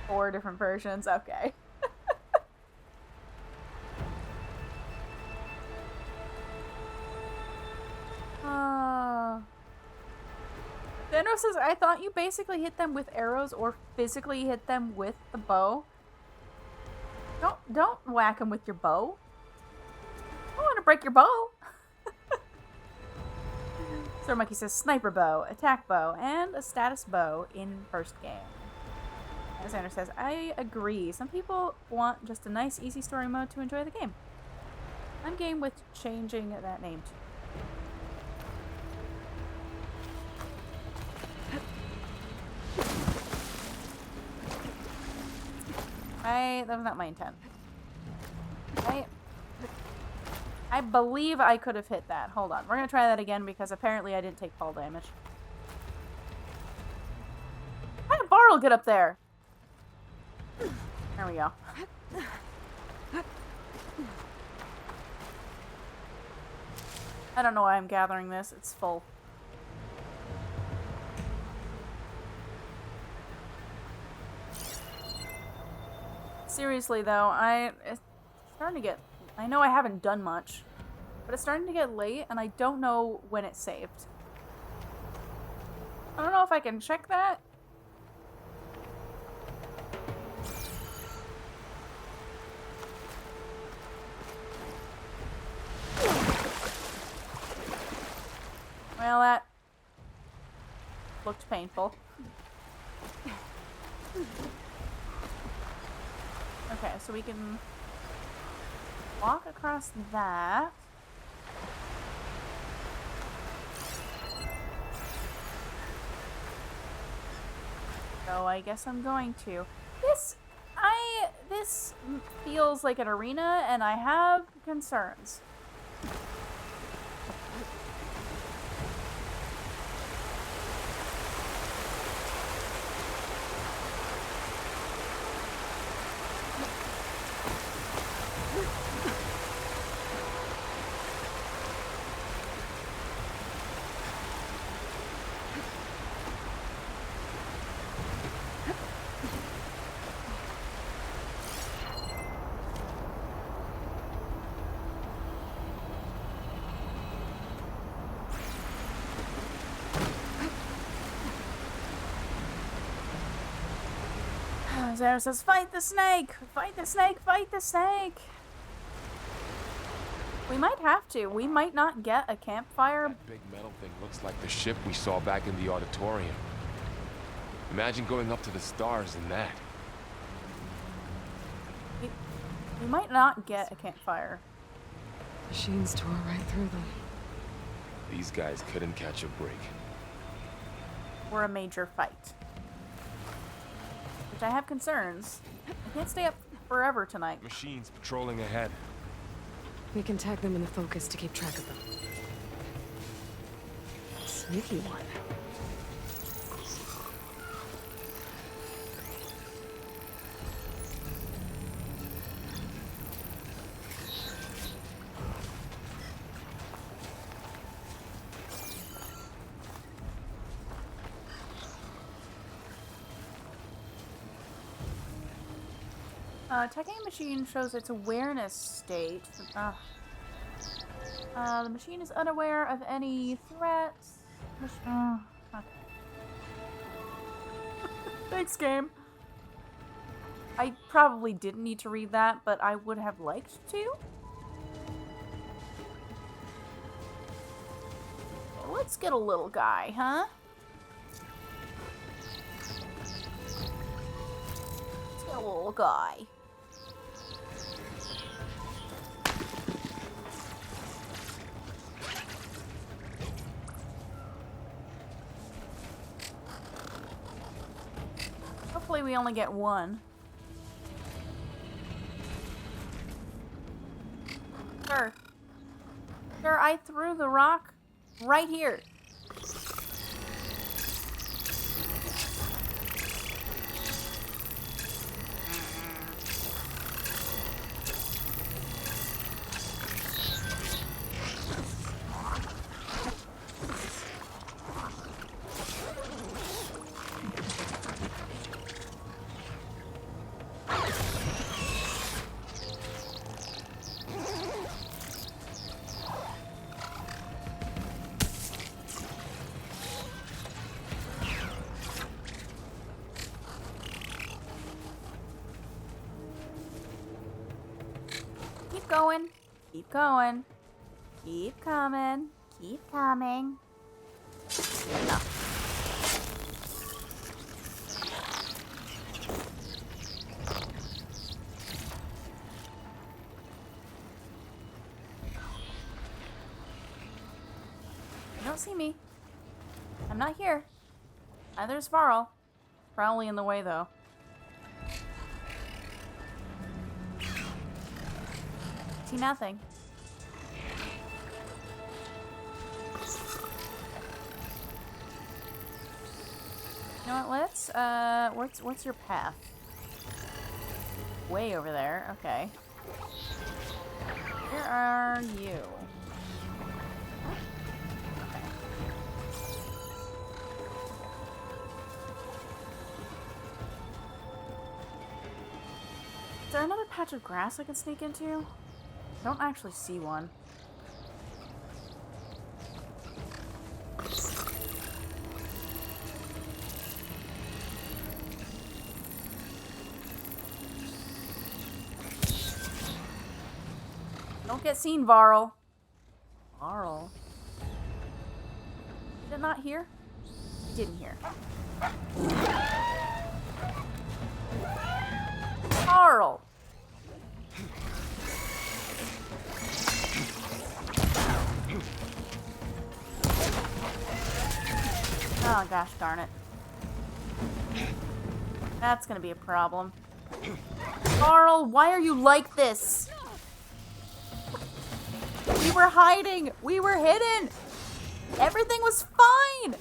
A: 4 different versions, okay. Thanos says, I thought you basically hit them with arrows or physically hit them with the bow. Don't whack them with your bow. I don't want to break your bow. Star Monkey says, sniper bow, attack bow, and a status bow in first game. Alexander says, I agree. Some people want just a nice, easy story mode to enjoy the game. I'm game with changing that name too. That was not my intent. I believe I could have hit that. Hold on. We're going to try that again because apparently I didn't take fall damage. How did Barl get up there? There we go. I don't know why I'm gathering this. It's full. Seriously though, it's starting to get... I know I haven't done much, but it's starting to get late and I don't know when it's saved. I don't know if I can check that. Well, that looked painful. Okay, so we can walk across that. So I guess I'm going to. This feels like an arena, and I have concerns. And Sarah says, fight the snake! Fight the snake! Fight the snake! We might have to. We might not get a campfire.
D: That big metal thing looks like the ship we saw back in the auditorium. Imagine going up to the stars in that.
A: We might not get a campfire.
C: Machines tore right through them.
D: These guys couldn't catch a break.
A: Or a major fight. Which I have concerns. I can't stay up forever tonight.
D: Machines patrolling ahead.
C: We can tag them in the focus to keep track of them. Sneaky one.
A: Tagging a machine shows its awareness state. The machine is unaware of any threats. Okay. Thanks, game. I probably didn't need to read that, but I would have liked to. Let's get a little guy, huh? Let's get a little guy. Hopefully we only get one. Sir. Sir, I threw the rock right here. Keep going. Keep going. Keep coming. Keep coming. No. You don't see me. I'm not here. Neither is Varl. Probably in the way, though. See nothing. You know what, let's, what's your path? Way over there, okay. Where are you? Is there another patch of grass I can sneak into? I don't actually see one. Don't get seen, Varl. Varl? Did it not hear? Didn't hear. Varl! Oh gosh darn it. That's gonna be a problem. Carl, why are you like this? We were hiding! We were hidden! Everything was fine!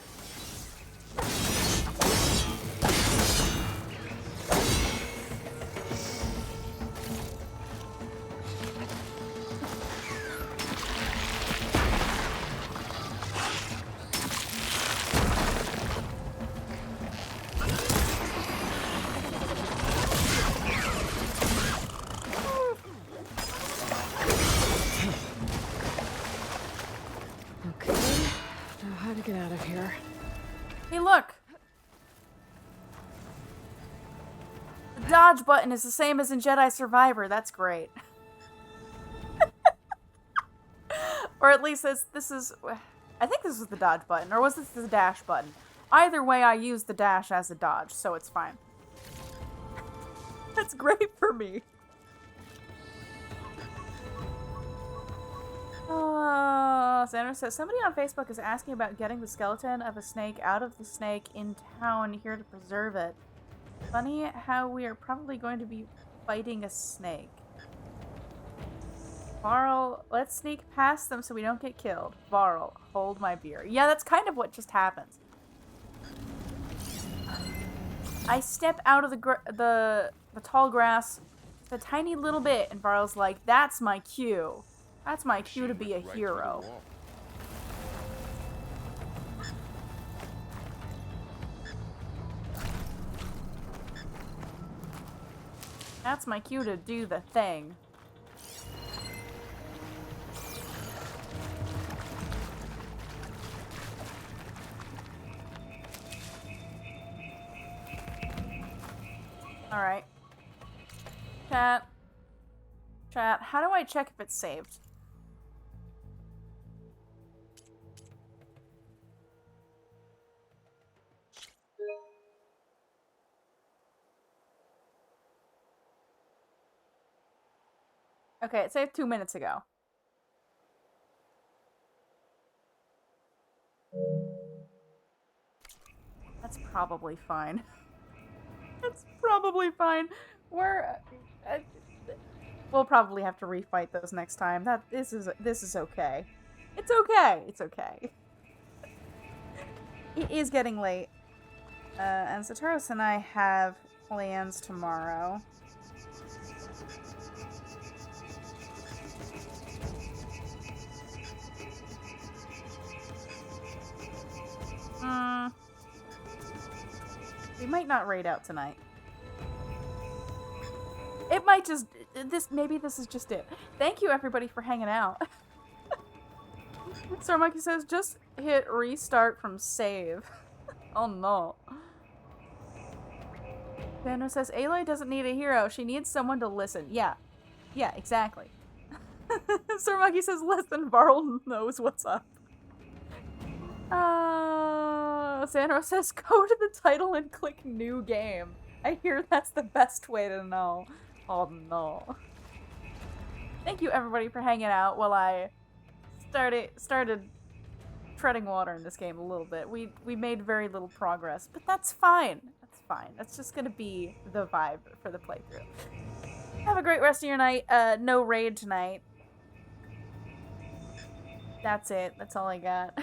C: Get out of here.
A: Hey, look! The dodge button is the same as in Jedi Survivor. That's great. Or at least this is... I think this was the dodge button, or was this the dash button? Either way, I use the dash as a dodge, so it's fine. That's great for me. Sandra says, somebody on Facebook is asking about getting the skeleton of a snake out of the snake in town here to preserve it. Funny how we are probably going to be fighting a snake. Varl, let's sneak past them so we don't get killed. Varl, hold my beer. Yeah, that's kind of what just happens. I step out of the tall grass a tiny little bit, and Varl's like, that's my cue. That's my cue to be a hero. That's my cue to do the thing. Alright. Chat, how do I check if it's saved? Okay, it saved 2 minutes ago. That's probably fine. That's probably fine. We'll probably have to refight those next time. This is okay. It's okay. It's okay. It is getting late. And Satoros and I have plans tomorrow. We might not raid out tonight. It might just... Maybe this is just it. Thank you, everybody, for hanging out. Star Monkey says, just hit restart from save. Oh, no. Banner says, Aloy doesn't need a hero. She needs someone to listen. Yeah. Yeah, exactly. Star Monkey says, listen, Varl knows what's up. Sandro says, go to the title and click new game. I hear that's the best way to know. Oh no. Thank you everybody for hanging out while I started treading water in this game a little bit. We made very little progress, but that's fine. That's fine. That's just gonna be the vibe for the playthrough. Have a great rest of your night. No raid tonight. That's it. That's all I got.